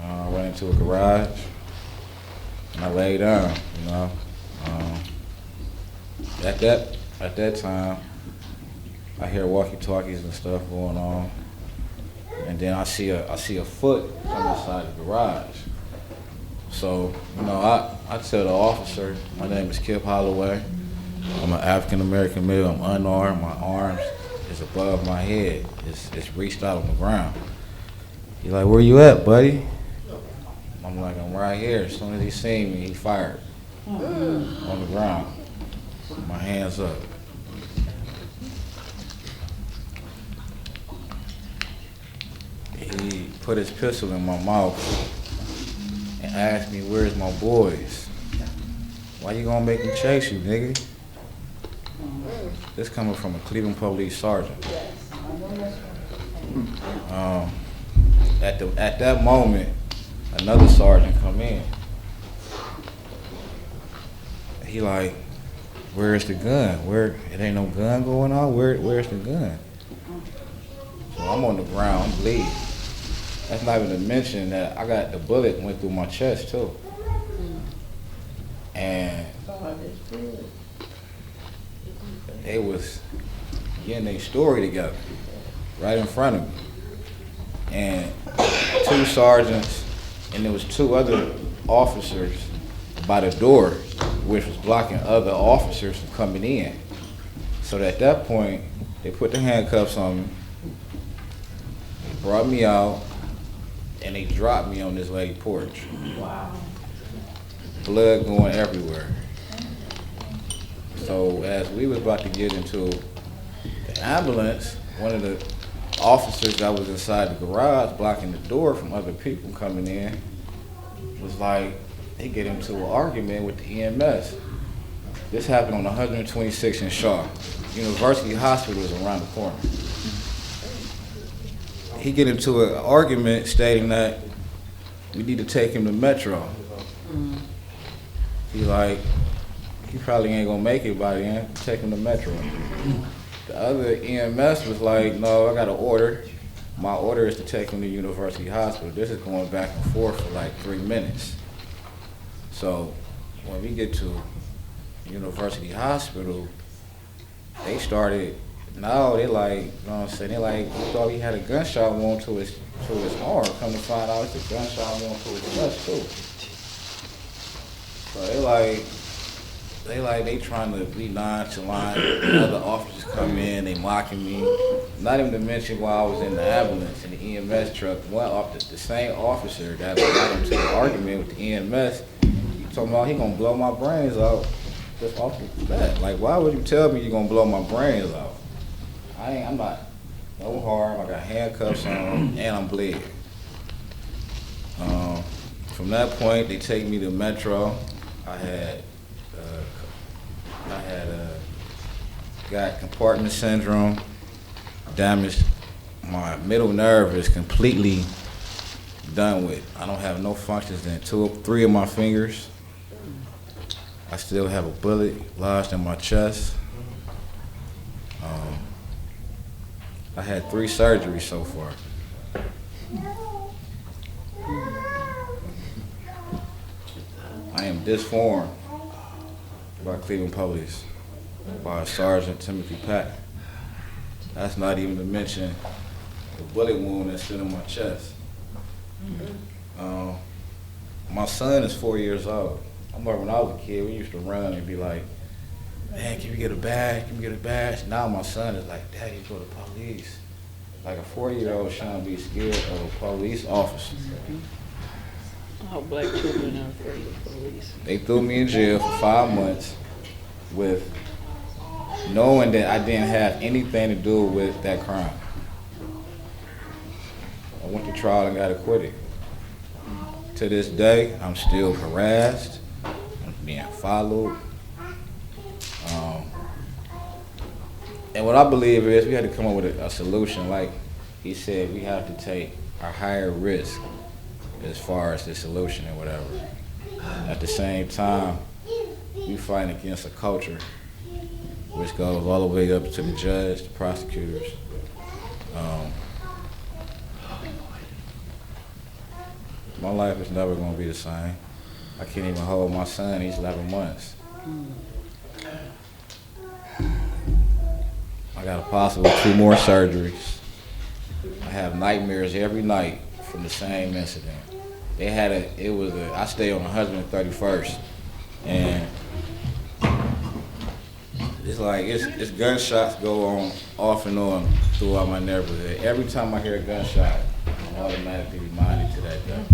I ran into a garage and I laid down, you know. At that time, I hear walkie-talkies and stuff going on, and then I see a foot come inside the garage. So, you know, I tell the officer, my name is Kip Holloway. I'm an African-American male. I'm unarmed. My arms is above my head. It's reached out on the ground. He's like, "Where you at, buddy?" I'm like, "I'm right here." As soon as he seen me, he fired on the ground. My hands up. He put his pistol in my mouth and asked me, "Where's my boys? Why you gonna make me chase you, nigga?" This coming from a Cleveland police sergeant. At that moment, another sergeant come in. He like, "Where's the gun? It ain't no gun going on? Where's the gun?" So I'm on the ground, I'm bleeding. That's not even to mention that I got the bullet went through my chest too. And they was getting their story together right in front of me. And two sergeants, and there was two other officers by the door, which was blocking other officers from coming in. So at that point, they put the handcuffs on me, they brought me out, and they dropped me on this lady porch. Wow. Blood going everywhere. So as we was about to get into the ambulance, one of the officers that was inside the garage blocking the door from other people coming in was like, they get into an argument with the EMS. This happened on 126th and Shaw. University Hospital is around the corner. He get into an argument stating that we need to take him to Metro. He like, he probably ain't gonna make it by then, take him to Metro. The other EMS was like, "No, I got an order. My order is to take him to University Hospital." This is going back and forth for like 3 minutes. So when we get to University Hospital, they started, no, they like, you know what I'm saying, they like, we thought he had a gunshot wound to his arm. Come to find out it's a gunshot wound to his chest too. So they trying to be nonchalant. Other officers come in, they mocking me. Not even to mention while I was in the ambulance in the EMS truck, the same officer that got into the argument with the EMS, he told me he gonna blow my brains out just off the bat. Like, why would you tell me you're gonna blow my brains out? I'm not, no harm. I got handcuffs on and I'm bleeding. From that point, they take me to Metro. I had got compartment syndrome, damaged. My middle nerve is completely done with. I don't have no functions in 3 of my fingers. I still have a bullet lodged in my chest. I had 3 surgeries so far. I am disformed by Cleveland Police, by Sergeant Timothy Patton. That's not even to mention the bullet wound that's still in my chest. My son is 4 years old. I remember when I was a kid, we used to run and be like, "Man, can we get a badge? Can we get a badge?" Now my son is like, "Daddy, go to police." Like a 4-year-old trying to be scared of a police officer. How black children are afraid of police. They threw me in jail for 5 months with knowing that I didn't have anything to do with that crime. I went to trial and got acquitted. To this day, I'm still harassed, I'm being followed. And what I believe is we had to come up with a solution. Like he said, we have to take a higher risk as far as the solution and whatever. At the same time, we fight against a culture which goes all the way up to the judge, the prosecutors. My life is never going to be the same. I can't even hold my son, he's 11 months. I got a possible 2 more surgeries. I have nightmares every night from the same incident. I stayed on 131st, and it's like, it's gunshots go on off and on throughout my neighborhood. Every time I hear a gunshot, I'm automatically reminded to that day.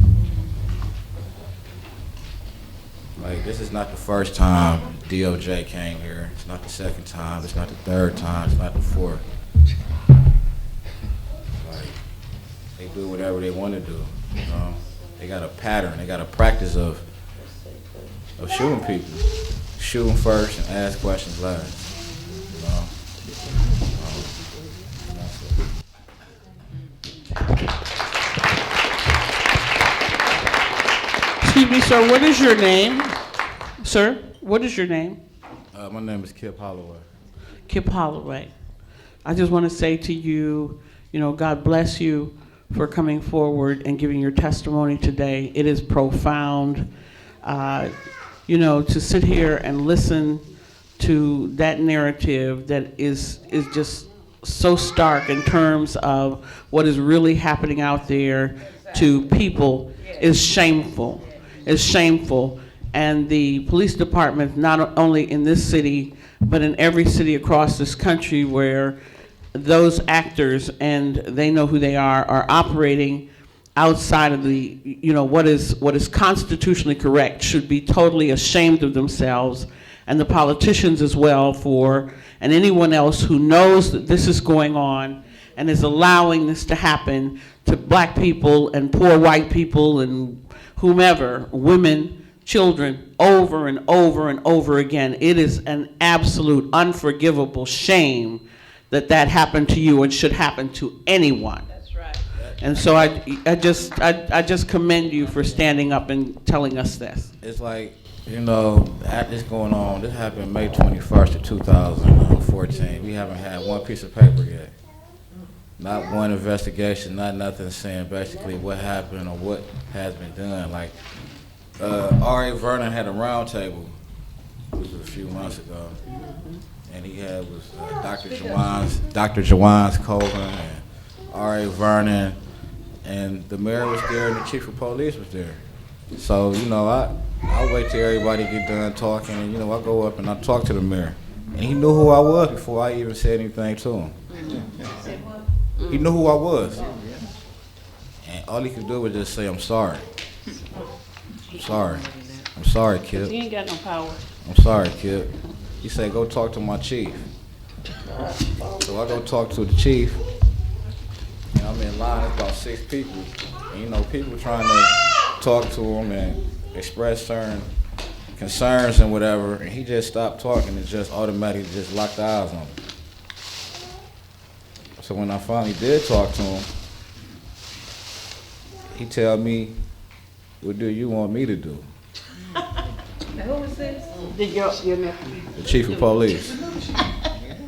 Like, this is not the first time DOJ came here. It's not the second time. It's not the third time. It's not the fourth. Like, they do whatever they want to do. You know, they got a pattern. They got a practice of shooting people. Shoot them first and ask questions last. You know. Excuse me, sir, what is your name? Sir, what is your name? My name is Kip Holloway. Kip Holloway. I just want to say to you, God bless you for coming forward and giving your testimony today. It is profound. To sit here and listen to that narrative that is just so stark in terms of what is really happening out there to people is shameful. It's shameful. And the police department, not only in this city, but in every city across this country where those actors, and they know who they are operating outside of the, what is constitutionally correct, should be totally ashamed of themselves, and the politicians as well, and anyone else who knows that this is going on and is allowing this to happen to black people and poor white people and whomever, women, children, over and over and over again. It is an absolute unforgivable shame that happened to you and should happen to anyone. That's right. And so I just commend you for standing up and telling us this. It's like, this going on, this happened May 21st of 2014. We haven't had one piece of paper yet. Not one investigation, not nothing saying basically what happened or what has been done. Like, R.A. Vernon had a round table, this was a few months ago, and he was Dr. Jawans Colvin and R.A. Vernon, and the mayor was there and the chief of police was there. So, I wait till everybody get done talking, and I go up and I talk to the mayor. And he knew who I was before I even said anything to him. He knew who I was. And all he could do was just say, I'm sorry. I'm sorry. I'm sorry, Kip. He ain't got no power. I'm sorry, Kip. He said, go talk to my chief. So I go talk to the chief, and I'm in line with about 6 people. And people trying to talk to him and express certain concerns and whatever, and he just stopped talking and just automatically just locked eyes on me. So when I finally did talk to him, he tell me, what do you want me to do? Now, who is this? Your nephew. The chief of police.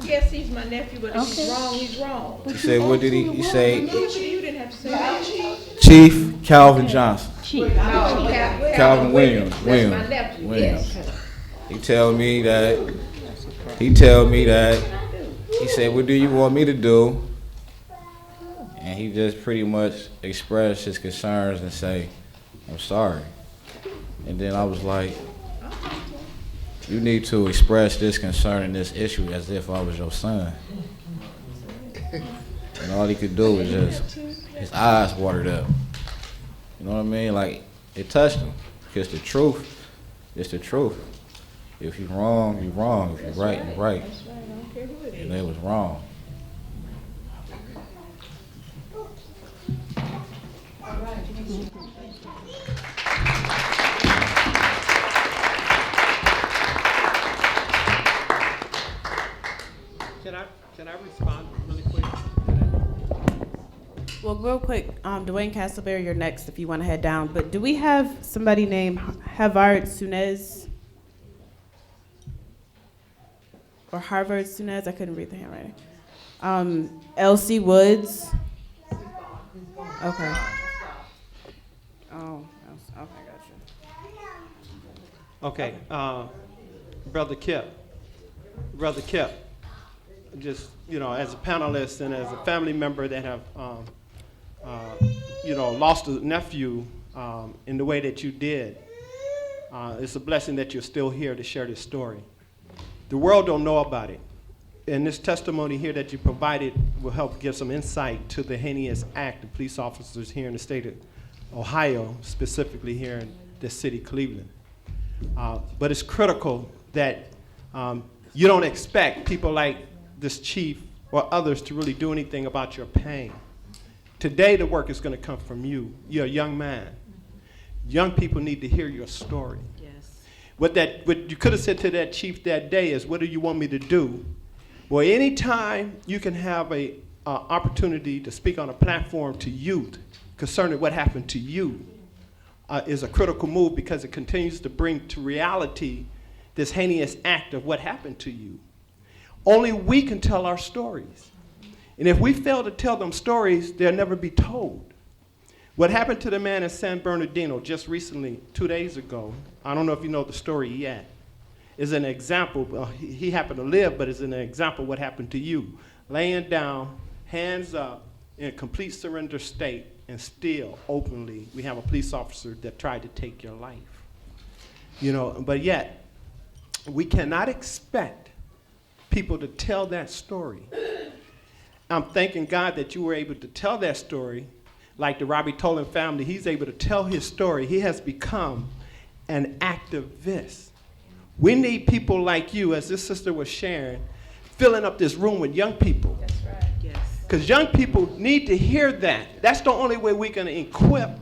Yes, he's my nephew, but if he's wrong, he's wrong. He said, what did he say? You didn't have to say that. Chief Calvin Johnson. Calvin Calvin Williams. That's my nephew, yes. He tell me that, he said, what do you want me to do? And he just pretty much expressed his concerns and say, I'm sorry. And then I was like, you need to express this concern and this issue as if I was your son. And all he could do was just, his eyes watered up. You know what I mean? Like, it touched them. Because the truth is the truth. If you're wrong, you're wrong. If you're right, you're right. And they was wrong. Can I respond really quick? Well, real quick, Dwayne Castleberry, you're next if you want to head down. But do we have somebody named Havard Sunez? Or Harvard Sunez? I couldn't read the handwriting. Elsie Woods. Okay. Oh, okay, gotcha. Okay, Brother Kip, just, as a panelist and as a family member that have, lost a nephew in the way that you did, it's a blessing that you're still here to share this story. The world don't know about it. And this testimony here that you provided will help give some insight to the heinous act of police officers here in the state of Ohio, specifically here in the city, Cleveland. But it's critical that you don't expect people like this chief or others to really do anything about your pain. Today, the work is going to come from you. You're a young man. Young people need to hear your story. Yes. What you could have said to that chief that day is, what do you want me to do? Well, anytime you can have a opportunity to speak on a platform to youth concerning what happened to you is a critical move, because it continues to bring to reality this heinous act of what happened to you. Only we can tell our stories. And if we fail to tell them stories, they'll never be told. What happened to the man in San Bernardino just recently, 2 days ago, I don't know if you know the story yet, is an example. He happened to live, but it's an example of what happened to you. Laying down, hands up, in a complete surrender state, and still openly we have a police officer that tried to take your life. But yet, we cannot expect people to tell that story. I'm thanking God that you were able to tell that story. Like the Robbie Tolan family, he's able to tell his story. He has become an activist. We need people like you, as this sister was sharing, filling up this room with young people. That's right. Yes. Because young people need to hear that. That's the only way we're going to equip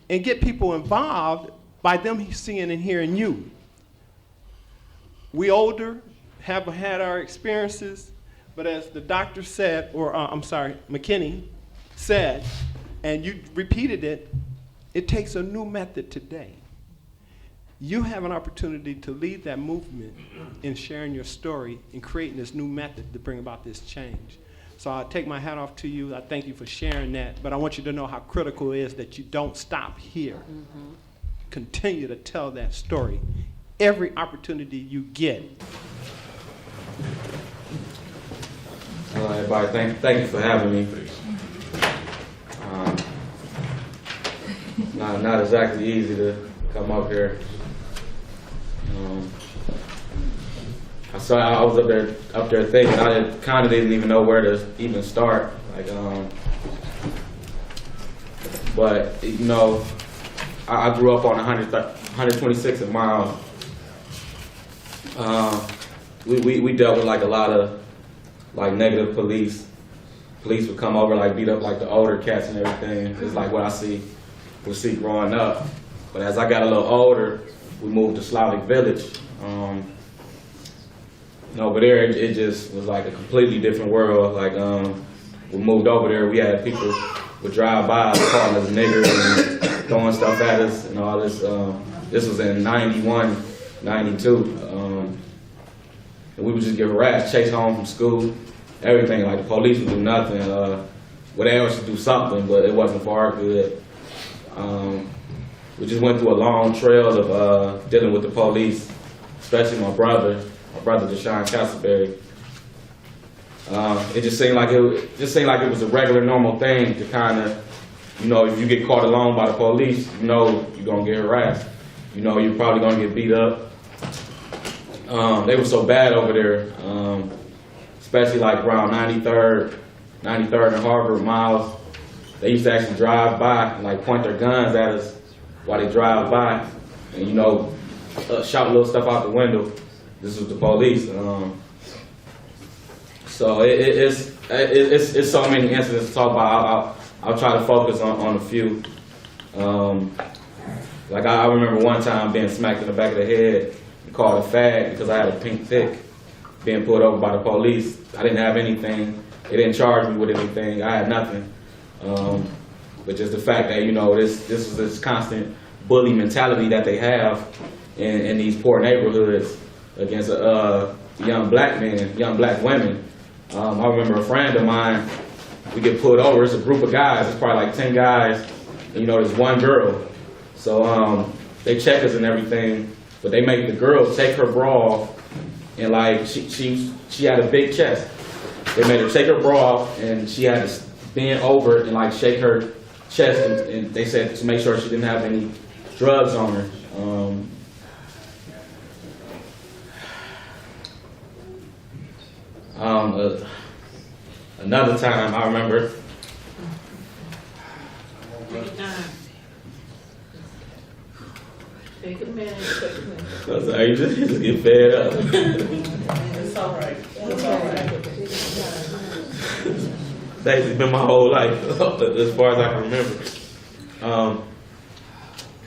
and get people involved, by them seeing and hearing you. We older have had our experiences, but as the doctor said, McKinney said, and you repeated it, it takes a new method today. You have an opportunity to lead that movement in sharing your story and creating this new method to bring about this change. So I take my hat off to you. I thank you for sharing that, but I want you to know how critical it is that you don't stop here. Mm-hmm. Continue to tell that story every opportunity you get. Hello, everybody. Thank you for having me. Not exactly easy to come up here. I was up there thinking. I kind of didn't even know where to even start. But I grew up on 126 and Miles. We dealt with a lot of negative police. Police would come over, beat up the older cats and everything. It's what I would see growing up. But as I got a little older, we moved to Slavic Village. Over there, it just was a completely different world. We moved over there, we had people would drive by calling us niggers and throwing stuff at us and all this. This was in 91, 92. And we would just get harassed, chased home from school, everything. The police would do nothing. They else would do something, but it wasn't for our good. We just went through a long trail of dealing with the police, especially my brother Deshaun Castleberry. It just seemed like it was a regular, normal thing to kind of, if you get caught alone by the police, you're gonna get harassed. You're probably gonna get beat up. They were so bad over there, especially around 93rd and Harvard Miles. They used to actually drive by and point their guns at us while they drive by, and shout little stuff out the window. This was the police. So it's so many incidents to talk about. I'll try to focus on a few. Like I remember one time being smacked in the back of the head and called a fag because I had a pink tick, being pulled over by the police. I didn't have anything. They didn't charge me with anything. I had nothing. But just the fact that, this is this constant bully mentality that they have in these poor neighborhoods against young black men, young black women. I remember a friend of mine, we get pulled over, it's a group of guys, it's probably like 10 guys, and there's one girl. So they check us and everything, but they make the girl take her bra off, and like she had a big chest. They made her take her bra off, and she had to bend over and like shake her chest, and they said to make sure she didn't have any drugs on her. Another time I remember. Take a minute, take a minute. I'm sorry, you just get fed up. It's all right. It's all right. That's been my whole life, as far as I can remember.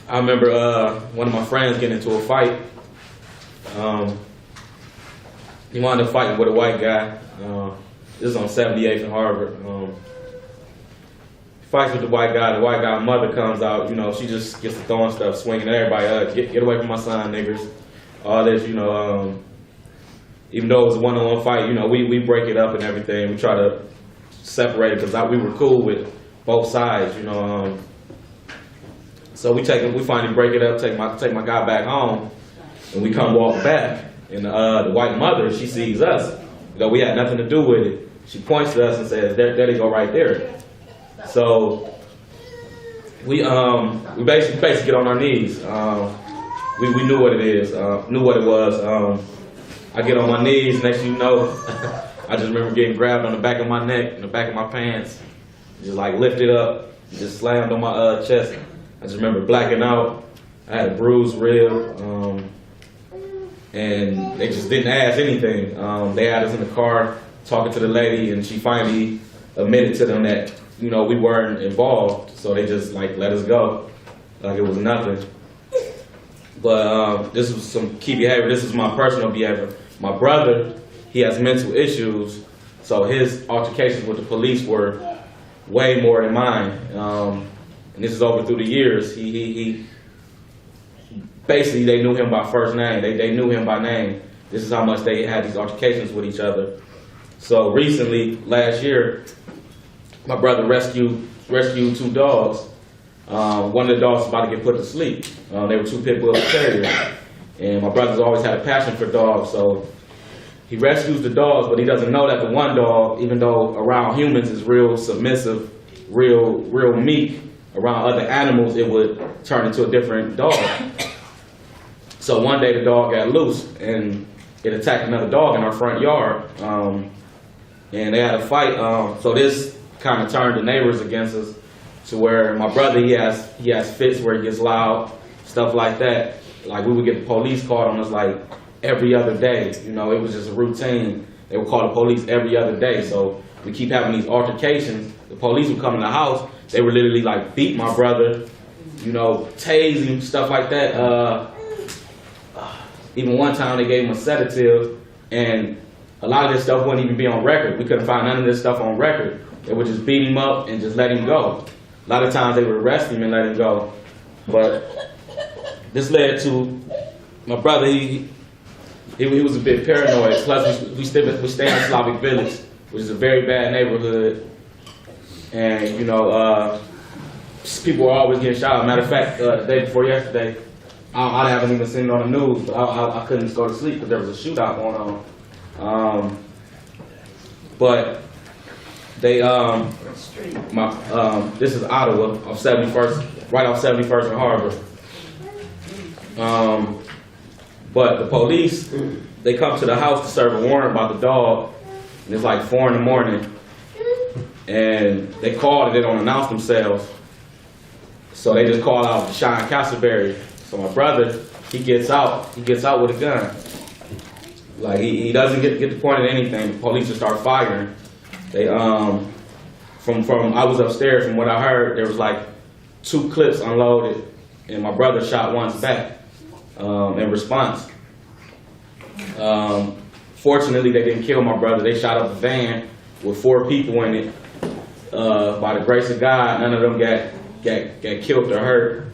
I remember one of my friends getting into a fight. He wound up fighting with a white guy. This is on 78th and Harvard. He fights with the white guy. The white guy's mother comes out. She just gets to throwing stuff, swinging at everybody. Get away from my son, niggers. All this, even though it was a one-on-one fight, we break it up and everything. We try to separate it because we were cool with both sides, So we finally break it up, take my guy back home, and we come walk back. And the white mother, she sees us. We had nothing to do with it. She points to us and says, there they go right there. So we basically get on our knees. We knew what it is, knew what it was. I get on my knees, next thing you know, I just remember getting grabbed on the back of my neck, and the back of my pants, just like lifted up, just slammed on my chest. I just remember blacking out. I had a bruised rib, and they just didn't ask anything. They had us in the car talking to the lady, and she finally admitted to them that we weren't involved, so they just like let us go, like it was nothing. But this was some key behavior. This is my personal behavior. My brother, he has mental issues, so his altercations with the police were way more than mine. And this is over through the years. He basically, they knew him by first name. They knew him by name. This is how much they had these altercations with each other. So recently, last year, my brother rescued 2 dogs. One of the dogs was about to get put to sleep. They were 2 pit bull terriers. And my brother's always had a passion for dogs, so he rescues the dogs, but he doesn't know that the one dog, even though around humans is real submissive, real meek, around other animals it would turn into a different dog. So one day the dog got loose and it attacked another dog in our front yard. And they had a fight. So this kind of turned the neighbors against us, to where my brother, he has fits where he gets loud, stuff like that. Like we would get the police called on us like every other day. It was just a routine. They would call the police every other day. So we keep having these altercations. The police would come in the house. They would literally like beat my brother, tase him, stuff like that. Even one time they gave him a sedative, and a lot of this stuff wouldn't even be on record. We couldn't find none of this stuff on record. They would just beat him up and just let him go. A lot of times they would arrest him and let him go. But this led to my brother, he was a bit paranoid. Plus we stay in Slavic Village, which is a very bad neighborhood. And people were always getting shot. Matter of fact, the day before yesterday, I haven't even seen it on the news, but I couldn't go to sleep because there was a shootout going on. But they, this is Ottawa, off 71st, right off 71st and Harvard. But the police, they come to the house to serve a warrant about the dog, and it's like 4 in the morning, and they called and they don't announce themselves. So they just call out Sean Castleberry. So my brother, he gets out with a gun. Like he doesn't get the point of anything. The police just start firing. They from I was upstairs. From what I heard, there was like 2 clips unloaded, and my brother shot once back in response. Fortunately, they didn't kill my brother. They shot up a van with 4 people in it. By the grace of God, none of them got killed or hurt.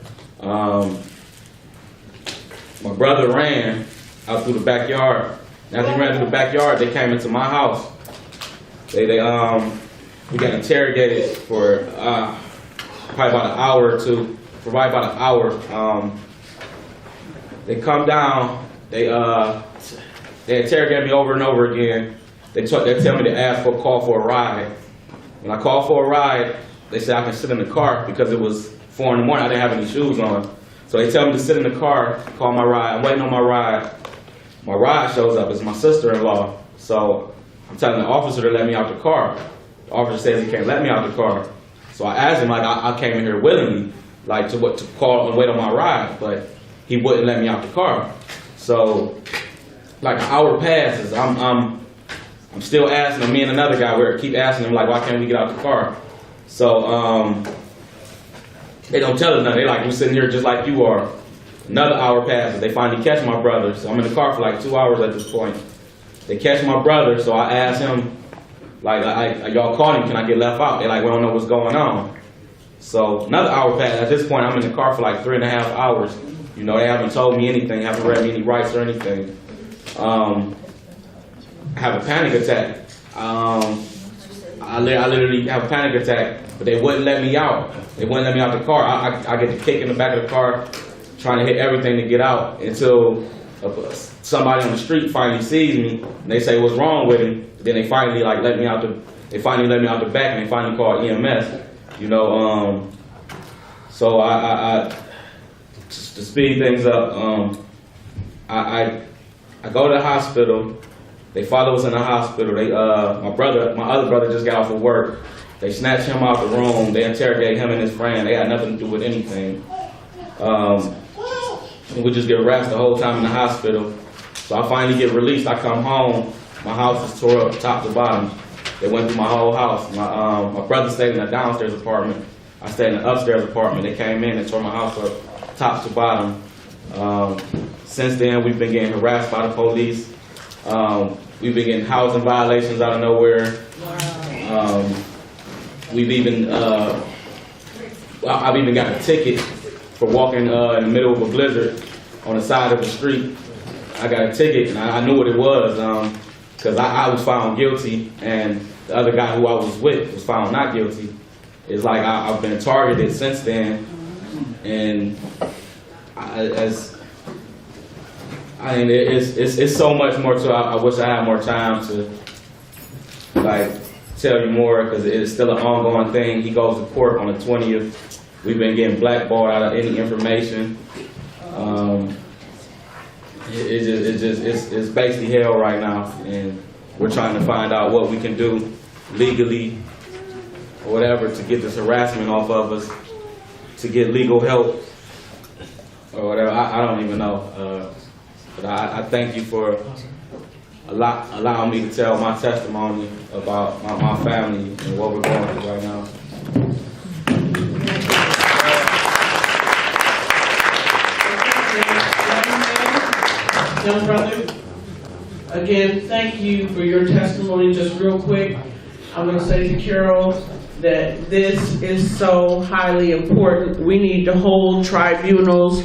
My brother ran out through the backyard. After he ran through the backyard, they came into my house. We got interrogated for probably about an hour or two. For probably about an hour. They come down. They interrogate me over and over again. They tell me to call for a ride. When I called for a ride, they said I can sit in the car because it was 4 in the morning. I didn't have any shoes on. So they tell me to sit in the car, call my ride. I'm waiting on my ride. My ride shows up. It's my sister-in-law. So I'm telling the officer to let me out the car. The officer says he can't let me out the car. So I asked him, like, I came in here willingly, like to call and wait on my ride, but he wouldn't let me out the car. So like an hour passes. I'm still asking him. Me and another guy, we keep asking him, like, why can't we get out the car? So they don't tell us nothing. They like, we're sitting here just like you are. Another hour passes. They finally catch my brother. So I'm in the car for like 2 hours at this point. They catch my brother, so I asked him, like, y'all called him, can I get left out? They like, we don't know what's going on. So another hour passed. At this point, I'm in the car for like 3.5 hours. You know, they haven't told me anything, haven't read me any rights or anything. I have a panic attack. I literally have a panic attack, but they wouldn't let me out. They wouldn't let me out the car. I get the kick in the back of the car, trying to hit everything to get out until somebody on the street finally sees me and they say what's wrong with him. Then they finally let me out the back and they finally call EMS. You know, so I just to speed things up. I go to the hospital. They follow us in the hospital. My other brother just got off of work. They snatched him out the room. They interrogate him and his friend. They had nothing to do with anything. We just get harassed the whole time in the hospital. So I finally get released. I come home. My house is tore up top to bottom. They went through my whole house. My brother stayed in a downstairs apartment. I stayed in an upstairs apartment. They came in and tore my house up top to bottom. Since then, we've been getting harassed by the police. We've been getting housing violations out of nowhere. I've even got a ticket for walking in the middle of a blizzard on the side of the street. I got a ticket, and I knew what it was because I was found guilty, and the other guy who I was with was found not guilty. It's like I've been targeted since then, and it's so much more to it. I wish I had more time to tell you more because it's still an ongoing thing. He goes to court on the 20th. We've been getting blackballed out of any information. It's basically hell right now, and we're trying to find out what we can do legally or whatever to get this harassment off of us, to get legal help or whatever. I don't even know. But I thank you for allowing me to tell my testimony about my family and what we're going through right now. Young brother, again, thank you for your testimony. Just real quick, I'm going to say to Carol that this is so highly important. We need to hold tribunals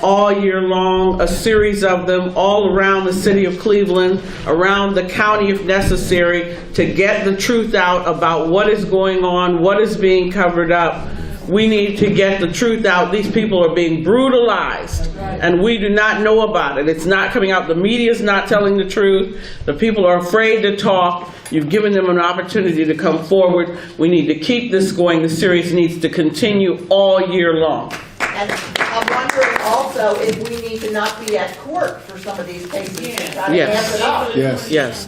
all year long, a series of them all around the city of Cleveland, around the county if necessary, to get the truth out about what is going on, what is being covered up. We need to get the truth out. These people are being brutalized, and we do not know about it. It's not coming out. The media is not telling the truth. The people are afraid to talk. You've given them an opportunity to come forward. We need to keep this going. The series needs to continue all year long. And I'm wondering also also if we need to not be at court for some of these cases. Gotta amp it up. Yes.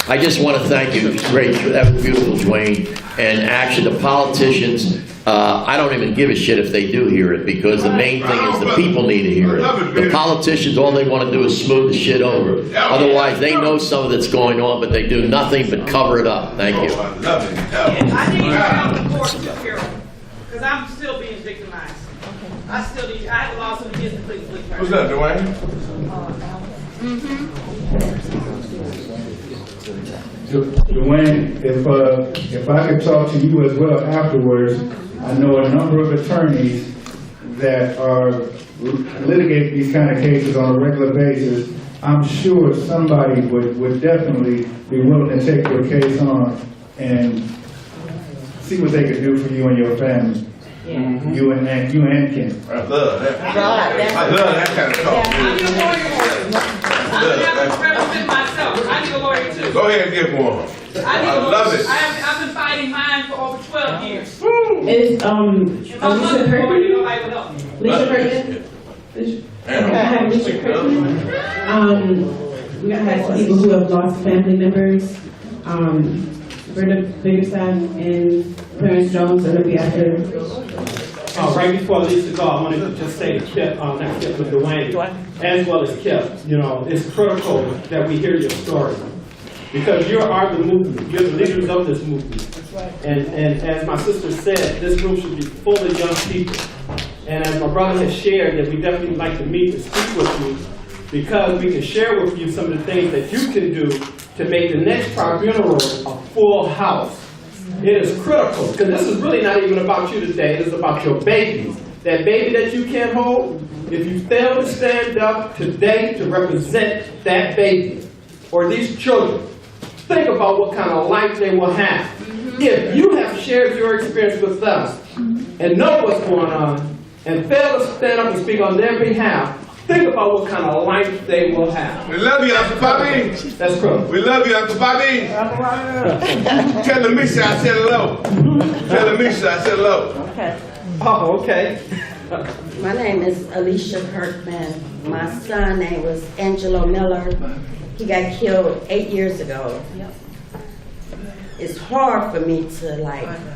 I just want to thank you. Great, that was beautiful, Dwayne. And actually, the politicians, I don't even give a shit if they do hear it, because the main thing is the people need to hear it. The politicians, all they want to do is smooth the shit over. Otherwise, they know some of that's going on, but they do nothing but cover it up. Thank you. I need you to come to court, Carol, because I'm still being victimized. I have a lawsuit against the police. What's up, Dwayne? Dwayne, if I could talk to you as well afterwards, I know a number of attorneys that litigate these kind of cases on a regular basis. I'm sure somebody would definitely be willing to take your case on and see what they could do for you and your family. Yeah. You and Ken. I love that. I love that kind of talk. I represent myself. I need a lawyer too. Go ahead and get one. I love it. I've been fighting mine for over 12 years. Is If my mother was born, nobody would help me. Lisa Perkins? I have Lisa Perkins. We have some people who have lost family members. Brenda Biggerstaff and Clarence Jones are going to be after. Right before Lisa go, I want to just say to Kip, not Kip, but Dwayne, as well as Kip, it's critical that we hear your story. Because you are the movement, you're the leaders of this movement. And as my sister said, this group should be full of young people. And as my brother has shared, that we definitely would like to meet and speak with you, because we can share with you some of the things that you can do to make the next tribunal a full house. It is critical, because this is really not even about you today, it is about your baby. That baby that you can't hold, if you fail to stand up today to represent that baby, or these children, think about what kind of life they will have. If you have shared your experience with us, and know what's going on, and fail to stand up and speak on their behalf, think about what kind of life they will have. We love you, Uncle Bobby. That's correct. We love you, Uncle Bobby. Tell the Misha I said hello. Tell the Misha I said hello. Okay. Oh, okay. My name is Alicia Kirkman. My son name was Angelo Miller. He got killed 8 years ago. It's hard for me to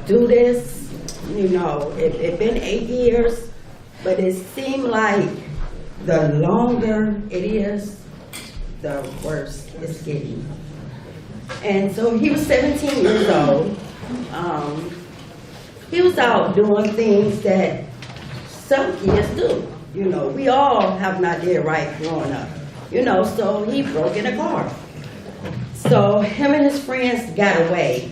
do this. It's been 8 years, but it seemed like the longer it is, the worse it's getting. And so he was 17 years old. He was out doing things that some kids do. We all have not did right growing up. So he broke in a car. So him and his friends got away.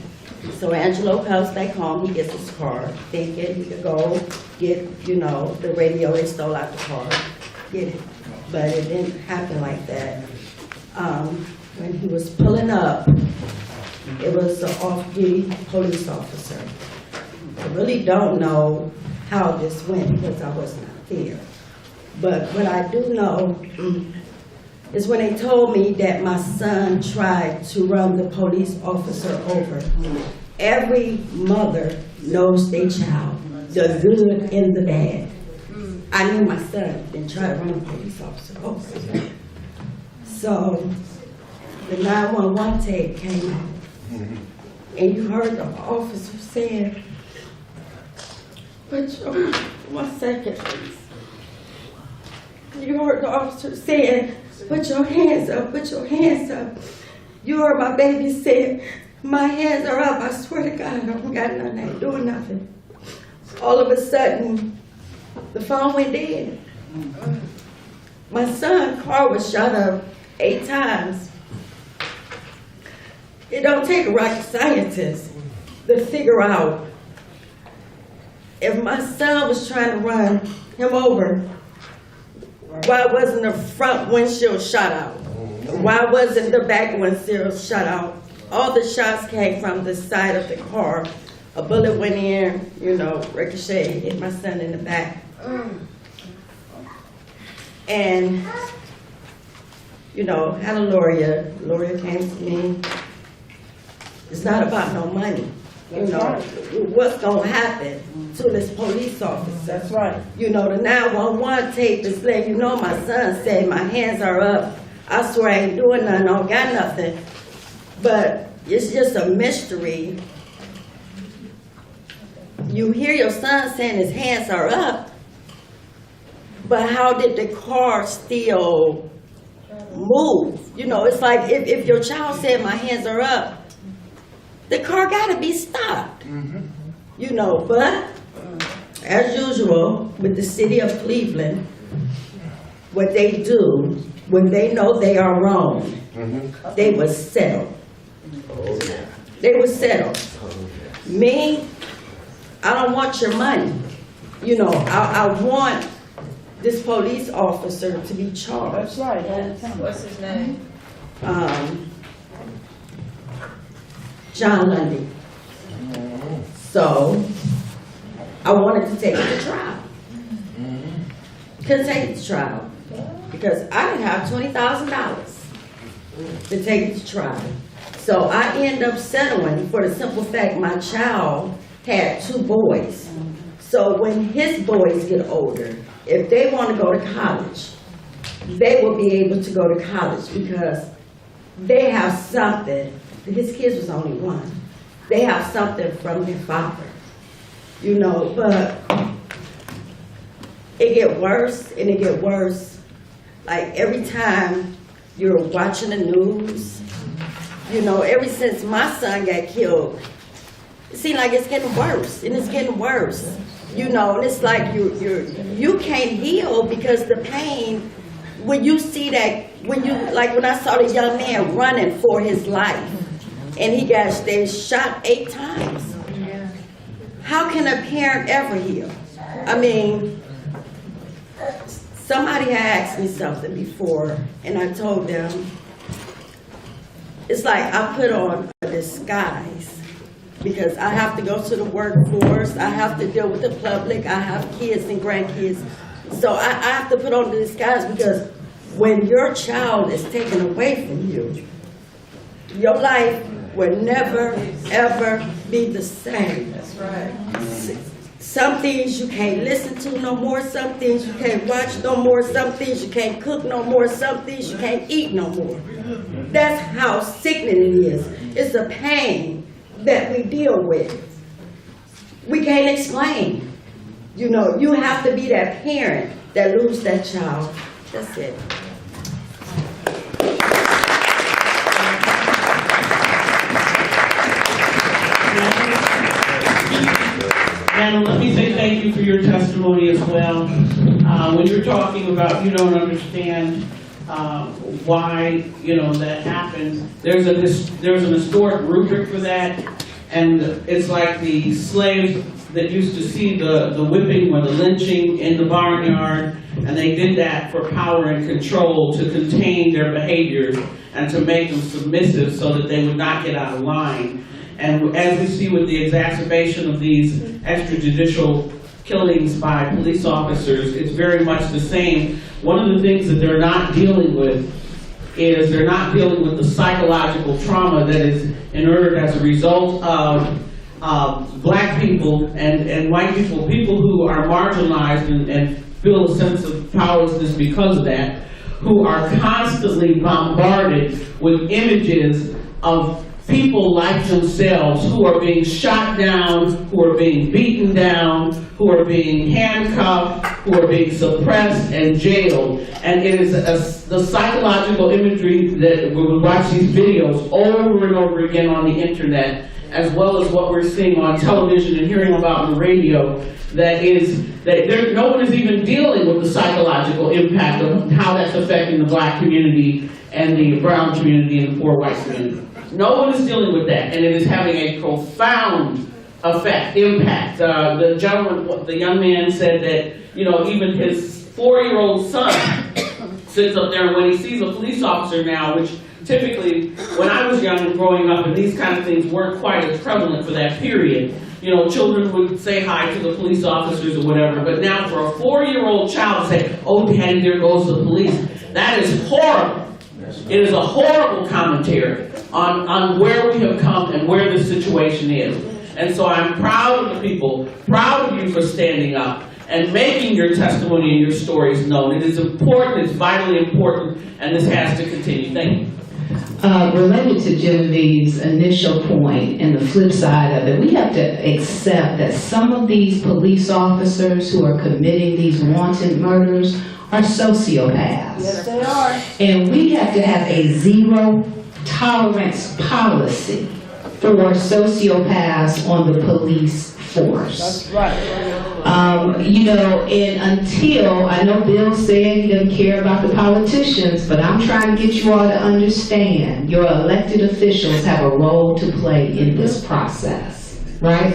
So Angelo comes back home, he gets his car, thinking he could go get, the radio they stole out the car, get it. But it didn't happen like that. When he was pulling up, it was an off-duty police officer. I really don't know how this went because I was not there. But what I do know is when they told me that my son tried to run the police officer over. Every mother knows their child, the good and the bad. I knew my son didn't try to run a police officer over. So the 911 tape came out, and you heard the officer saying, one second, please. You heard the officer saying, put your hands up, put your hands up. You heard my baby say, my hands are up, I swear to God, I don't got nothing, I ain't doing nothing. All of a sudden, the phone went dead. My son's car was shot up 8 times. It don't take a rocket scientist to figure out if my son was trying to run him over, why wasn't the front windshield shot out? Why wasn't the back windshield shot out? All the shots came from the side of the car. A bullet went in, ricocheted, hit my son in the back. And, had a lawyer. Lawyer came to me. It's not about no money. You know, what's gonna happen to this police officer? That's right. You know, the 911 tape is letting you know my son said, my hands are up. I swear I ain't doing nothing, I don't got nothing. But it's just a mystery. You hear your son saying his hands are up, but how did the car still move? You know, it's like if your child said my hands are up, the car gotta be stopped. You know, but as usual with the city of Cleveland, what they do when they know they are wrong, they will settle. They will settle. Me, I don't want your money. You know, I want this police officer to be charged. That's right. What's his name? John Lundy. So, I wanted to take it to trial. Couldn't take it to trial because I didn't have $20,000 to take it to trial. So I end up settling for the simple fact my child had 2 boys. So when his boys get older, if they want to go to college, they will be able to go to college because they have something. His kids was only 1. They have something from their father, you know, but it get worse and it get worse. Like every time you're watching the news, you know, ever since my son got killed, it seems like it's getting worse and it's getting worse. You know, and it's like you can't heal because the pain, when you see that, when I saw the young man running for his life and they shot 8 times. How can a parent ever heal? I mean, somebody had asked me something before and I told them, it's like I put on a disguise because I have to go to the workforce, I have to deal with the public, I have kids and grandkids. So I have to put on the disguise because when your child is taken away from you, your life will never, ever be the same. That's right. Some things you can't listen to no more, some things you can't watch no more, some things you can't cook no more, some things you can't eat no more. That's how sickening it is. It's a pain that we deal with. We can't explain. You know, you have to be that parent that loses that child. That's it. Anna, let me say thank you for your testimony as well. When you're talking about you don't understand why that happened, there's an historic rubric for that, and it's like the slaves that used to see the whipping or the lynching in the barnyard, and they did that for power and control to contain their behaviors and to make them submissive so that they would not get out of line. And as we see with the exacerbation of these extrajudicial killings by police officers, it's very much the same. One of the things that they're not dealing with is they're not dealing with the psychological trauma that is inured as a result of black people and white people, people who are marginalized and feel a sense of powerlessness because of that, who are constantly bombarded with images of people like themselves who are being shot down, who are being beaten down, who are being handcuffed, who are being suppressed and jailed. And it is the psychological imagery that we would watch these videos over and over again on the internet, as well as what we're seeing on television and hearing about on the radio, that no one is even dealing with the psychological impact of how that's affecting the black community and the brown community and the poor white community. No one is dealing with that, and it is having a profound impact. The young man said that, even his 4-year-old son sits up there, and when he sees a police officer now, which typically, when I was young and growing up, and these kind of things weren't quite as prevalent for that period, children would say hi to the police officers or whatever, but now for a 4-year-old child to say, "Oh, Daddy, there goes the police," that is horrible. It is a horrible commentary on where we have come and where the situation is. And so I'm proud of the people, proud of you for standing up and making your testimony and your stories known. It is important, it's vitally important, and this has to continue. Thank you. Related to Genevieve's initial point and the flip side of it, we have to accept that some of these police officers who are committing these wanton murders are sociopaths. Yes, they are. And we have to have a zero tolerance policy for sociopaths on the police force. That's right. You know, and until, I know Bill said he doesn't care about the politicians, but I'm trying to get you all to understand, your elected officials have a role to play in this process, right?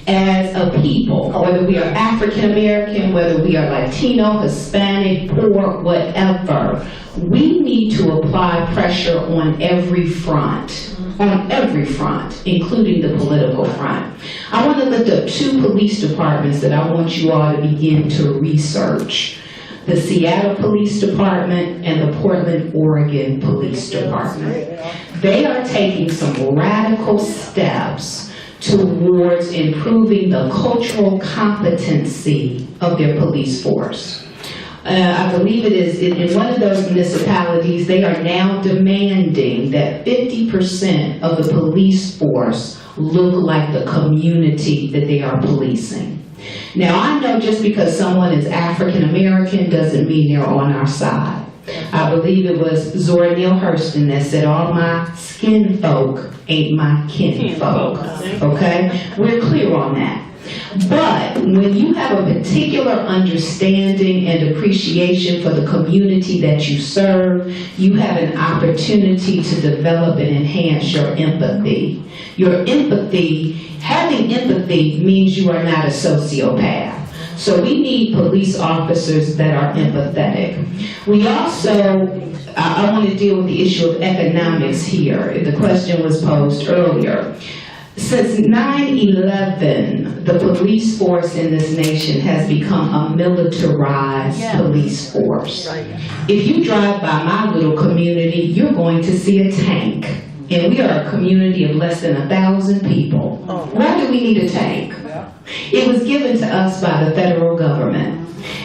As a people, whether we are African American, whether we are Latino, Hispanic, poor, whatever, we need to apply pressure on every front, including the political front. I want to lift up two police departments that I want you all to begin to research. The Seattle Police Department and the Portland, Oregon Police Department. They are taking some radical steps towards improving the cultural competency of their police force. I believe it is in one of those municipalities, they are now demanding that 50% of the police force look like the community that they are policing. Now, I know just because someone is African American doesn't mean they're on our side. I believe it was Zora Neale Hurston that said, all my skin folk ain't my kin folk. Okay? We're clear on that. But when you have a particular understanding and appreciation for the community that you serve, you have an opportunity to develop and enhance your empathy. Your empathy, having empathy means you are not a sociopath. So we need police officers that are empathetic. We also, I want to deal with the issue of economics here. The question was posed earlier. Since 9/11, the police force in this nation has become a militarized police force. If you drive by my little community, you're going to see a tank. And we are a community of less than 1,000 people. Why do we need a tank? It was given to us by the federal government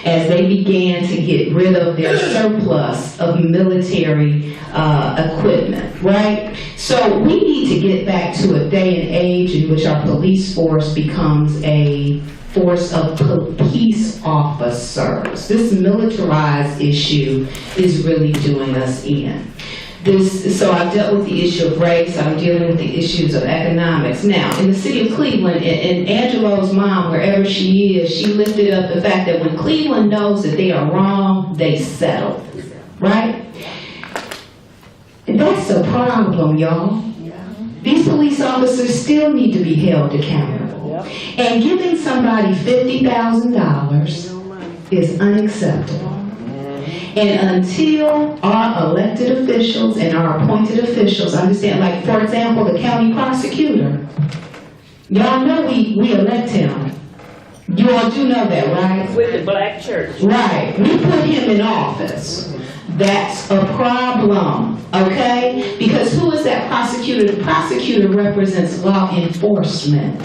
as they began to get rid of their surplus of military equipment, right? So we need to get back to a day and age in which our police force becomes a force of peace officers. This militarized issue is really doing us in. So I've dealt with the issue of race, I'm dealing with the issues of economics. Now, in the city of Cleveland, and Angelo's mom, wherever she is, she lifted up the fact that when Cleveland knows that they are wrong, they settle, right? And that's a problem, y'all. These police officers still need to be held accountable. And giving somebody $50,000 is unacceptable. And until our elected officials and our appointed officials understand, like, for example, the county prosecutor, y'all know we elect him. You all do know that, right? With the black church. Right. We put him in office. That's a problem, okay? Because who is that prosecutor? The prosecutor represents law enforcement.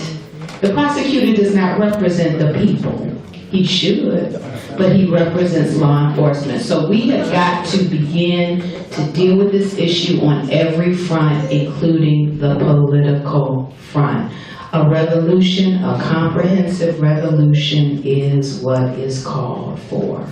The prosecutor does not represent the people. He should, but he represents law enforcement. So we have got to begin to deal with this issue on every front, including the political front. A revolution, a comprehensive revolution is what is called for.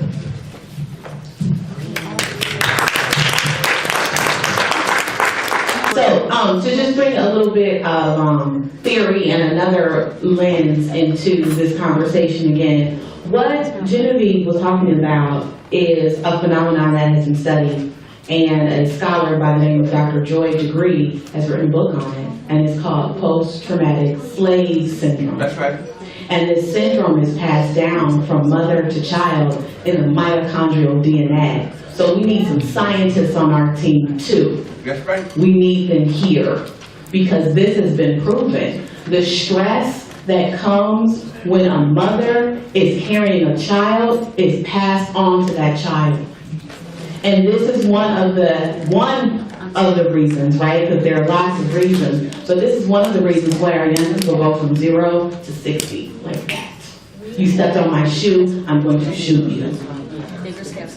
So to just bring a little bit of theory and another lens into this conversation again, what Genevieve was talking about is a phenomenon that has been studied, and a scholar by the name of Dr. Joy Degree has written a book on it, and it's called Post-Traumatic Slave Syndrome. That's right. And this syndrome is passed down from mother to child in the mitochondrial DNA. So we need some scientists on our team too. That's right. We need them here because this has been proven. The stress that comes when a mother is carrying a child is passed on to that child. And this is one one of the reasons, right? Because there are lots of reasons. But this is one of the reasons why our youngsters will go from 0 to 60, like that. You stepped on my shoe, I'm going to shoot you.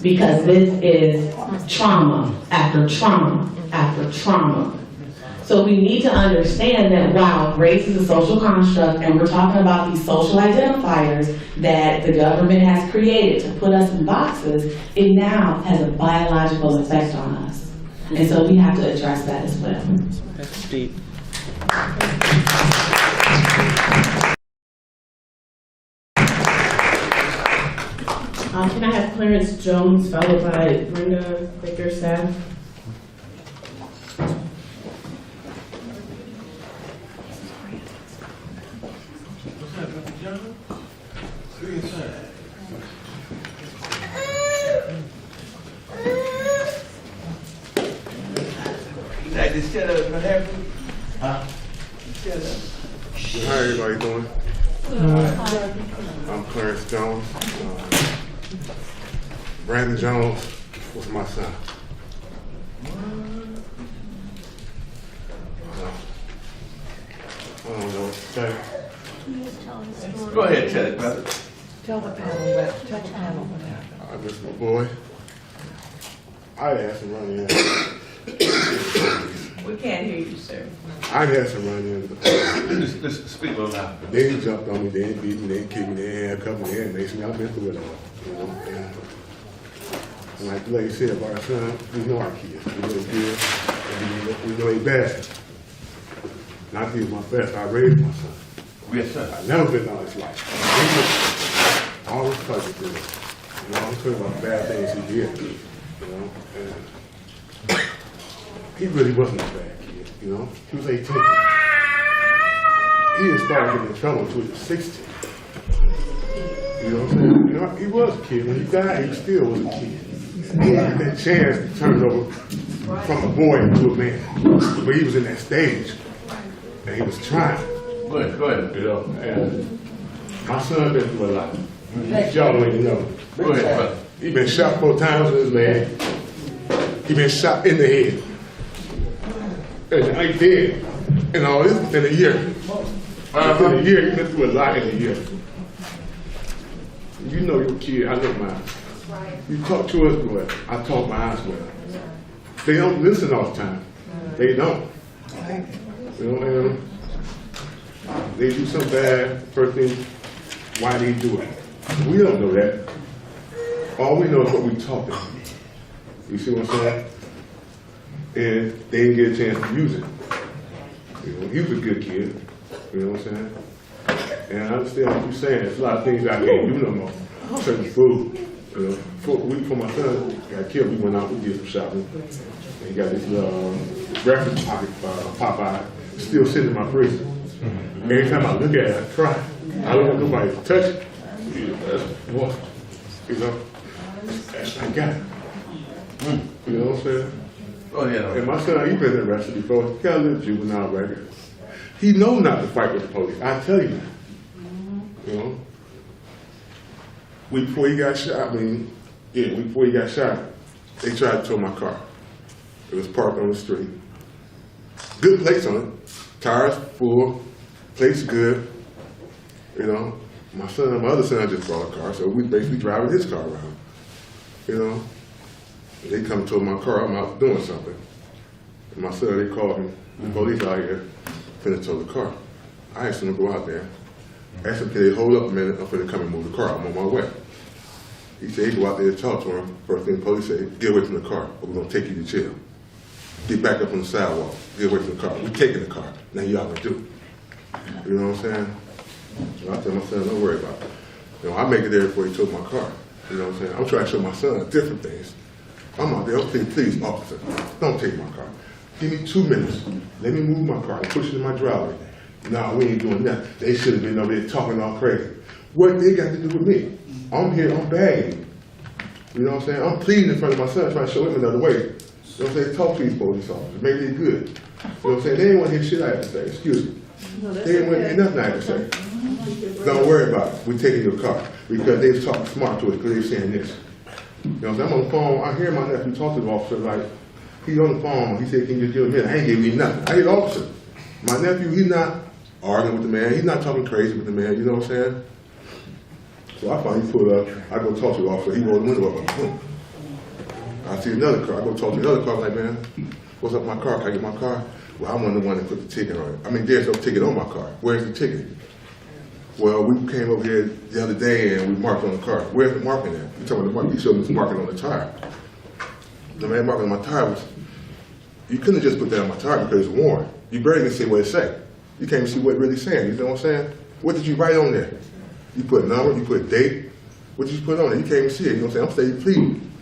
Because this is trauma after trauma after trauma. So we need to understand that while race is a social construct and we're talking about these social identifiers that the government has created to put us in boxes, it now has a biological effect on us. And so we have to address that as well. That's deep. Can I have Clarence Jones followed by Brenda Baker-Sapp? Like this shut up, what happened? Huh? Shut up. How everybody doing? I'm Clarence Jones. Brandon Jones was my son. I don't know what to say. Go ahead, tell it, brother. Tell the panel what happened. I miss my boy. I had some run-in. We can't hear you, sir. I had some run-in. Just speak a little louder. They jumped on me, they beat me, they kicked me, they handcuffed me, they maced me. I've been through it all. You know? And like the lady said about our son, we know our kids. We know he's good, and we know he's bad. And I did my best. I raised my son. Yes, sir. I've never been on his life. All his cousin did. You know, I'm talking about the bad things he did. You know, and he really wasn't a bad kid. You know, he was 18. He didn't start getting in trouble until he was 16. You know what I'm saying? You know, he was a kid. When he died, he still was a kid. He had that chance to turn over from a boy into a man. But he was in that stage, and he was trying. Go ahead. You know, and my son been through a lot. Y'all don't even know. Go ahead, brother. He been shot 4 times in his leg. He been shot in the head. And I did. And all this within a year. Within a year, he been through a lot in a year. You know your kid, I know mine. You talk to us well, I talk my eyes well. They don't listen all the time. They don't. You know, and they do something bad, first thing, why they do it. We don't know that. All we know is what we talking. You see what I'm saying? And they didn't get a chance to use it. You know, he was a good kid. You know what I'm saying? And I understand what you're saying. There's a lot of things I can't do no more. Certain food. You know, for my son got killed, we went out, we did some shopping. And he got this breakfast pocket Popeye still sitting in my freezer. Every time I look at it, I cry. I don't want nobody to touch it. That's what, you know, I got it. You know what I'm saying? Go ahead. And my son, he been arrested before. He got a little juvenile record. He know not to fight with the police. I tell you that. You know? Before he got shot, before he got shot, they tried to tow my car. It was parked on the street. Good plates on it. Tires full. Plates good. You know? My other son just bought a car, so we basically driving his car around. You know? They come to my car, I'm out doing something. And my son, they called him, the police out here, finna tow the car. I asked him to go out there. Asked him, can they hold up a minute, I'm finna come and move the car, I'm on my way. He said, he go out there to talk to him. First thing the police say, get away from the car, or we're gonna take you to jail. Get back up on the sidewalk, get away from the car. We taking the car, now y'all gonna do. You know what I'm saying? So I tell my son, don't worry about it. You know, I make it there before he took my car. You know what I'm saying? I'm trying to show my son different things. I'm out there, please, officer, don't take my car. Give me 2 minutes. Let me move my car and push it in my driveway. No, we ain't doing that. They should have been over there talking all crazy. What they got to do with me? I'm here, I'm begging. You know what I'm saying? I'm pleading in front of my son, trying to show him another way. You know what I'm saying? Talk to these police officers. Maybe they're good. You know what I'm saying? They ain't want to hear shit I have to say. Excuse me. They ain't want to hear nothing I have to say. Don't worry about it. We're taking your car. Because they was talking smart to it, because they were saying this. You know what I'm saying? I'm on the phone, I hear my nephew talk to the officer like, He's on the phone. He said, can you give me a minute? I ain't giving you nothing. I hit the officer. My nephew, he's not arguing with the man. He's not talking crazy with the man. You know what I'm saying? So I finally pulled up. I go talk to the officer. He rolled the window up. Boom. I see another car. I go talk to the other car. I'm like, man, what's up with my car? Can I get my car? Well, I'm the one that put the ticket on it. I mean, there's no ticket on my car. Where's the ticket? Well, we came over here the other day and we marked on the car. Where's the marking at? You talking about the marking? He showed me the marking on the tire. The man marking on my tire was, you couldn't have just put that on my tire because it's worn. You barely can see what it say. You can't even see what it really saying. You know what I'm saying? What did you write on there? You put a number, you put a date. What did you put on there? You can't even see it. You know what I'm saying? I'm pleading.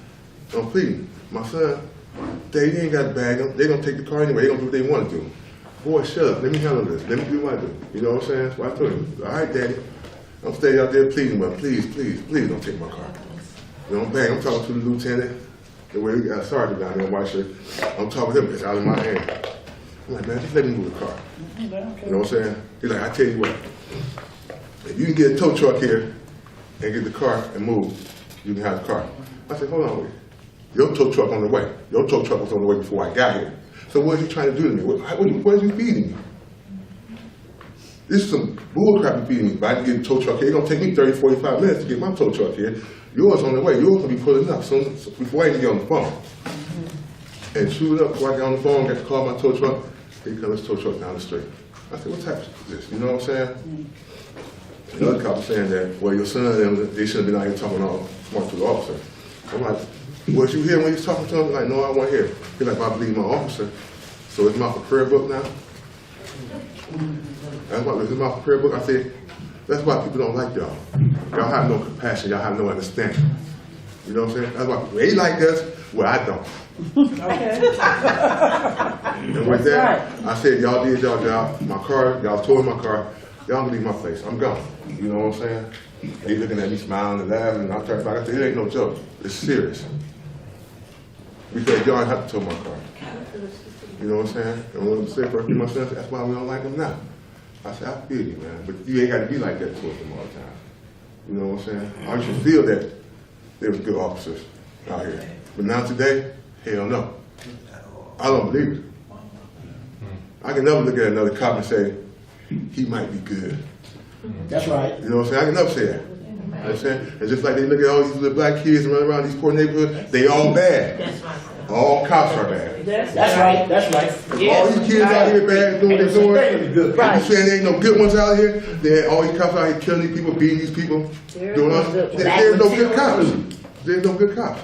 I'm pleading. My son, they ain't got to bag them. They're going to take the car anyway. They're going to do what they want to do. Boy, shut up. Let me handle this. Let me do what I do. You know what I'm saying? So I told him, all right, Daddy. I'm staying out there pleading, but please, please, please don't take my car. You know, I'm talking to the lieutenant, the way he got a sergeant down there in white shirt. I'm talking to him. It's out of my hand. I'm like, man, just let me move the car. You know what I'm saying? He's like, I tell you what. If you can get a tow truck here and get the car and move, you can have the car. I said, hold on, wait. Your tow truck on the way. Your tow truck was on the way before I got here. So what are you trying to do to me? What are you feeding me? This is some bullcrap you're feeding me. If I can get a tow truck here, it's going to take me 30, 45 minutes to get my tow truck here. Yours on the way. Yours will be pulling up so before I even get on the phone. And shoot up before I get on the phone, got to call my tow truck. Here comes this tow truck down the street. I said, what type is this? You know what I'm saying? Another cop was saying that, well, your son and them, they shouldn't have been out here talking all smart to the officer. I'm like, was you here when he was talking to him? Like, no, I wasn't here. He's like, I believe my officer. So it's my prayer book now? That's why it's my prayer book. I said, that's why people don't like y'all. Y'all have no compassion. Y'all have no understanding. You know what I'm saying? That's why they like us, well, I don't. Okay. And with that, I said, y'all did y'all job. My car, y'all towed my car. Y'all can leave my place. I'm gone. You know what I'm saying? They looking at me smiling and laughing, and I turned back. I said, it ain't no joke. It's serious. Because y'all have to tow my car. You know what I'm saying? And when I said for my son, that's why we don't like them now. I said, I feel you, man. But you ain't got to be like that towards them all the time. You know what I'm saying? I used to feel that there was good officers out here. But now today, hell no. I don't believe it. I can never look at another cop and say, he might be good. That's right. You know what I'm saying? I can never say that. You know what I'm saying? And just like they look at all these little black kids running around these poor neighborhoods, they all bad. All cops are bad. That's right. That's right. All these kids out here bad doing their doing. You saying there ain't no good ones out here? They all these cops out here killing these people, beating these people. Doing all, there's no good cops. There's no good cops.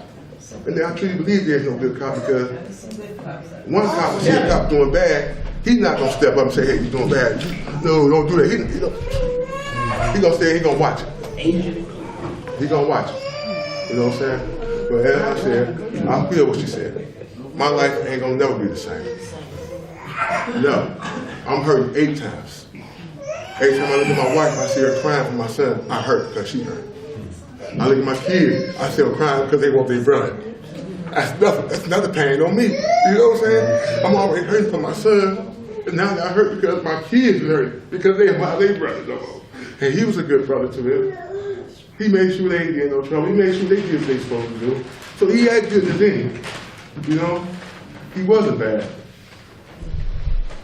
And I truly believe there's no good cop because one cop will see a cop doing bad, he's not gonna step up and say, hey, you're doing bad. No, don't do that. He gonna stay, he gonna watch it. He gonna watch it. You know what I'm saying? But as I said, I feel what she said. My life ain't gonna never be the same. No. I'm hurting 8 times. Every time I look at my wife, I see her crying for my son. I hurt because she hurt. I look at my kids, I see them crying because they want their brother. That's nothing. That's another pain on me. You know what I'm saying? I'm already hurting for my son, and now I hurt because my kids hurt because they are their brother no more. And he was a good brother to them. He made sure they didn't get in no trouble. He made sure they did what they supposed to do. So he had goodness in him. You know? He wasn't bad.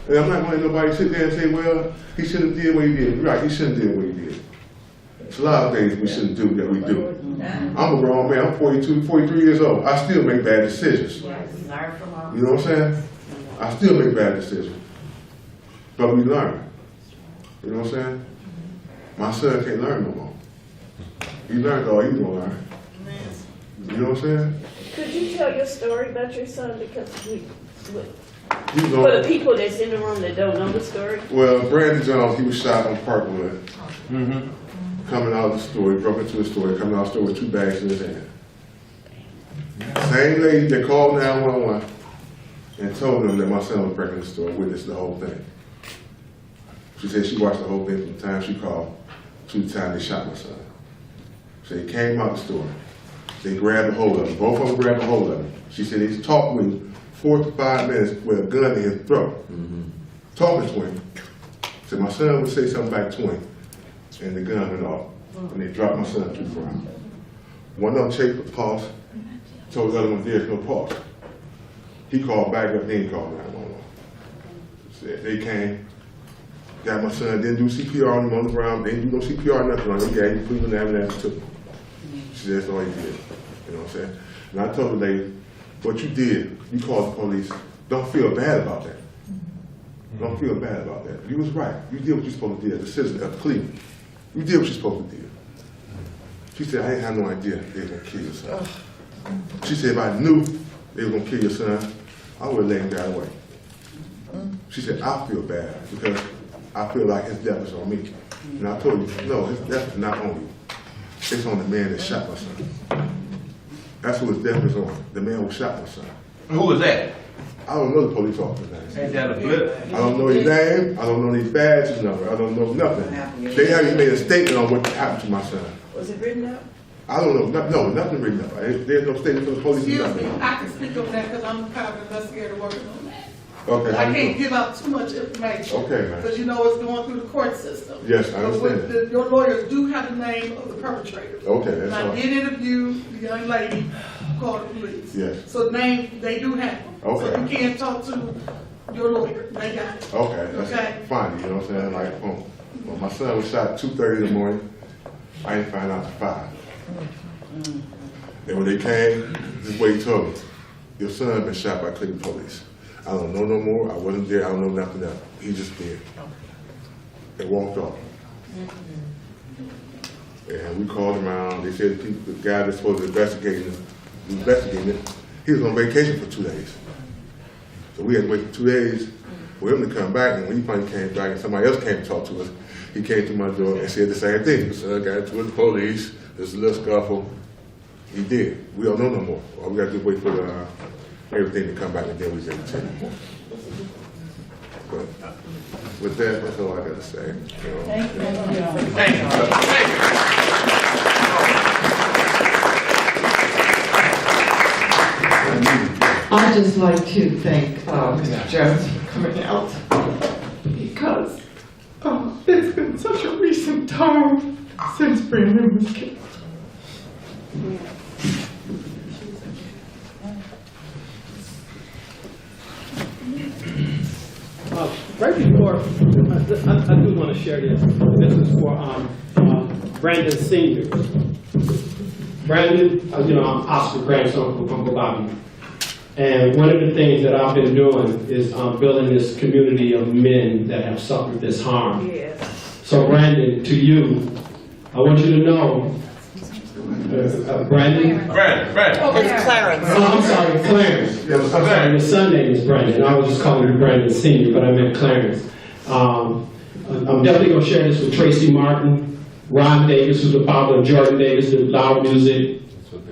And I'm not going to let nobody sit there and say, well, he shouldn't have did what he did. Right, he shouldn't have did what he did. There's a lot of things we shouldn't do that we do. I'm a grown man, I'm 42, 43 years old. I still make bad decisions. You know what I'm saying? I still make bad decisions. But we learn. You know what I'm saying? My son can't learn no more. He learned all he's gonna learn. You know what I'm saying? Could you tell your story about your son? Because for the on, people that's in the room that don't know the story. Well, Brandon Jones, he was shot on Parkwood. Coming out of the store, he broke into the store, coming out of the store with 2 bags in his hand. Same lady that called 911 and told them that my son was breaking the store, witnessed the whole thing. She said she watched the whole thing from the time she called to the time they shot my son. So he came out the store. They grabbed a hold of him. Both of them grabbed a hold of him. She said he talked with him 4 to 5 minutes with a gun in his throat. Talking to him. Said my son would say something back to him. And the gun went off. And they dropped my son to the ground. One of them checked the pulse, told the other one there's no pulse. He called back up, he didn't call 911. Said they came, got my son, didn't do CPR on him on the ground, they didn't do no CPR, nothing on him. Yeah, he put him in the ambulance and took him. She said, that's all he did. You know what I'm saying? And I told the lady, what you did, you called the police. Don't feel bad about that. Don't feel bad about that. You was right. You did what you're supposed to do as a citizen of Cleveland. You did what you're supposed to do. She said, I didn't have no idea they were going to kill your son. She said, if I knew they were going to kill your son, I would have let him die away. She said, I feel bad because I feel like his death is on me. And I told you, no, his death is not on you. It's on the man that shot my son. That's who his death is on, the man who shot my son. Who was that? I don't know the police officer's name. Ain't that a blip? I don't know his name. I don't know his badge, his number. I don't know nothing. They haven't made a statement on what happened to my son. Was it written up? I don't know. No, nothing written up. There's no statement from the police. Excuse Nothing. me, I can speak on that because I'm the private investigator working on that. Okay. I can't give out too much information. Okay, man. Because you know it's going through the court system. Yes, I understand. But your lawyers do have the name of the perpetrator. Okay, that's And all. I did interview the young lady who called the police. Yes. So name, they do have them. Okay. So you can't talk to your lawyer, they got it. Okay, that's Okay. fine. You know what I'm saying? Like, when my son was shot at 2:30 in the morning, I didn't find out till 5. And when they came, this is what he told me. Your son been shot by Cleveland police. I don't know no more. I wasn't there. I don't know nothing else. He just did. And walked off. And we called around. They said the guy that's supposed to investigate it, he was on vacation for 2 days. So we had to wait for 2 days for him to come back. And when he finally came back and somebody else came to talk to us, he came to my door and said the same thing. The son got into the police. There's a little scuffle. He did. We don't know no more. All we got to do is wait for everything to come back and then we can tell you more. But with that, that's all I got to say. You know. Thank you. Thank I'd just like to thank Mr. Jones for coming out because it's been such a recent time since Brandon was killed. Right before, I do want to share this. This is for Brandon Sr. Brandon, I'm Oscar grandson from Uncle Bobby. And one of the things that I've been doing is building this community of men that have suffered this harm. So Brandon, to you, I want you to know, Brandon? Brandon. It's Clarence. Oh, I'm sorry, Clarence. I'm sorry, your son name is Brandon. I was just calling you Brandon Sr., but I meant Clarence. I'm definitely going to share this with Tracy Martin, Ron Davis, who's the father of Jordan Davis, the loud music,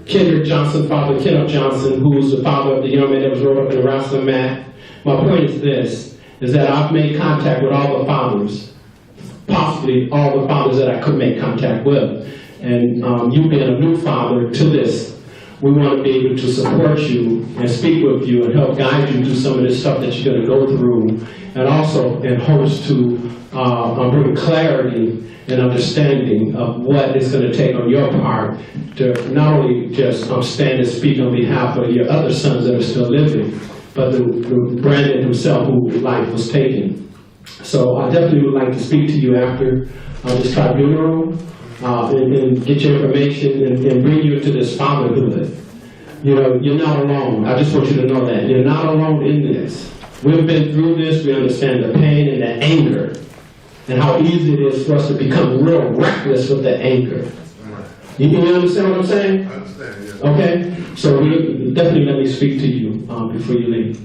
Kendrick Johnson, father of Kenneth Johnson, who's the father of the young man that was rolled up in the wrestling mat. My point is this, is that I've made contact with all the fathers, possibly all the fathers that I could make contact with. And you being a new father to this, we want to be able to support you and speak with you and help guide you through some of this stuff that you're going to go through, and also in hopes to bring clarity and understanding of what it's going to take on your part to not only just stand and speak on behalf of your other sons that are still living, but the Brandon himself whose life was taken. So I definitely would like to speak to you after this tribunal and get your information and bring you into this fatherhood. You know, you're not alone. I just want you to know that. You're not alone in this. We've been through this. We understand the pain and the anger and how easy it is for us to become real reckless with the anger. You understand what I'm saying? I understand, yes. Okay? So definitely let me speak to you before you leave.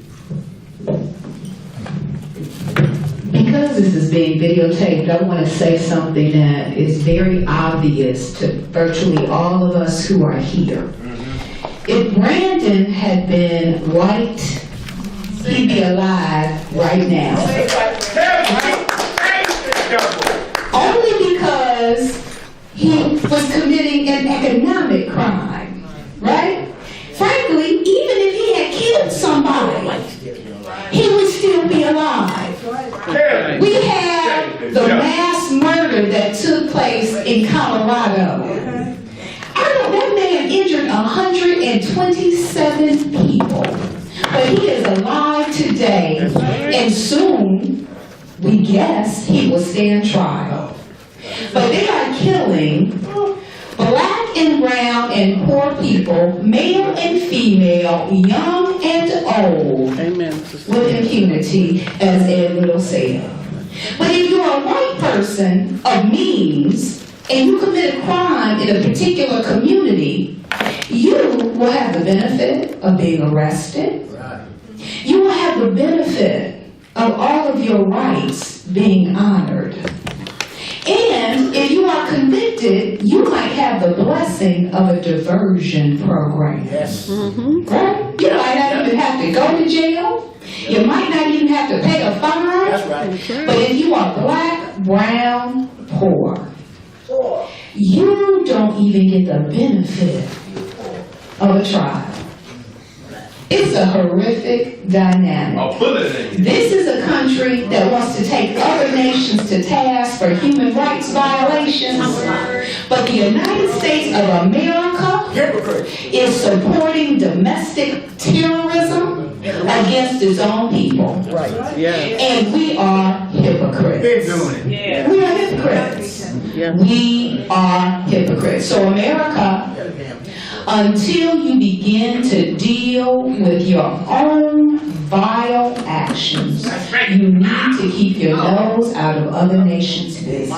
Because this is being videotaped, I want to say something that is very obvious to virtually all of us who are here. If Brandon had been white, he'd be alive right now. Only because he was committing an economic crime, right? Frankly, even if he had killed somebody, he would still be alive. We have the mass murder that took place in Colorado. I know that man injured 127 people. But he is alive today, and soon, we guess, he will stand trial. But they are killing black and brown and poor people, male and female, young and old, with impunity, as Ed Little said. But if you're a white person of means and you commit a crime in a particular community, you will have the benefit of being arrested. You will have the benefit of all of your rights being honored. And if you are convicted, you might have the blessing of a diversion program. Yes. Right? You might not even have to go to jail. You might not even have to pay a fine. That's right. But if you are black, brown, poor, you don't even get the benefit of a trial. It's a horrific dynamic. I'll put it in. This is a country that wants to take other nations to task for human rights violations. But the United States of America is supporting domestic terrorism against its own people. Right. Yeah. And we are hypocrites. They're doing it. Yeah. We are hypocrites. Yeah. We are hypocrites. So America, until you begin to deal with your own vile actions, you need to keep your nose out of other nations' business.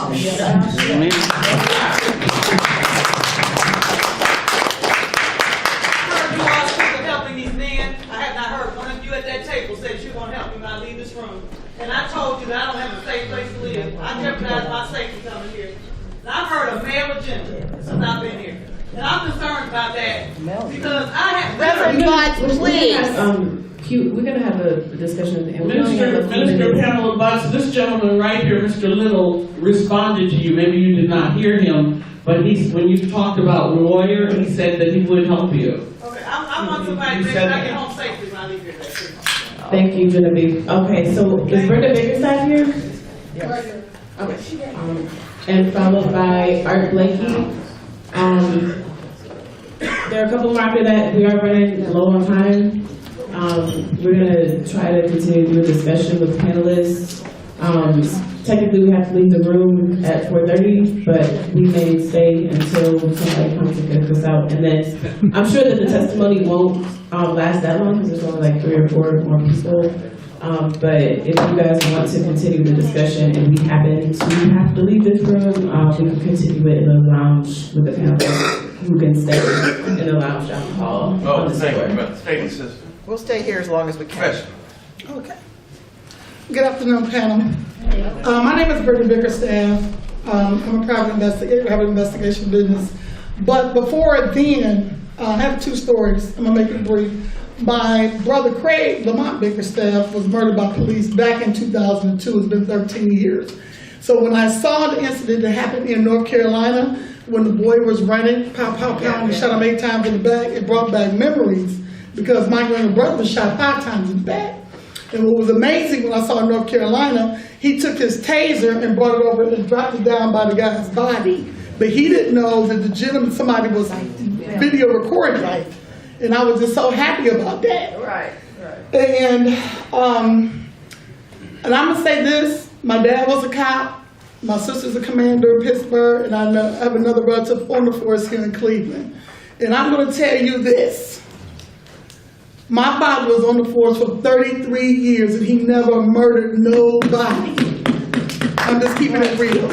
Helping these men. I have not heard one of you at that table said you're going to help me when I leave this room. And I told you that I don't have a safe place to live. I jeopardize my safety coming here. And I've heard a male agenda since I've been here. And I'm concerned about that because I have. Reverend Butts, please. We're going to have a discussion. And Minister Pamela Butts, this gentleman right here, Mr. Little, responded to you. Maybe you did not hear him, but when you talked about lawyer, he said that he would help you. Okay, I want somebody to make sure I get home safely when I leave here. Thank you, Genevieve. Okay, so is Brenda Bickerstaff here? Yes. Okay. And followed by Art Blakey. There are a couple more after that. We are running low on time. We're going to try to continue to do a discussion with panelists. Technically, we have to leave the room at 4:30, but we may stay until somebody comes and gets us out. And then I'm sure that the testimony won't last that long because there's only like 3 or 4 more people. But if you guys want to continue the discussion and we happen to have to leave this room, we can continue it in the lounge with the panelists who can stay in the lounge down the hall. Oh, thank you. Thank you, sister. We'll stay here as long as we can. Okay. Good afternoon, panel. My name is Brenda Bickerstaff. I'm a private investigator. I have an investigation business. But before then, I have 2 stories. I'm gonna make it brief. My brother Craig Lamont Bickerstaff was murdered by police back in 2002. It's been 13 years. So when I saw the incident that happened in North Carolina, when the boy was running, pow, pow, pow, and shot him 8 times in the back, it brought back memories because my younger brother was shot 5 times in the back. And what was amazing when I saw in North Carolina, he took his taser and brought it over and dropped it down by the guy's body. But he didn't know that the gentleman, somebody was video recording. Right. And I was just so happy about that. Right. And I'm gonna say this, my dad was a cop, my sister's a commander in Pittsburgh, and I have another relative on the force here in Cleveland. And I'm gonna tell you this. My father was on the force for 33 years and he never murdered nobody. I'm just keeping it real.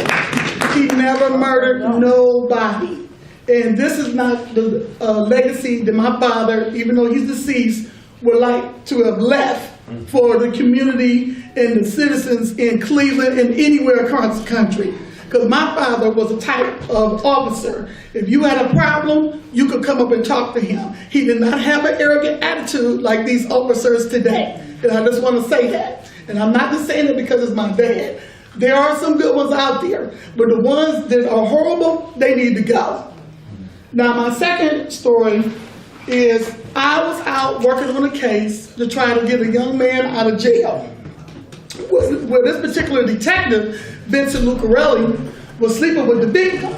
He never murdered nobody. And this is not the legacy that my father, even though he's deceased, would like to have left for the community and the citizens in Cleveland and anywhere across the country. Because my father was a type of officer. If you had a problem, you could come up and talk to him. He did not have an arrogant attitude like these officers today. And I just want to say that. And I'm not just saying it because it's my dad. There are some good ones out there, but the ones that are horrible, they need to go. Now, my second story is I was out working on a case to try to get a young man out of jail. Where this particular detective, Vincent Lucarelli, was sleeping with the victim.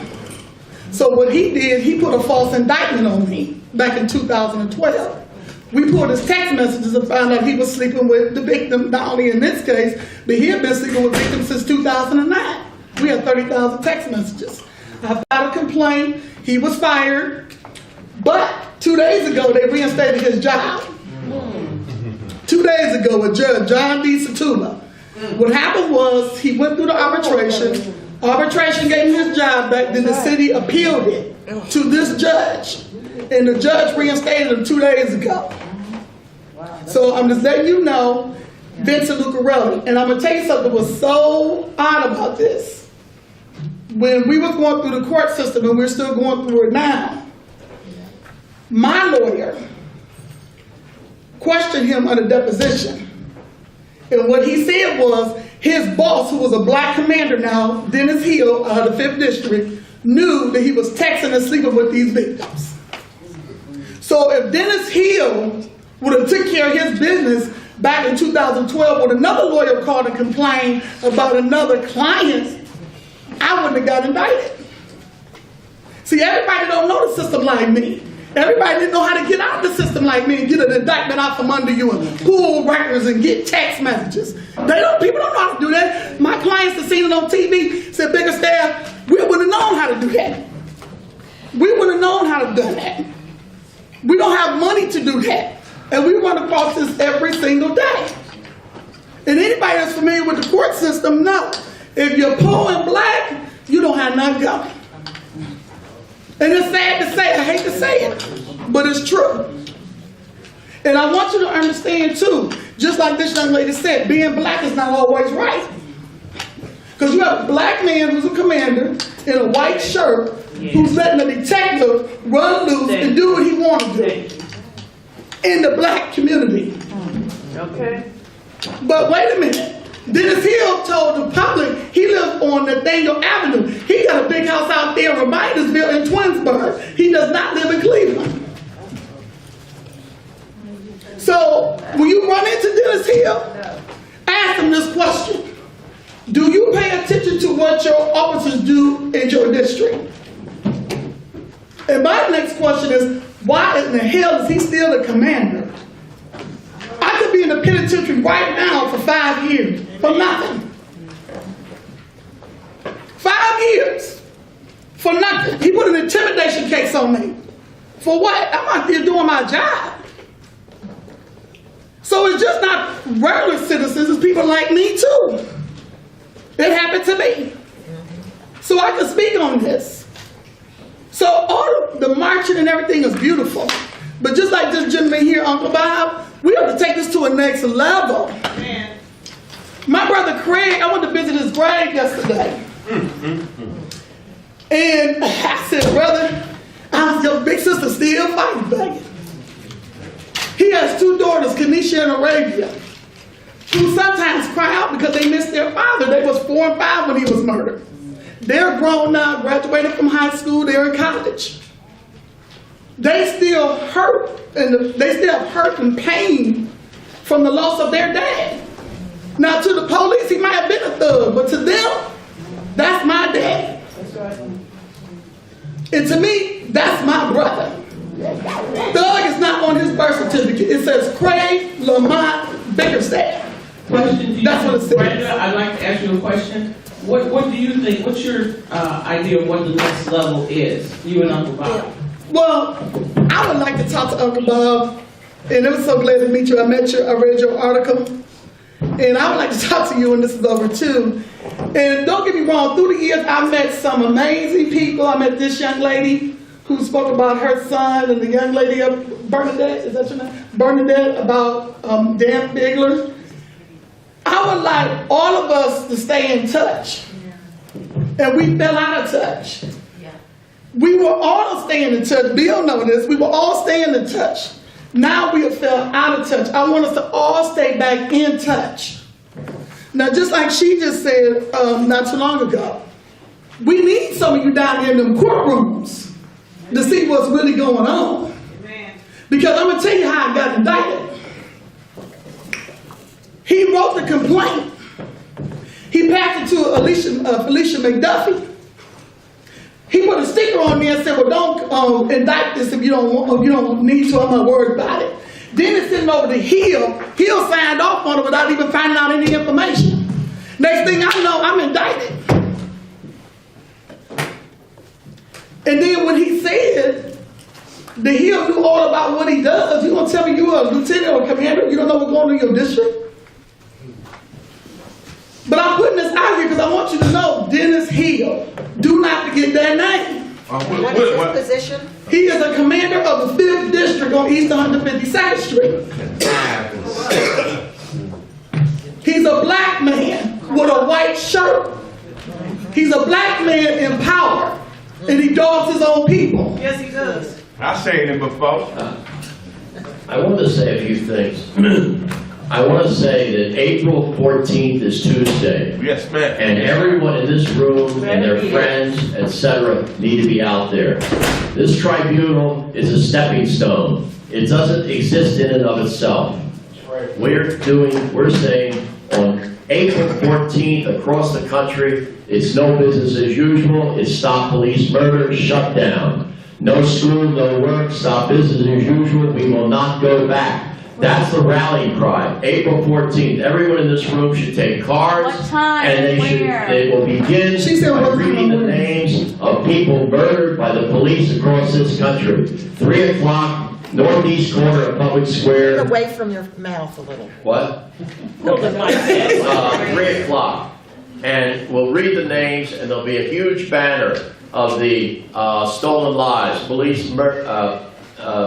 So what he did, he put a false indictment on me back in 2012. We pulled his text messages and found out he was sleeping with the victim, not only in this case, but he had been sleeping with victims since 2009. We had 30,000 text messages. I filed a complaint, he was fired, but 2 days ago, they reinstated his job. 2 days ago, a judge, John D. Satula. What happened was, he went through the arbitration. Arbitration gave him his job back, then the city appealed it to this judge. And the judge reinstated him 2 days ago. So I'm just letting you know, Vincent Lucarelli. And I'm gonna tell you something that was so odd about this. When we was going through the court system, and we're still going through it now, my lawyer questioned him under deposition. And what he said was, his boss, who was a black commander now, Dennis Hill, the 5th District, knew that he was texting and sleeping with these victims. So if Dennis Hill would have took care of his business back in 2012 when another lawyer called and complained about another client, I wouldn't have got indicted. See, everybody don't know the system like me. Everybody didn't know how to get out of the system like me and get an indictment out from under you and pull records and get text messages. People don't know how to do that. My clients have seen it on TV, said, Bickerstaff, we would have known how to do that. We would have known how to do that. We don't have money to do that. And we run across this every single day. And anybody that's familiar with the court system knows, if you're poor and black, you don't have nothing going. And it's sad to say, I hate to say it, but it's true. And I want you to understand too, just like this young lady said, being black is not always right. Because you have a black man who's a commander in a white shirt who's letting the detective run loose and do what he wants to do in the black community. Okay. But wait a minute. Dennis Hill told the public he lives on Nathaniel Avenue. He got a big house out there in Remindersville in Twinsburg. He does not live in Cleveland. So when you run into Dennis Hill, ask him this question. Do you pay attention to what your officers do in your district? And my next question is, why in the hell is he still the commander? I could be in the penitentiary right now for 5 years, for nothing. 5 years, for nothing. He put an intimidation case on me. For what? I'm out there doing my job. So it's just not regular citizens, it's people like me too. It happened to me. So I can speak on this. So all of the marching and everything is beautiful. But just like this gentleman here, Uncle Bob, we have to take this to a next level. Man. My brother Craig, I went to visit his grave yesterday. And I said, brother, your big sister still fighting, baby. He has 2 daughters, Kenesha and Arabia, who sometimes cry out because they miss their father. They was 4 and 5 when he was murdered. They're grown now, graduated from high school, they're in college. They still hurt, and they still have hurt and pain from the loss of their dad. Now to the police, he might have been a thug, but to them, that's my dad. And to me, that's my brother. Thug is not on his birth certificate. It says Craig Lamont Bickerstaff. Question to you, that's what it says. Brenda, I'd like to ask you a question. What do you think, what's your idea of what the next level is, you and Uncle Bob? Well, I would like to talk to Uncle Bob, and it was so glad to meet you. I read your article, and I would like to talk to you when this is over too. And don't get me wrong, through the years, I met some amazing people. I met this young lady who spoke about her son, and the young lady of Bernadette, is that your name? Bernadette, about Dan Bigler. I would like all of us to stay in touch. And we fell out of touch. We were all staying in touch. Bill knows this. We were all staying in touch. Now we have fell out of touch. I want us to all stay back in touch. Now, just like she just said not too long ago, we need some of you down here in them courtrooms to see what's really going on. Because I'm going to tell you how I got indicted. He wrote the complaint. He passed it to Felicia McDuffie. He put a sticker on there and said, well, don't indict this if you don't need to. I'm not worried about it. Dennis sitting over the Hill signed off on it without even finding out any information. Next thing I know, I'm indicted. And then when he said the Hill knew all about what he does, you gonna tell me you a lieutenant or commander, you don't know what's going on in your district? But I'm putting this out here because I want you to know Dennis Hill. Do not forget that name. What is his position? He is a commander of the 5th District on East 152nd Street. He's a black man with a white shirt. He's a black man in power, and he dogs his own people. Yes, he does. I've seen him before. I want to say a few things. I want to say that April 14th is Tuesday. Yes, ma'am. And everyone in this room and their friends, etc., need to be out there. This tribunal is a stepping stone. It doesn't exist in and of itself. We're saying on April 14th across the country, it's no business as usual. It's stop police murder, shut down. No school, no work, stop business as usual. We will not go back. That's the rallying cry. April 14th. Everyone in this room should take cards. What time? And they will begin by reading the names of people murdered by the police across this country. 3 o'clock, northeast corner of Public Square. Get away from your mouth a little. What? 3 o'clock. And we'll read the names, and there'll be a huge banner of the stolen lives,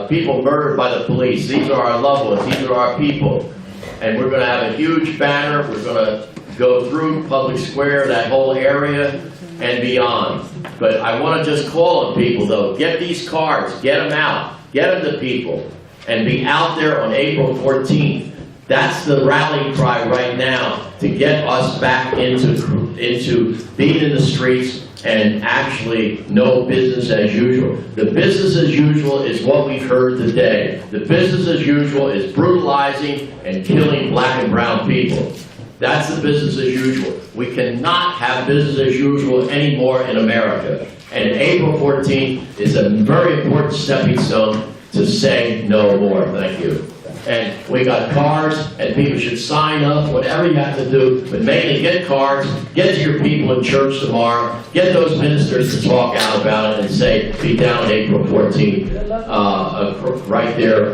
people murdered by the police. These are our loved ones. These are our people. And we're going to have a huge banner. We're going to go through Public Square, that whole area, and beyond. But I want to just call on people, though. Get these cards. Get them out. Get them to people. And be out there on April 14th. That's the rally cry right now to get us back into being in the streets and actually no business as usual. The business as usual is what we've heard today. The business as usual is brutalizing and killing black and brown people. That's the business as usual. We cannot have business as usual anymore in America. And April 14th is a very important stepping stone to say no more. Thank you. And we got cards, and people should sign up, whatever you have to do, but mainly get cards, get to your people in church tomorrow, get those ministers to talk out about it and say, be down April 14th, right there,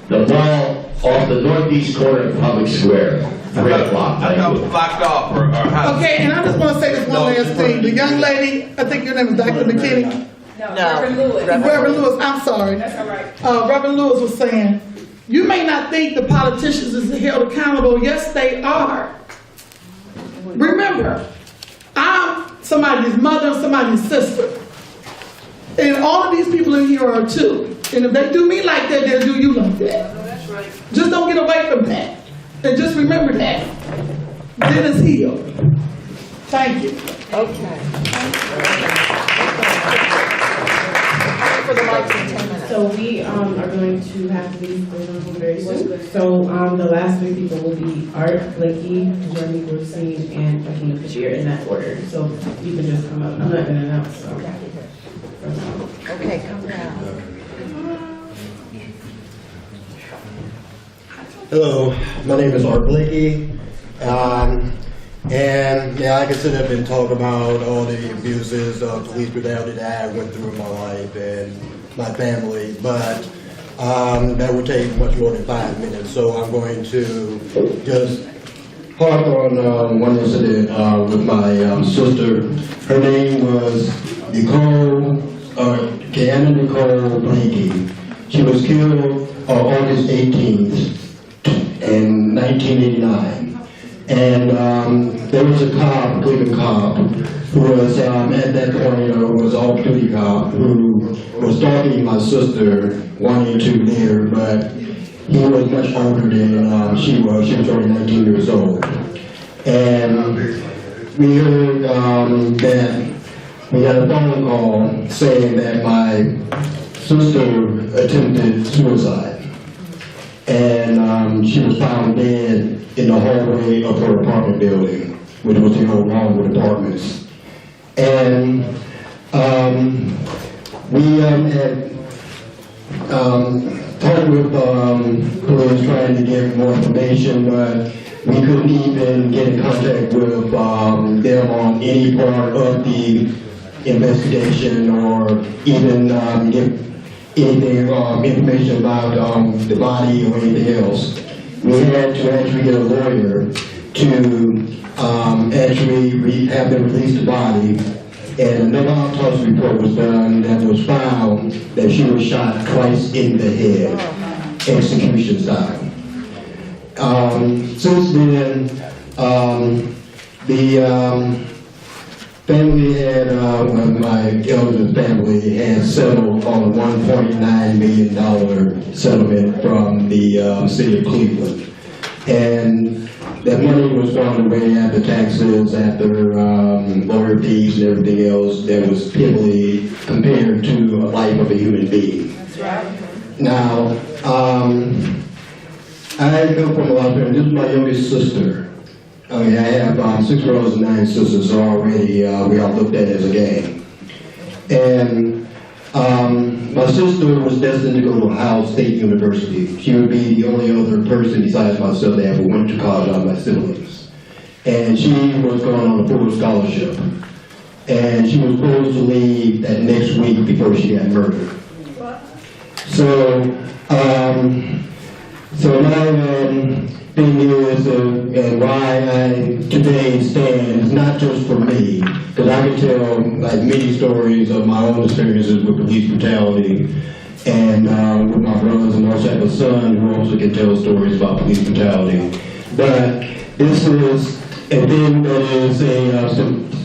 the mall off the northeast corner of Public Square, 3 o'clock. I thought it was blocked off or how? Okay, and I just want to say this one last thing. The young lady, I think your name is Dr. McKinney. No. Reverend Lewis. Reverend Lewis, I'm sorry. That's all right. Reverend Lewis was saying, you may not think the politicians is held accountable. Yes, they are. Remember, I'm somebody's mother, somebody's sister. And all of these people in here are too. And if they do me like that, they'll do you like that. That's right. Just don't get away from that. And just remember that. Dennis Hill. Thank you. Okay. For the mics in 10 minutes. So we are going to have these going on very soon. So the last 3 people will be Art Blakey, Jeremy Goodstein, and Joaquin Bashir in that order. So you can just come up. I'm not going to announce. So. Okay, come down. Hello, my name is Art Blakey. And yeah, I can sit up and talk about all the abuses of police brutality that I went through in my life and my family, but that would take much more than 5 minutes. So I'm going to just harp on one incident with my sister. Her name was Kiana Nicole Blakey. She was killed on August 18th in 1989. And there was a cop, Cleveland cop, who was at that point was an off-duty cop who was stalking my sister, wanting to leave her, but he was much older than she was. She was only 19 years old. And we heard that we had a phone call saying that my sister attempted suicide. And she was found dead in the hallway of her apartment building, which was the old Longwood Apartments. And we had talked with police trying to get more information, but we couldn't even get in contact with them on any part of the investigation or even get anything, information about the body or anything else. We had to actually get a lawyer to actually have them release the body, and another autopsy report was done that was found that she was shot twice in the head, execution style. Since then, the family had, my elder family had settled on a $1.9 million settlement from the city of Cleveland. And that money was gone away after taxes, after lawyer fees and everything else that was pitifully compared to a life of a human being. That's right. Now, I come from a lot of parents. This is my youngest sister. I mean, I have 6 brothers and 9 sisters already. We all looked at it as a gang. And my sister was destined to go to Ohio State University. She would be the only other person besides myself that ever went to college out of my siblings. And she was going on a full scholarship. And she was supposed to leave that next week before she got murdered. So, my thing is, and why I today stand is not just for me, because I can tell like many stories of my own experiences with police brutality, and with my brothers, and also have a son who also can tell stories about police brutality. But this is a thing that is a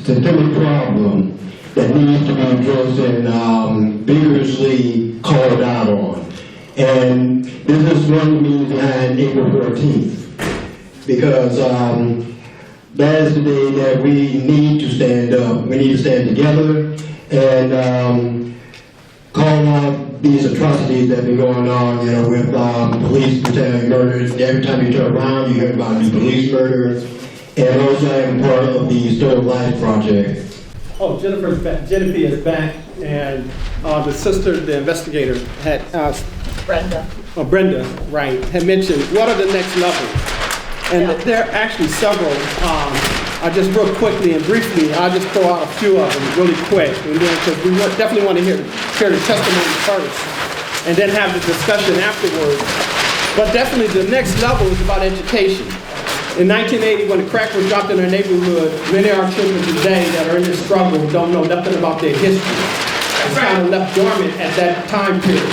systemic problem that needs to be addressed and vigorously called out on. And this is one of the means behind April 14th. Because that is the day that we need to stand up. We need to stand together and call out these atrocities that have been going on, you know, with police brutality, murders. Every time you turn around, you hear about the police murders. And also I'm part of the Stolen Lives Project. Oh, Jennifer's back. Jennifer is back, and the sister, the investigator, had Brenda. Oh, Brenda, right, had mentioned what are the next levels. And there are actually several. I just real quickly and briefly, I'll just throw out a few of them really quick, and then because we definitely want to hear the testimony first, and then have the discussion afterwards. But definitely the next level is about education. In 1980, when the crack was dropped in our neighborhood, many of our children today that are in this struggle don't know nothing about their history. It's kind of left dormant at that time period.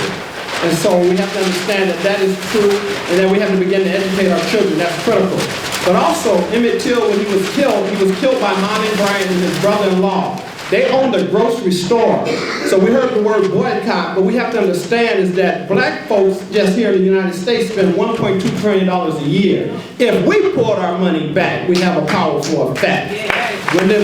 And so we have to understand that that is true, and then we have to begin to educate our children. That's critical. But also, Emmett Till, when he was killed by Monty Bryant and his brother-in-law. They owned a grocery store. So we heard the word boycott, but we have to understand is that black folks just here in the United States spend $1.2 trillion a year. If we poured our money back, we have a powerful effect. When the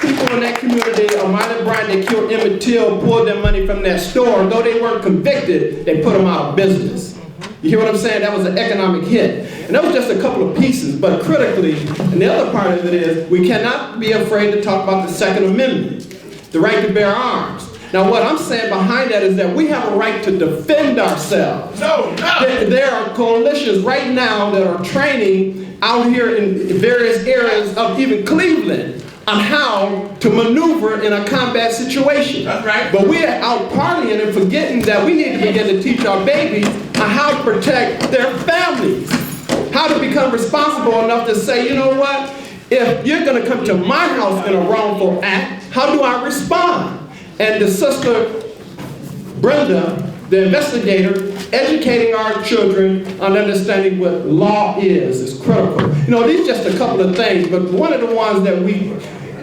people in that community, Monty Bryant, they killed Emmett Till, pulled their money from that store, though they weren't convicted, they put them out of business. You hear what I'm saying? That was an economic hit. And that was just a couple of pieces, but critically, and the other part of it is, we cannot be afraid to talk about the Second Amendment, the right to bear arms. Now what I'm saying behind that is that we have a right to defend ourselves. There are coalitions right now that are training out here in various areas of even Cleveland on how to maneuver in a combat situation. That's right. But we're out partying and forgetting that we need to begin to teach our babies on how to protect their families. How to become responsible enough to say, you know what, if you're going to come to my house in a wrongful act, how do I respond? And the sister, Brenda, the investigator, educating our children on understanding what law is critical. You know, these are just a couple of things, but one of the ones that we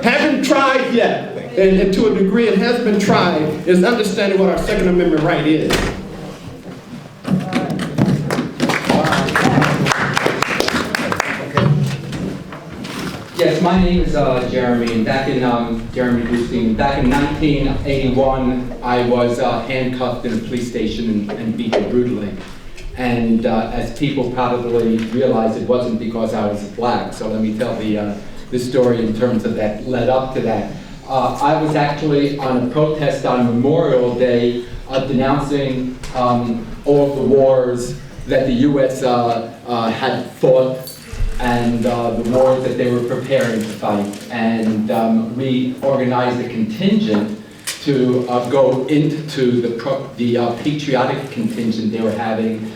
haven't tried yet, and to a degree it has been tried, is understanding what our Second Amendment right is. Yes, my name is Jeremy, and back in Jeremy Boosting. Back in 1981, I was handcuffed in a police station and beaten brutally. And as people probably realize, it wasn't because I was black. So let me tell the story in terms of that led up to that. I was actually on a protest on Memorial Day denouncing all of the wars that the U.S. had fought and the wars that they were preparing to fight. And we organized a contingent to go into the patriotic contingent they were having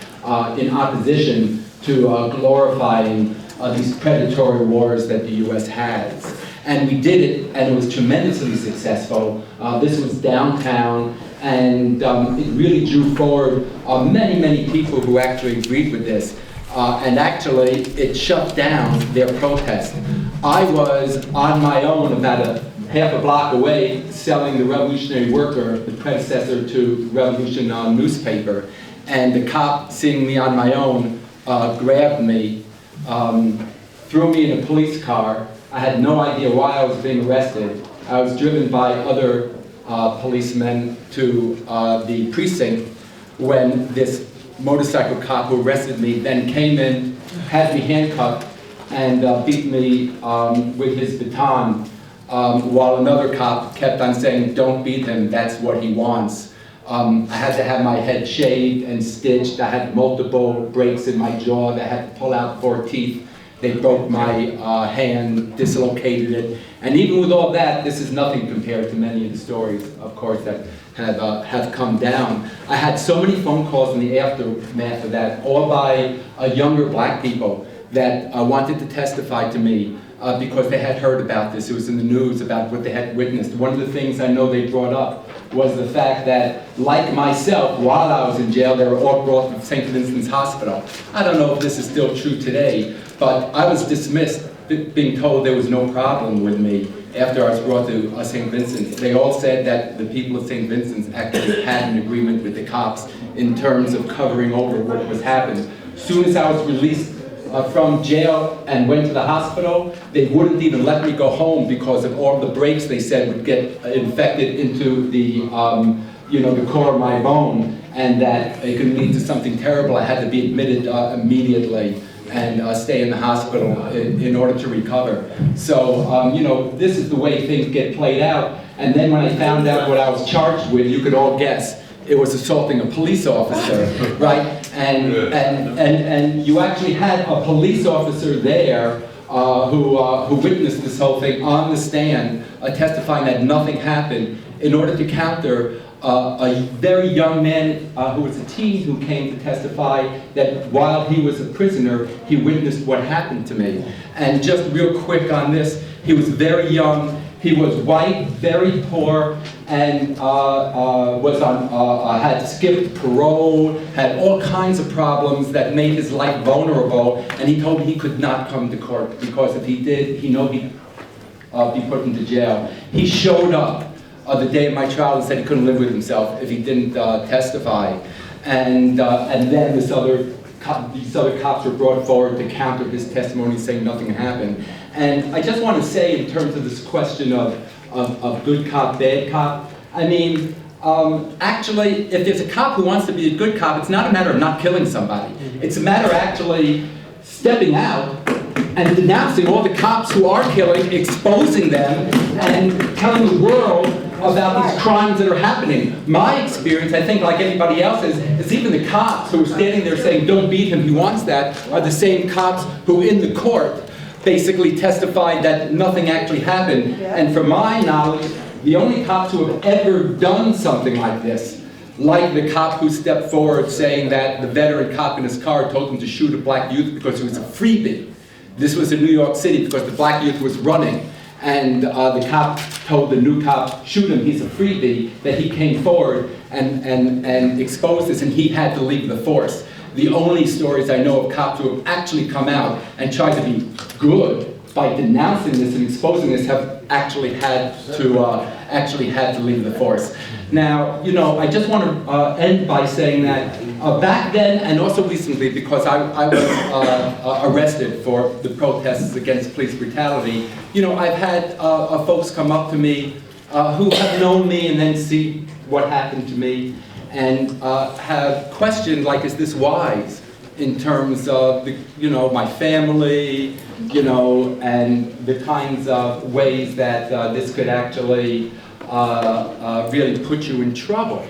in opposition to glorifying these predatory wars that the U.S. has. And we did it, and it was tremendously successful. This was downtown, and it really drew forward many, many people who actually agreed with this. And actually, it shut down their protest. I was on my own about half a block away selling the Revolutionary Worker, the predecessor to Revolution newspaper. And the cop, seeing me on my own, grabbed me, threw me in a police car. I had no idea why I was being arrested. I was driven by other policemen to the precinct when this motorcycle cop who arrested me then came in, had me handcuffed, and beat me with his baton, while another cop kept on saying, "Don't beat him, that's what he wants." I had to have my head shaved and stitched. I had multiple breaks in my jaw. They had to pull out 4 teeth. They broke my hand, dislocated it. And even with all that, this is nothing compared to many of the stories, of course, that have come down. I had so many phone calls in the aftermath of that, all by younger black people that wanted to testify to me because they had heard about this. It was in the news about what they had witnessed. One of the things I know they brought up was the fact that, like myself, while I was in jail, they were all brought to St. Vincent's Hospital. I don't know if this is still true today, but I was dismissed, being told there was no problem with me after I was brought to St. Vincent's. They all said that the people of St. Vincent's actually had an agreement with the cops in terms of covering over what was happening. As soon as I was released from jail and went to the hospital, they wouldn't even let me go home because of all the breaks they said would get infected into the, the core of my bone, and that it could lead to something terrible. I had to be admitted immediately and stay in the hospital in order to recover. So, this is the way things get played out. And then when I found out what I was charged with, you could all guess. It was assaulting a police officer, right? And you actually had a police officer there who witnessed this whole thing on the stand, testifying that nothing happened, in order to counter a very young man who was a teen who came to testify that while he was a prisoner, he witnessed what happened to me. And just real quick on this, he was very young. He was white, very poor, and had skipped parole, had all kinds of problems that made his life vulnerable, and he told me he could not come to court because if he did, he knew he'd be put into jail. He showed up the day of my trial and said he couldn't live with himself if he didn't testify, and then these other cops were brought forward to counter his testimony, saying nothing happened. And I just want to say, in terms of this question of good cop, bad cop, I mean, actually, if there's a cop who wants to be a good cop, it's not a matter of not killing somebody. It's a matter of actually stepping out and denouncing all the cops who are killing, exposing them, and telling the world about these crimes that are happening. My experience, I think, like anybody else's, is even the cops who are standing there saying, "Don't beat him, he wants that," are the same cops who in the court basically testified that nothing actually happened. And from my knowledge, the only cops who have ever done something like this, like the cop who stepped forward saying that the veteran cop in his car told him to shoot a black youth because he was a freebie. This was in New York City because the black youth was running. And the cop told the new cop, "Shoot him, he's a freebie," that he came forward and exposed this, and he had to leave the force. The only stories I know of cops who have actually come out and tried to be good by denouncing this and exposing this have actually had to leave the force. Now, I just want to end by saying that back then and also recently, because I was arrested for the protests against police brutality, I've had folks come up to me who have known me and then see what happened to me and have questioned, like, is this wise in terms of my family, and the kinds of ways that this could actually really put you in trouble.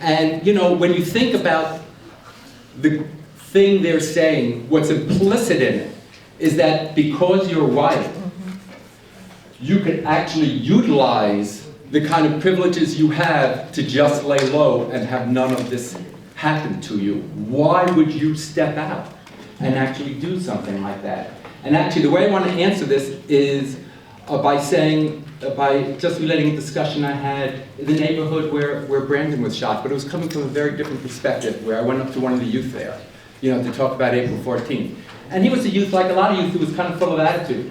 And, you know, when you think about the thing they're saying, what's implicit in it is that because you're white, you could actually utilize the kind of privileges you have to just lay low and have none of this happen to you. Why would you step out and actually do something like that? And actually, the way I want to answer this is by just relating a discussion I had in the neighborhood where Brandon was shot, but it was coming from a very different perspective, where I went up to one of the youth there, you know, to talk about April 14th. And he was a youth, like a lot of youth, who was kind of full of attitude.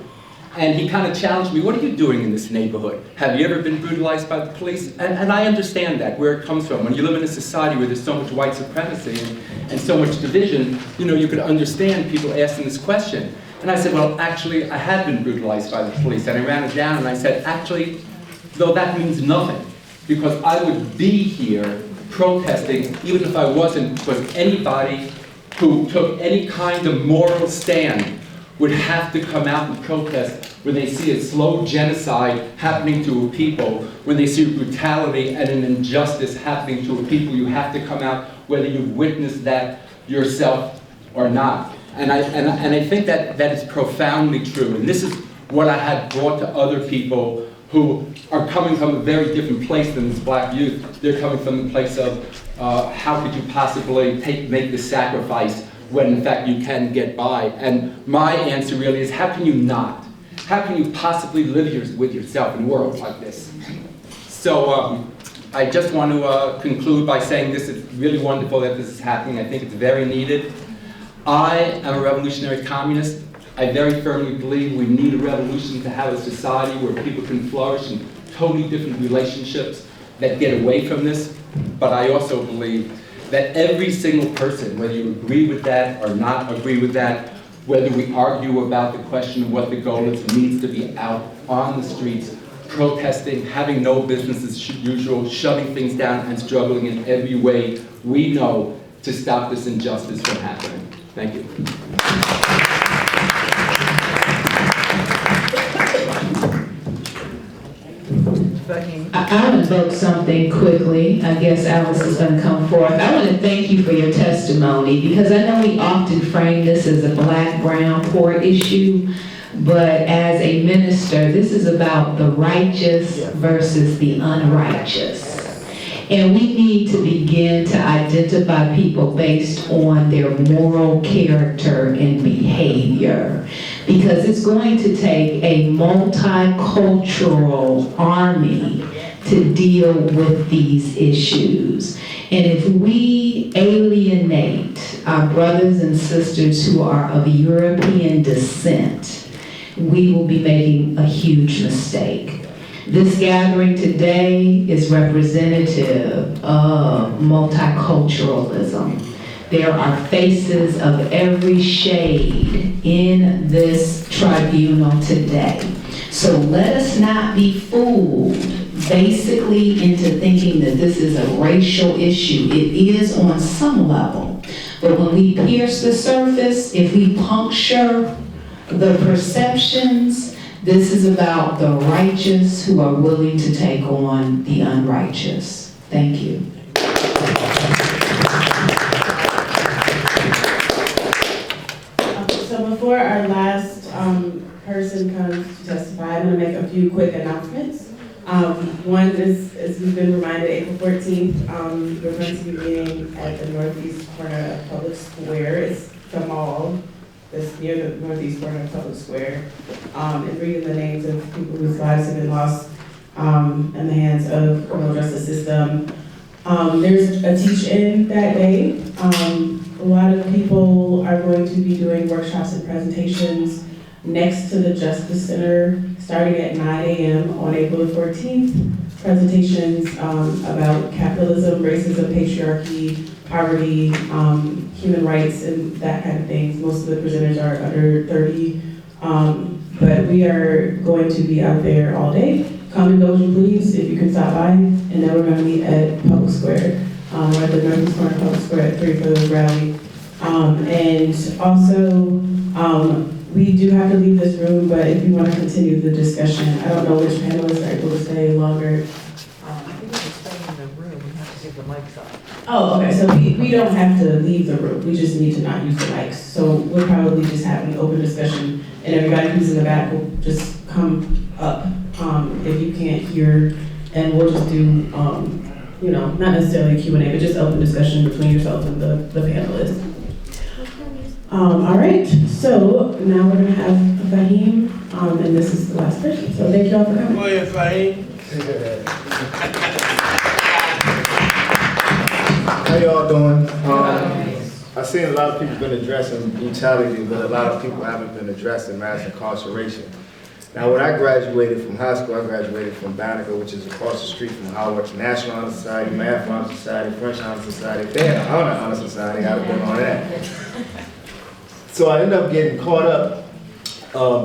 And he kind of challenged me, what are you doing in this neighborhood? Have you ever been brutalized by the police? And I understand that, where it comes from. When you live in a society where there's so much white supremacy and so much division, you know, you could understand people asking this question. And I said, well, actually, I had been brutalized by the police. And I ran it down and I said, actually, though that means nothing, because I would be here protesting, even if I wasn't, because anybody who took any kind of moral stand would have to come out and protest when they see a slow genocide happening to a people, when they see brutality and an injustice happening to a people. You have to come out whether you've witnessed that yourself or not. And I think that is profoundly true. And this is what I had brought to other people who are coming from a very different place than this black youth. They're coming from the place of how could you possibly make this sacrifice when in fact you can get by. And my answer really is, how can you not? How can you possibly live with yourself in a world like this? So I just want to conclude by saying this is really wonderful that this is happening. I think it's very needed. I am a revolutionary communist. I very firmly believe we need a revolution to have a society where people can flourish in totally different relationships that get away from this. But I also believe that every single person, whether you agree with that or not agree with that, whether we argue about the question of what the goal is, needs to be out on the streets, protesting, having no business as usual, shutting things down and struggling in every way we know to stop this injustice from happening. Thank you. I want to vote something quickly. I guess Alice is going to come forth. I want to thank you for your testimony, because I know we often frame this as a black, brown, poor issue, but as a minister, this is about the righteous versus the unrighteous. And we need to begin to identify people based on their moral character and behavior, because it's going to take a multicultural army to deal with these issues. And if we alienate our brothers and sisters who are of European descent, we will be making a huge mistake. This gathering today is representative of multiculturalism. There are faces of every shade in this tribunal today. So let us not be fooled basically into thinking that this is a racial issue. It is on some level. But when we pierce the surface, if we puncture the perceptions, this is about the righteous who are willing to take on the unrighteous. Thank you. So before our last person comes to testify, I'm going to make a few quick announcements. One is, as we've been reminded, April 14th, we're going to be meeting at the northeast corner of Public Square. It's the mall that's near the northeast corner of Public Square, and reading the names of people whose lives have been lost in the hands of the criminal justice system. There's a teach-in that day. A lot of people are going to be doing workshops and presentations next to the Justice Center starting at 9 a.m. on April 14th. Presentations about capitalism, racism, patriarchy, poverty, human rights, and that kind of things. Most of the presenters are under 30, but we are going to be out there all day. Come indulge, please, if you can stop by, and then we're going to meet at Public Square. We're at the northeast corner of Public Square at 3 for the rally. And also, we do have to leave this room, but if you want to continue the discussion, I don't know which panelists are able to stay longer. I think if we stay in the room, we have to give the mic's on. Oh, okay, so we don't have to leave the room, we just need to not use the mics. So we'll probably just have an open discussion, and everybody who's in the back will just come up, if you can't hear, and we'll just do, you know, not necessarily Q&A, but just open discussion between yourselves and the panelists. All right, so now we're gonna have Fahim, and this is the last person, so thank you all for coming. Go ahead, Fahim. How y'all doing? I've seen a lot of people been addressing brutality, but a lot of people haven't been addressing mass incarceration. Now, when I graduated from high school, I graduated from Banneker, which is across the street from Howard, National Honor Society, Math Honor Society, French Honor Society. If they had an Honor Society, I'd have been on that. So I ended up getting caught up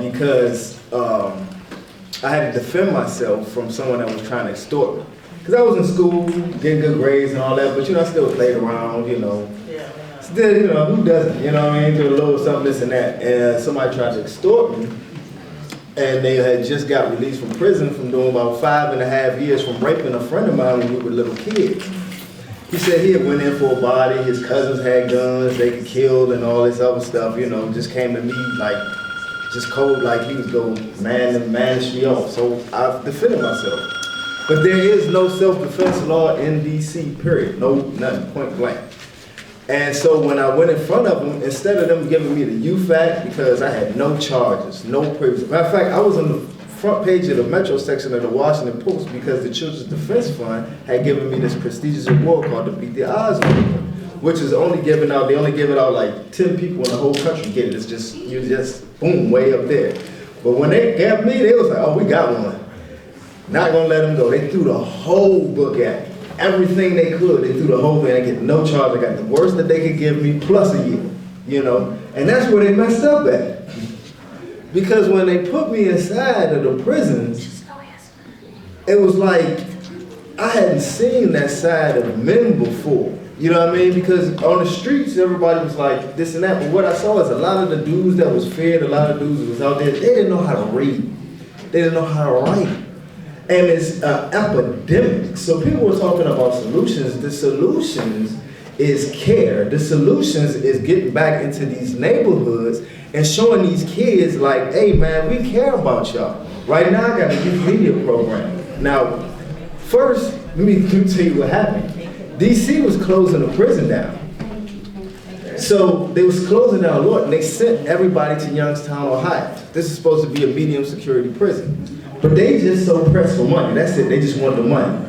because I had to defend myself from someone that was trying to extort me. Because I was in school, getting good grades and all that, but you know, I still played around, you know. Still, you know, who doesn't, you know what I mean? Do a little something, this and that. And somebody tried to extort me, and they had just got released from prison from doing about 5.5 years from raping a friend of mine when we were little kids. He said he had went in for a body, his cousins had guns, they could kill and all this other stuff, you know, just came to me like, just cold, like he was going to manage me off. So I defended myself. But there is no self-defense law in DC, period. No, nothing, point blank. And so when I went in front of them, instead of them giving me the UFAC, because I had no charges, no previous. Matter of fact, I was on the front page of the Metro section of the Washington Post because the Children's Defense Fund had given me this prestigious award called the Beat the Odds Award, which is only given out, they only give it out like 10 people in the whole country get it. It's just, you just, boom, way up there. But when they gave me, they was like, oh, we got one. Not gonna let them go. They threw the whole book at me. Everything they could, they threw the whole thing. I get no charge. I got the worst that they could give me plus a year, you know? And that's where they messed up at. Because when they put me inside of the prisons, it was like, I hadn't seen that side of men before. You know what I mean? Because on the streets, everybody was like this and that. But what I saw is a lot of the dudes that was feared, a lot of dudes that was out there, they didn't know how to read. They didn't know how to write. And it's an epidemic. So people were talking about solutions. The solutions is care. The solutions is getting back into these neighborhoods and showing these kids like, hey man, we care about y'all. Right now I got a youth media program. Now, first, let me tell you what happened. DC was closing the prison down. So they was closing down Lord, and they sent everybody to Youngstown, Ohio. This is supposed to be a medium security prison. But they just so pressed for money. That's it, they just want the money.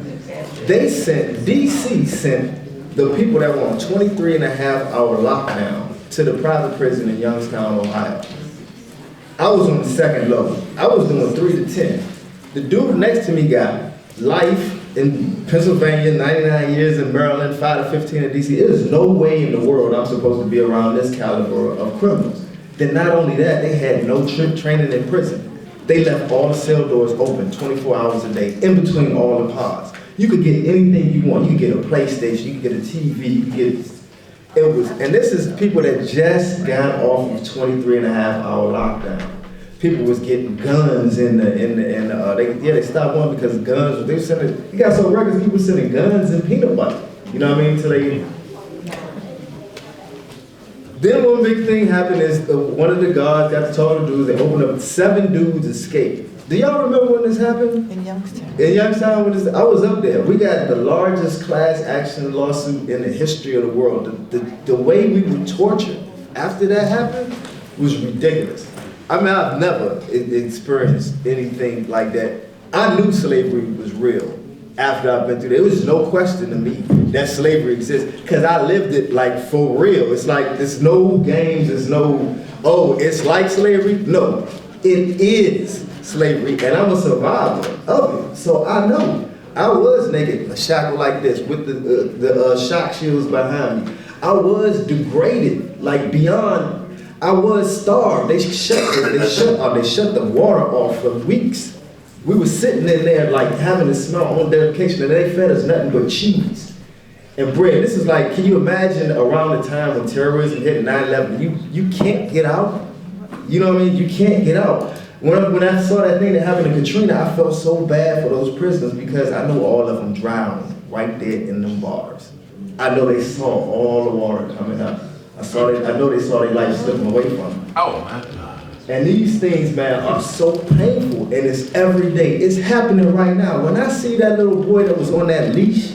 They sent, DC sent the people that were on 23.5-hour lockdown to the private prison in Youngstown, Ohio. I was on the second level. I was doing 3 to 10. The dude next to me got life in Pennsylvania, 99 years in Maryland, 5 to 15 in DC. There's no way in the world I'm supposed to be around this caliber of criminals. Then not only that, they had no training in prison. They left all the cell doors open 24 hours a day, in between all the pods. You could get anything you want. You could get a PlayStation, you could get a TV, you could get, it was, and this is people that just got off of 23.5-hour lockdown. People was getting guns they stopped one because guns, they sending, you got some records, people sending guns and peanut butter. You know what I mean? Till they, then one big thing happened is one of the guards got to talk to dudes, they opened up, 7 dudes escaped. Do y'all remember when this happened? In Youngstown. In Youngstown, when this, I was up there. We got the largest class action lawsuit in the history of the world. The way we were tortured after that happened was ridiculous. I mean, I've never experienced anything like that. I knew slavery was real after I've been through that. There was no question to me that slavery exists because I lived it like for real. It's like there's no games, there's no, oh, it's like slavery. No, it is slavery and I'm a survivor of it. So I know. I was naked, shackled like this with the shock shields behind me. I was degraded, like beyond. I was starved. They shut the water off for weeks. We were sitting in there like having to smell on dedication, and they fed us nothing but cheese and bread. This is like, can you imagine around the time when terrorism hit 9/11? You can't get out. You know what I mean? You can't get out. When I saw that thing that happened to Katrina, I felt so bad for those prisoners because I know all of them drowned. right there in them bars. I know they saw all the water coming up. I know they saw their life slipping away from them. Oh my God. And these things, man, are so painful, and it's every day. It's happening right now. When I see that little boy that was on that leash,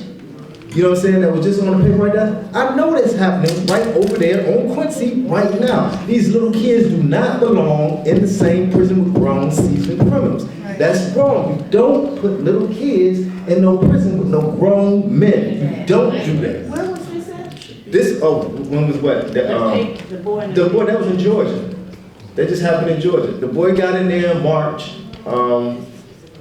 you know what I'm saying, that was just on the paper right there, I know that's happening right over there on Quincy right now. These little kids do not belong in the same prison with grown, seasoned criminals. That's wrong. You don't put little kids in no prison with no grown men. You don't do that. Where was this at? When was what? The boy that was in Georgia. That just happened in Georgia. The boy got in there in March.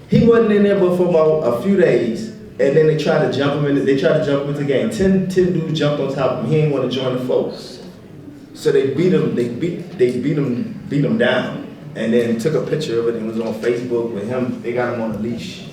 He wasn't in there but for about a few days, and then they tried to jump him into the game. 10 dudes jumped on top of him. He didn't want to join the folks, so they beat him. They beat him down, and then took a picture of it and it was on Facebook with him. They got him on a leash.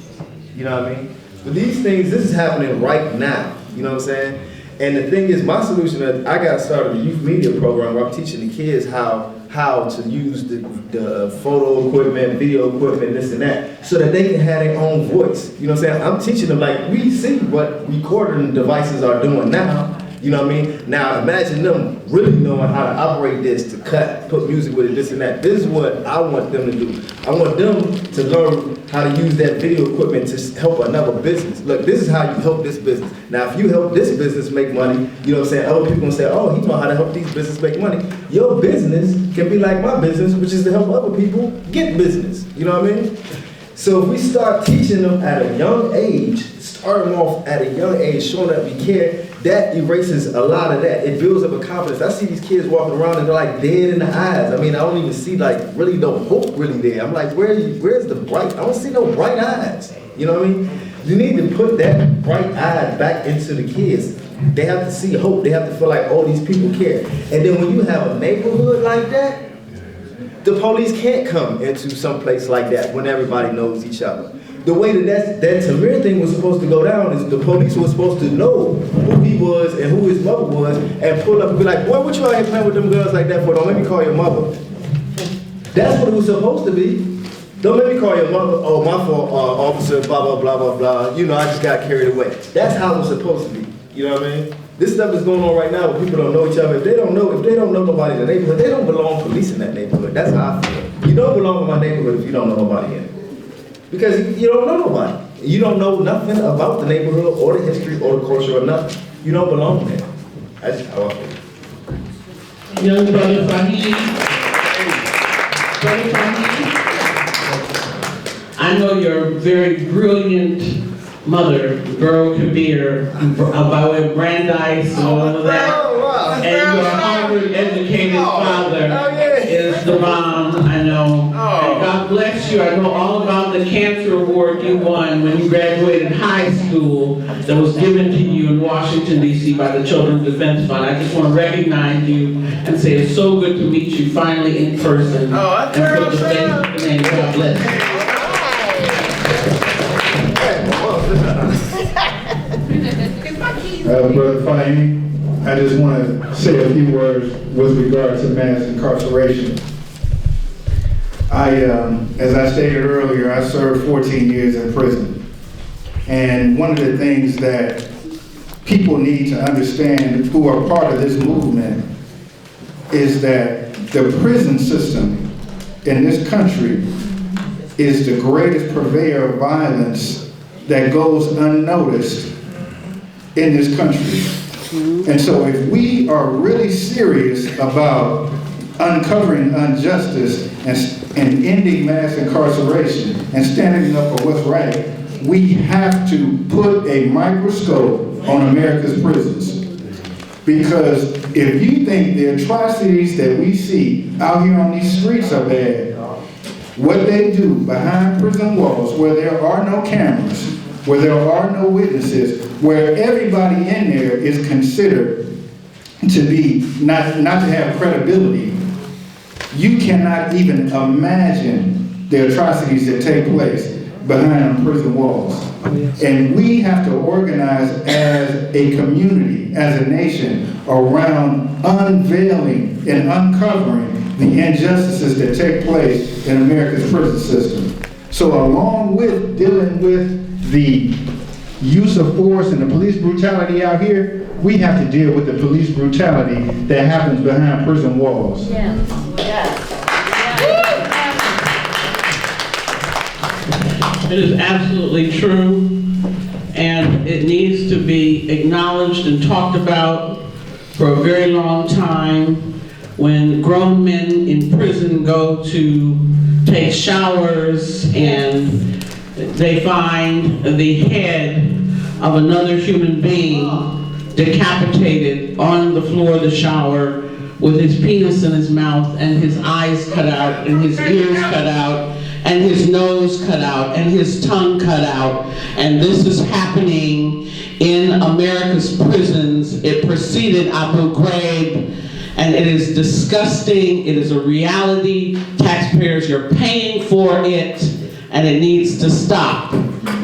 You know what I mean? But these things, this is happening right now. You know what I'm saying? And the thing is, my solution, I got started a youth media program where I'm teaching the kids how to use the photo equipment, video equipment, this and that, so that they can have their own voice. You know what I'm saying? I'm teaching them, like, we see what recording devices are doing now. You know what I mean? Now imagine them really knowing how to operate this, to cut, put music with it, this and that. This is what I want them to do. I want them to learn how to use that video equipment to help another business. Look, this is how you help this business. Now, if you help this business make money, you know what I'm saying? Other people gonna say, oh, he know how to help these businesses make money. Your business can be like my business, which is to help other people get business. You know what I mean? So if we start teaching them at a young age, start them off at a young age, showing that we care, that erases a lot of that. It builds up a confidence. I see these kids walking around and they're like dead in the eyes. I mean, I don't even see like really no hope really there. I'm like, where's the bright? I don't see no bright eyes. You know what I mean? You need to put that bright eye back into the kids. They have to see hope. They have to feel like, oh, these people care. And then when you have a neighborhood like that, the police can't come into some place like that when everybody knows each other. The way that Tamir thing was supposed to go down is the police was supposed to know who he was and who his mother was and pull up and be like, boy, what you out here playing with them girls like that for? Don't let me call your mother. That's what it was supposed to be. Don't let me call your mother, oh, my fault, officer, blah, blah, blah, blah, blah. You know, I just got carried away. That's how it was supposed to be. You know what I mean? This stuff is going on right now where people don't know each other. If they don't know nobody in the neighborhood, they don't belong police in that neighborhood. That's how I feel. You don't belong in my neighborhood if you don't know nobody in it. Because you don't know nobody. You don't know nothing about the neighborhood or the history or the culture or nothing. You don't belong there. That's how I feel. Young brother Fahim. Brother Fahim. I know you're a very brilliant mother, girl Kabir, by way of Brandeis and all of that. And your Harvard-educated father is the bomb, I know. And God bless you. I know all about the cancer award you won when you graduated high school that was given to you in Washington, D.C. by the Children's Defense Fund. I just want to recognize you and say it's so good to meet you finally in person. And put the face to the name. God bless you. Brother Fahim, I just want to say a few words with regard to mass incarceration. As I stated earlier, I served 14 years in prison. And one of the things that people need to understand who are part of this movement is that the prison system in this country is the greatest purveyor of violence that goes unnoticed in this country. And so if we are really serious about uncovering injustice and ending mass incarceration and standing up for what's right, we have to put a microscope on America's prisons. Because if you think the atrocities that we see out here on these streets are bad, what they do behind prison walls where there are no cameras, where there are no witnesses, where everybody in there is considered to be not to have credibility, you cannot even imagine the atrocities that take place behind prison walls. And we have to organize as a community, as a nation, around unveiling and uncovering the injustices that take place in America's prison system. So along with dealing with the use of force and the police brutality out here, we have to deal with the police brutality that happens behind prison walls. It is absolutely true, and it needs to be acknowledged and talked about for a very long time. When grown men in prison go to take showers and they find the head of another human being decapitated on the floor of the shower with his penis in his mouth and his eyes cut out and his ears cut out and his nose cut out and his tongue cut out. And this is happening in America's prisons. It preceded Abu Ghraib, and it is disgusting. It is a reality. Taxpayers, you're paying for it, and it needs to stop.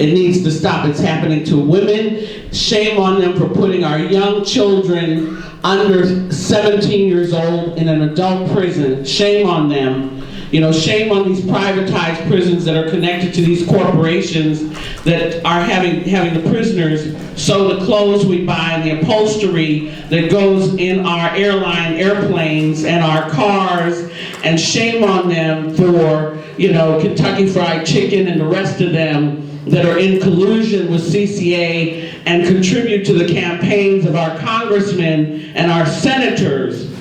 It needs to stop. It's happening to women. Shame on them for putting our young children under 17 years old in an adult prison. Shame on them. You know, shame on these privatized prisons that are connected to these corporations that are having the prisoners sew the clothes we buy and the upholstery that goes in our airplanes and our cars. And shame on them for, you know, Kentucky Fried Chicken and the rest of them that are in collusion with CCA and contribute to the campaigns of our congressmen and our senators,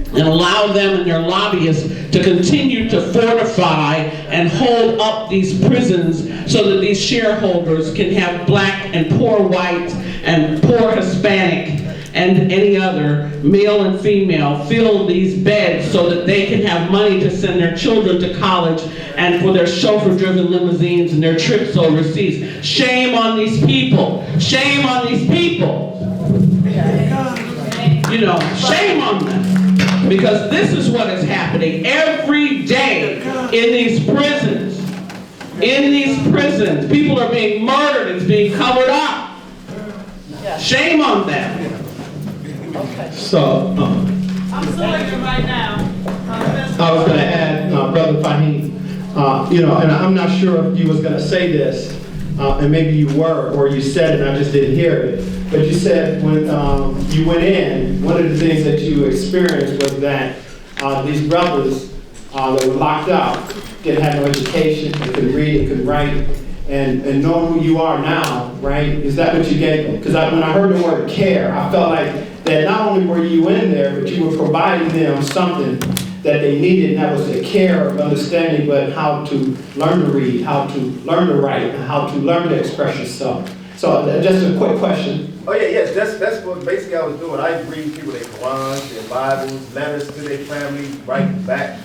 and allow them and their lobbyists to continue to fortify and hold up these prisons so that these shareholders can have black and poor white and poor Hispanic and any other, male and female, fill these beds so that they can have money to send their children to college and for their chauffeur-driven limousines and their trips overseas. Shame on these people. Shame on these people. You know, shame on them. Because this is what is happening every day in these prisons. In these prisons, people are being murdered. It's being covered up. Shame on them. So, I'm suing you right now. I was going to add, Brother Fahim, you know, and I'm not sure if you was going to say this, and maybe you were, or you said it and I just didn't hear it. But you said when you went in, one of the things that you experienced was that these brothers that were locked out didn't have no education, they couldn't read, they couldn't write, and knowing who you are now, right, is that what you gave them? Because when I heard the word care, I felt like that not only were you in there, but you were providing them something that they needed, and that was the care of understanding, but how to learn to read, how to learn to write, and how to learn to express yourself. So just a quick question. Oh yeah, yes, that's what basically I was doing. I read people their Qurans, their Bibles, letters to their family, writing back,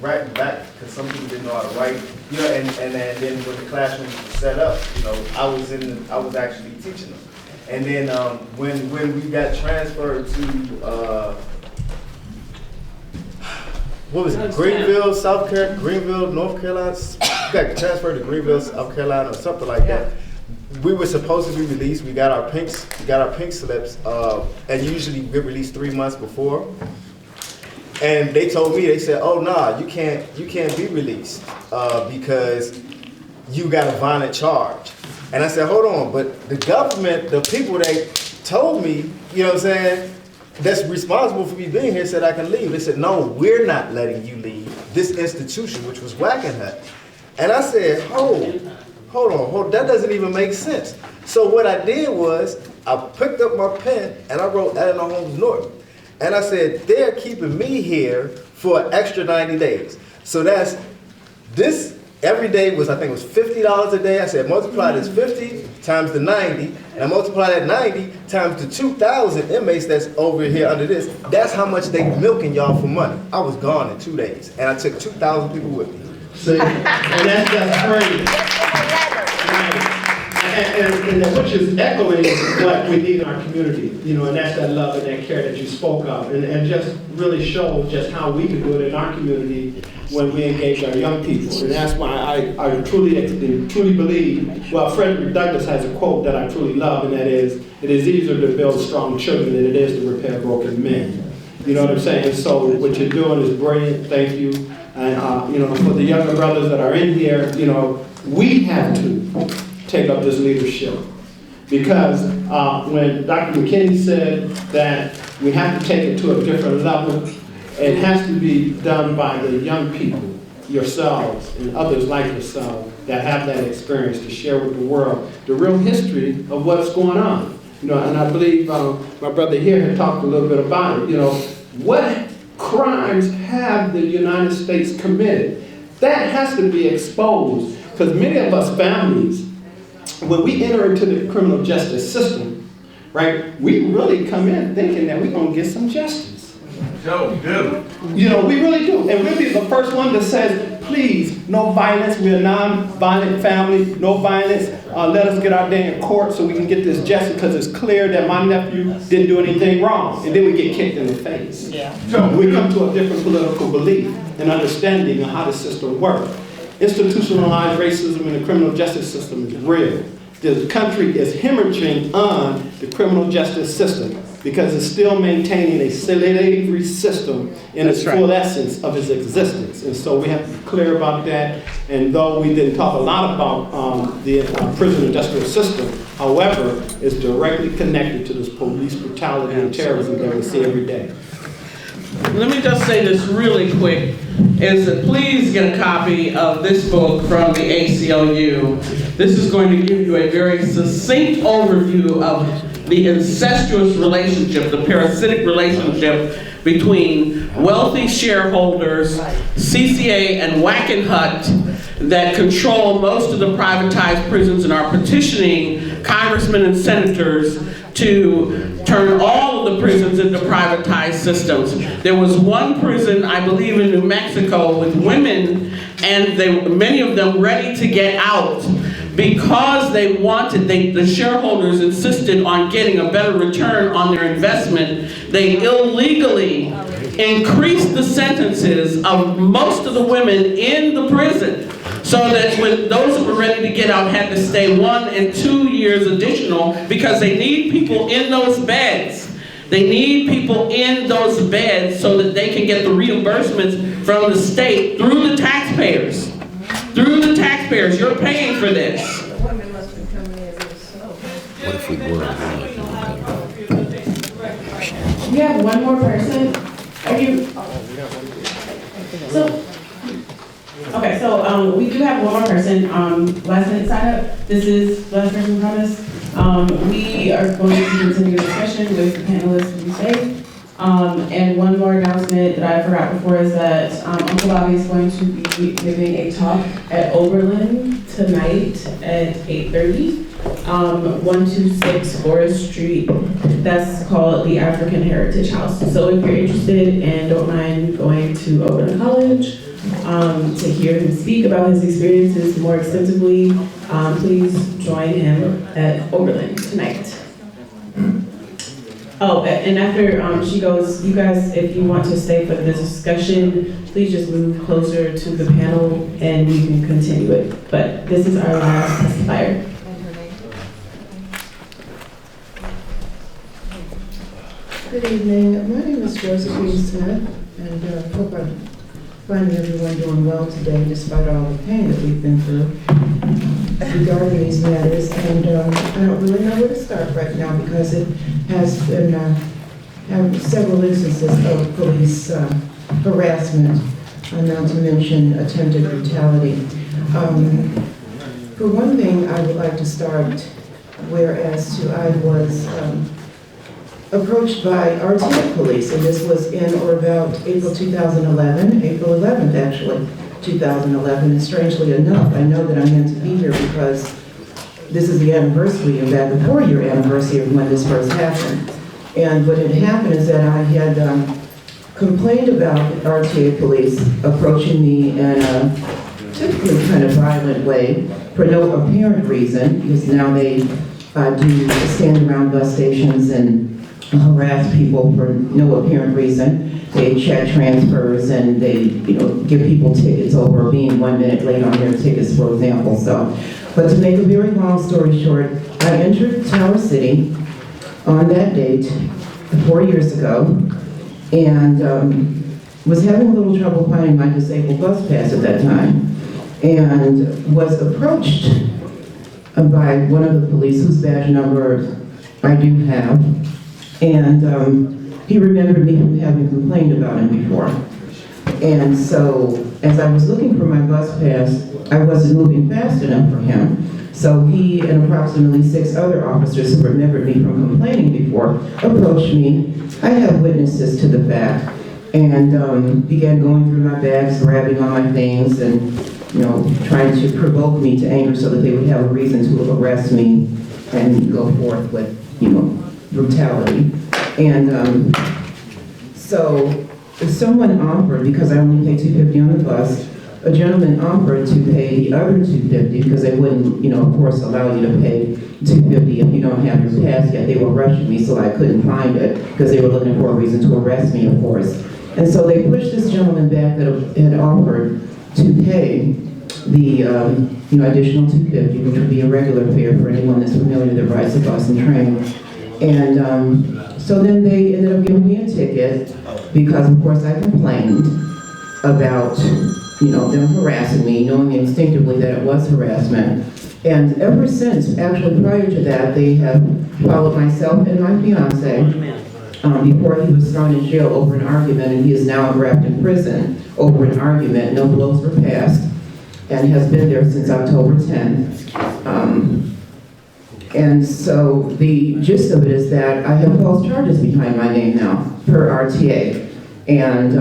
because some people didn't know how to write. You know, and then when the classrooms were set up, you know, I was actually teaching them. And then when we got transferred to what was it, Greenville, North Carolina. We got transferred to Greenville, South Carolina, or something like that. We were supposed to be released. We got our pink slips, and usually we're released 3 months before. And they told me, they said, "Oh nah, you can't be released because you got a violent charge." And I said, "Hold on, but the government, the people that told me, you know what I'm saying, that's responsible for me being here said I can leave." They said, "No, we're not letting you leave. This institution," which was Wackenhut. And I said, Hold on, that doesn't even make sense. So what I did was, I picked up my pen and I wrote Eleanor Holmes Norton. And I said, they're keeping me here for an extra 90 days. So that's, this, every day was, I think it was $50 a day. I said, multiply this 50 times the 90, and I multiply that 90 times the 2,000 inmates that's over here under this. That's how much they milking y'all for money. I was gone in 2 days, and I took 2,000 people with me. See, and that's crazy. And which is echoing what we need in our community, you know, and that's that love and that care that you spoke of, and just really shows just how we can do it in our community when we engage our young people. And that's why I truly believe, well, Frederick Douglass has a quote that I truly love, and that is, "It is easier to build strong children than it is to repair broken men." You know what I'm saying? So what you're doing is brilliant, thank you. And you know, for the younger brothers that are in here, you know, we have to take up this leadership. Because when Dr. McKinney said that we have to take it to a different level, it has to be done by the young people, yourselves and others like yourselves that have that experience to share with the world the real history of what's going on. You know, and I believe my brother here had talked a little bit about it. You know, what crimes have the United States committed? That has to be exposed, because many of us families, when we enter into the criminal justice system, right, we really come in thinking that we're going to get some justice. You know, we really do. And we'll be the first one that says, please, no violence. We're a non-violent family. No violence. Let us get our day in court so we can get this justice, because it's clear that my nephew didn't do anything wrong. And then we get kicked in the face. So we come to a different political belief and understanding of how the system works. Institutionalized racism in the criminal justice system is real. The country is hemorrhaging on the criminal justice system because it's still maintaining a slavery system in its full essence of its existence. And so we have to be clear about that. And though we didn't talk a lot about the prison industrial system, however, it's directly connected to this police brutality and terrorism that we see every day. Let me just say this really quick, is that please get a copy of this book from the ACLU. This is going to give you a very succinct overview of the incestuous relationship, the parasitic relationship between wealthy shareholders, CCA and Wackenhut, that control most of the privatized prisons and are petitioning congressmen and senators to turn all of the prisons into privatized systems. There was one prison, I believe in New Mexico, with women, and many of them ready to get out because they wanted, the shareholders insisted on getting a better return on their investment. They illegally increased the sentences of most of the women in the prison, so that when those who were ready to get out had to stay 1 and 2 years additional, because they need people in those beds. They need people in those beds so that they can get the reimbursements from the state through the taxpayers. Through the taxpayers, you're paying for this. What if we were? We have one more person. Are you? Okay, so we do have one more person. Last minute sign up. This is the last person promise. We are going to continue the discussion with the panelists for today. And one more announcement that I forgot before is that Uncle Bobby is going to be giving a talk at Oberlin tonight at 8:30. 126 Forest Street. That's called the African Heritage House. So if you're interested and don't mind going to Oberlin College to hear him speak about his experiences more extensively, please join him at Oberlin tonight. Oh, and after she goes, you guys, if you want to stay for the discussion, please just move closer to the panel and we can continue it. But this is our last testifier. Good evening. My name is Josephine Smith, and I hope I'm finding everyone doing well today, despite all the pain that we've been through regarding these matters. And I don't really know where to start right now because it has been several instances of police harassment, not to mention attempted brutality. For one thing, I would like to start whereas I was approached by RTA police, and this was in or about April 2011, April 11th actually, 2011, and strangely enough, I know that I'm meant to be here because this is the anniversary of that, the 4-year anniversary of when this first happened. And what had happened is that I had complained about RTA police approaching me in a typically kind of violent way for no apparent reason, because now they do stand around bus stations and harass people for no apparent reason. They check transfers and they, give people tickets over being 1 minute late on their tickets, for example. So, but to make a very long story short, I entered Tower City on that date 4 years ago and was having a little trouble finding my disabled bus pass at that time, and was approached by one of the police whose badge number I do have. And he remembered me from having complained about him before. And so, as I was looking for my bus pass, I wasn't moving fast enough for him. So he and approximately 6 other officers who remembered me from complaining before approached me. I have witnesses to the fact, and began going through my bags, grabbing all my things, and trying to provoke me to anger so that they would have a reason to arrest me and go forth with, brutality. And so someone offered, because I only paid $250 on the bus, a gentleman offered to pay the other $250 because they wouldn't, of course, allow you to pay $250 if you don't have your pass yet. They were rushing me, so I couldn't find it because they were looking for a reason to arrest me, of course. And so they pushed this gentleman back that had offered to pay the additional $250, which would be a regular fare for anyone that's familiar that rides the bus and train. And so then they ended up giving me a ticket because, of course, I complained about them harassing me, knowing instinctively that it was harassment. And ever since, actually prior to that, they have followed myself and my fiance before he was thrown in jail over an argument, and he is now wrapped in prison over an argument. No blows were passed, and has been there since October 10th. And so the gist of it is that I have false charges behind my name now, per RTA. And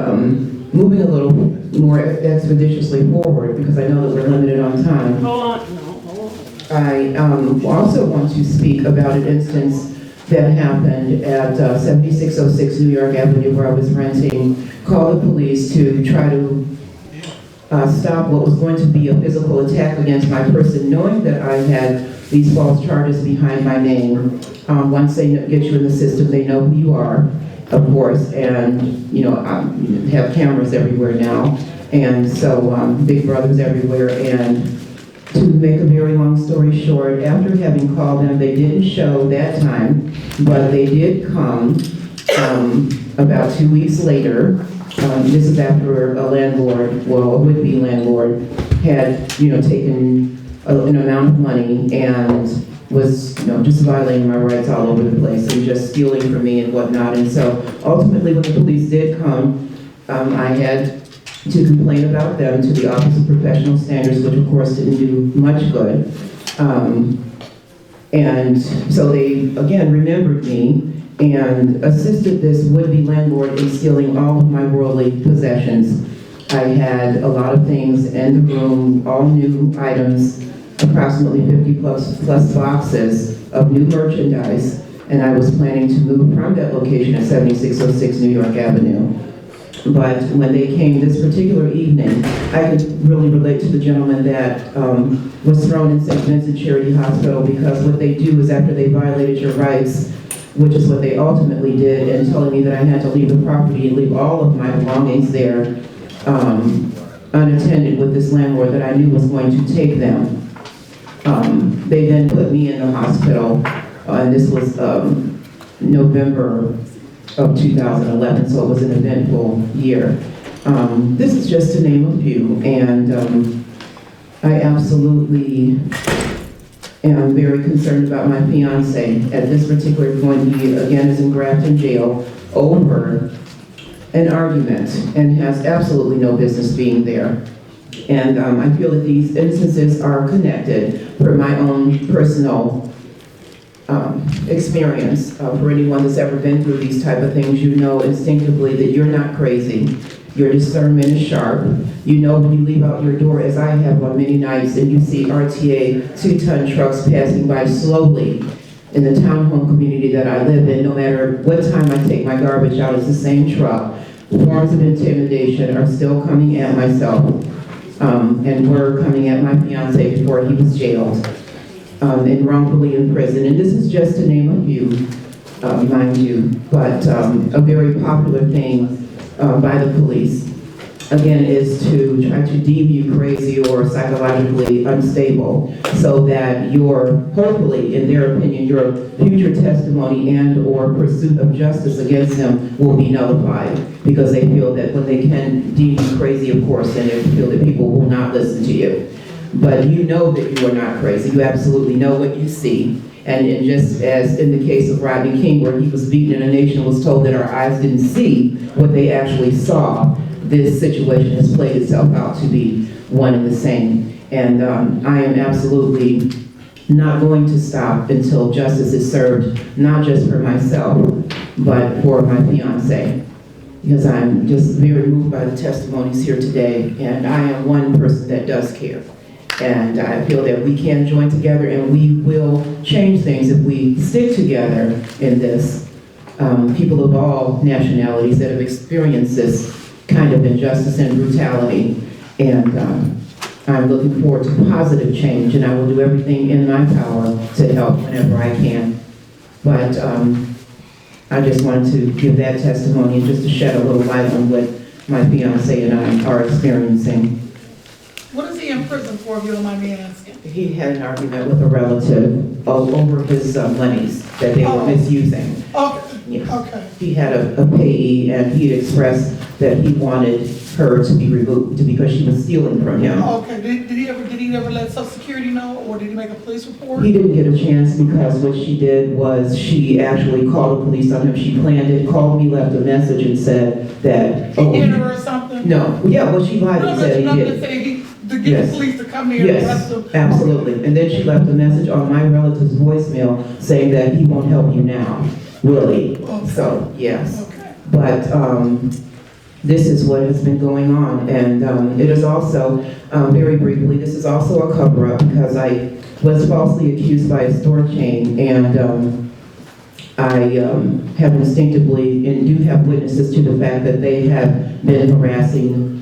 moving a little more expeditiously forward, because I know that we're limited on time. Hold on. I also want to speak about an instance that happened at 7606 New York Avenue, where I was renting. Called the police to try to stop what was going to be a physical attack against my person, knowing that I had these false charges behind my name. Once they get you in the system, they know who you are, of course, and have cameras everywhere now, and so big brothers everywhere. And to make a very long story short, after having called them, they didn't show that time, but they did come about 2 weeks later. This is after a landlord, well, a would-be landlord, had taken an amount of money and was just violating my rights all over the place and just stealing from me and whatnot. And so ultimately when the police did come, I had to complain about them to the Office of Professional Standards, which of course didn't do much good. And so they, again, remembered me and assisted this would-be landlord in stealing all of my worldly possessions. I had a lot of things in the room, all new items, approximately 50 plus boxes of new merchandise, and I was planning to move from that location at 7606 New York Avenue. But when they came this particular evening, I could really relate to the gentleman that was thrown in St. Vincent Charity Hospital, because what they do is after they violated your rights, which is what they ultimately did, and telling me that I had to leave the property and leave all of my belongings there unattended with this landlord that I knew was going to take them. They then put me in the hospital, and this was November of 2011, so it was an eventful year. This is just to name a few, and I absolutely am very concerned about my fiance. At this particular point, he again is in Grafton jail over an argument and has absolutely no business being there. And I feel that these instances are connected for my own personal experience. For anyone that's ever been through these type of things, you know instinctively that you're not crazy. Your discernment is sharp. You know when you leave out your door, as I have on many nights, and you see RTA 2-ton trucks passing by slowly in the townhome community that I live in, no matter what time I take my garbage out, it's the same truck. Forms of intimidation are still coming at myself, and were coming at my fiance before he was jailed and wrongfully in prison. And this is just to name a few, mind you, but a very popular thing by the police, again, is to try to deem you crazy or psychologically unstable, so that your, hopefully, in their opinion, your future testimony and or pursuit of justice against them will be nullified, because they feel that when they can deem you crazy, of course, then they feel that people will not listen to you. but you know that you are not crazy. You absolutely know what you see. And just as in the case of Rodney King, where he was beaten and a nation was told that our eyes didn't see what they actually saw, this situation has played itself out to be one and the same. And I am absolutely not going to stop until justice is served, not just for myself, but for my fiance. Because I'm just very moved by the testimonies here today, and I am one person that does care. And I feel that we can join together and we will change things if we stick together in this. People of all nationalities that have experienced this kind of injustice and brutality. And I'm looking forward to positive change, and I will do everything in my power to help whenever I can. But I just wanted to give that testimony and just to shed a little light on what my fiance and I are experiencing. What is he in prison for, if you don't mind me asking? He had an argument with a relative over his monies that they were misusing. Okay, Yes. okay. He had a payee, and he expressed that he wanted her to be removed because she was stealing from him. Okay, did he ever let Social Security know, or did he make a police report? He didn't get a chance because what she did was she actually called the police on him. She planned it, called me, left a message and said that. He hit her or something? No, yeah, well, she lied and said he did. To get the police to come here and arrest him? Yes, absolutely. And then she left a message on my relative's voicemail saying that he won't help you now, really. Okay. So, yes. Okay. But this is what has been going on. And it is also, very briefly, this is also a cover-up because I was falsely accused by a store chain, and I have instinctively and do have witnesses to the fact that they have been harassing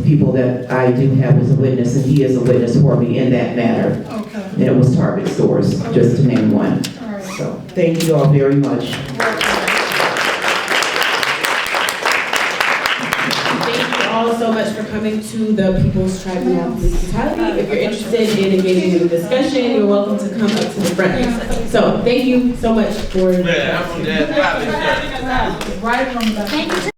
people that I do have as a witness, and he is a witness for me in that matter. Okay. And it was Target stores, just to name one. All right. So, thank you all very much. Thank you all so much for coming to the People's Tribunal on Police Brutality. If you're interested in engaging in the discussion, you're welcome to come up to the front. So, thank you so much for. Yeah, I'm from that. Right on that.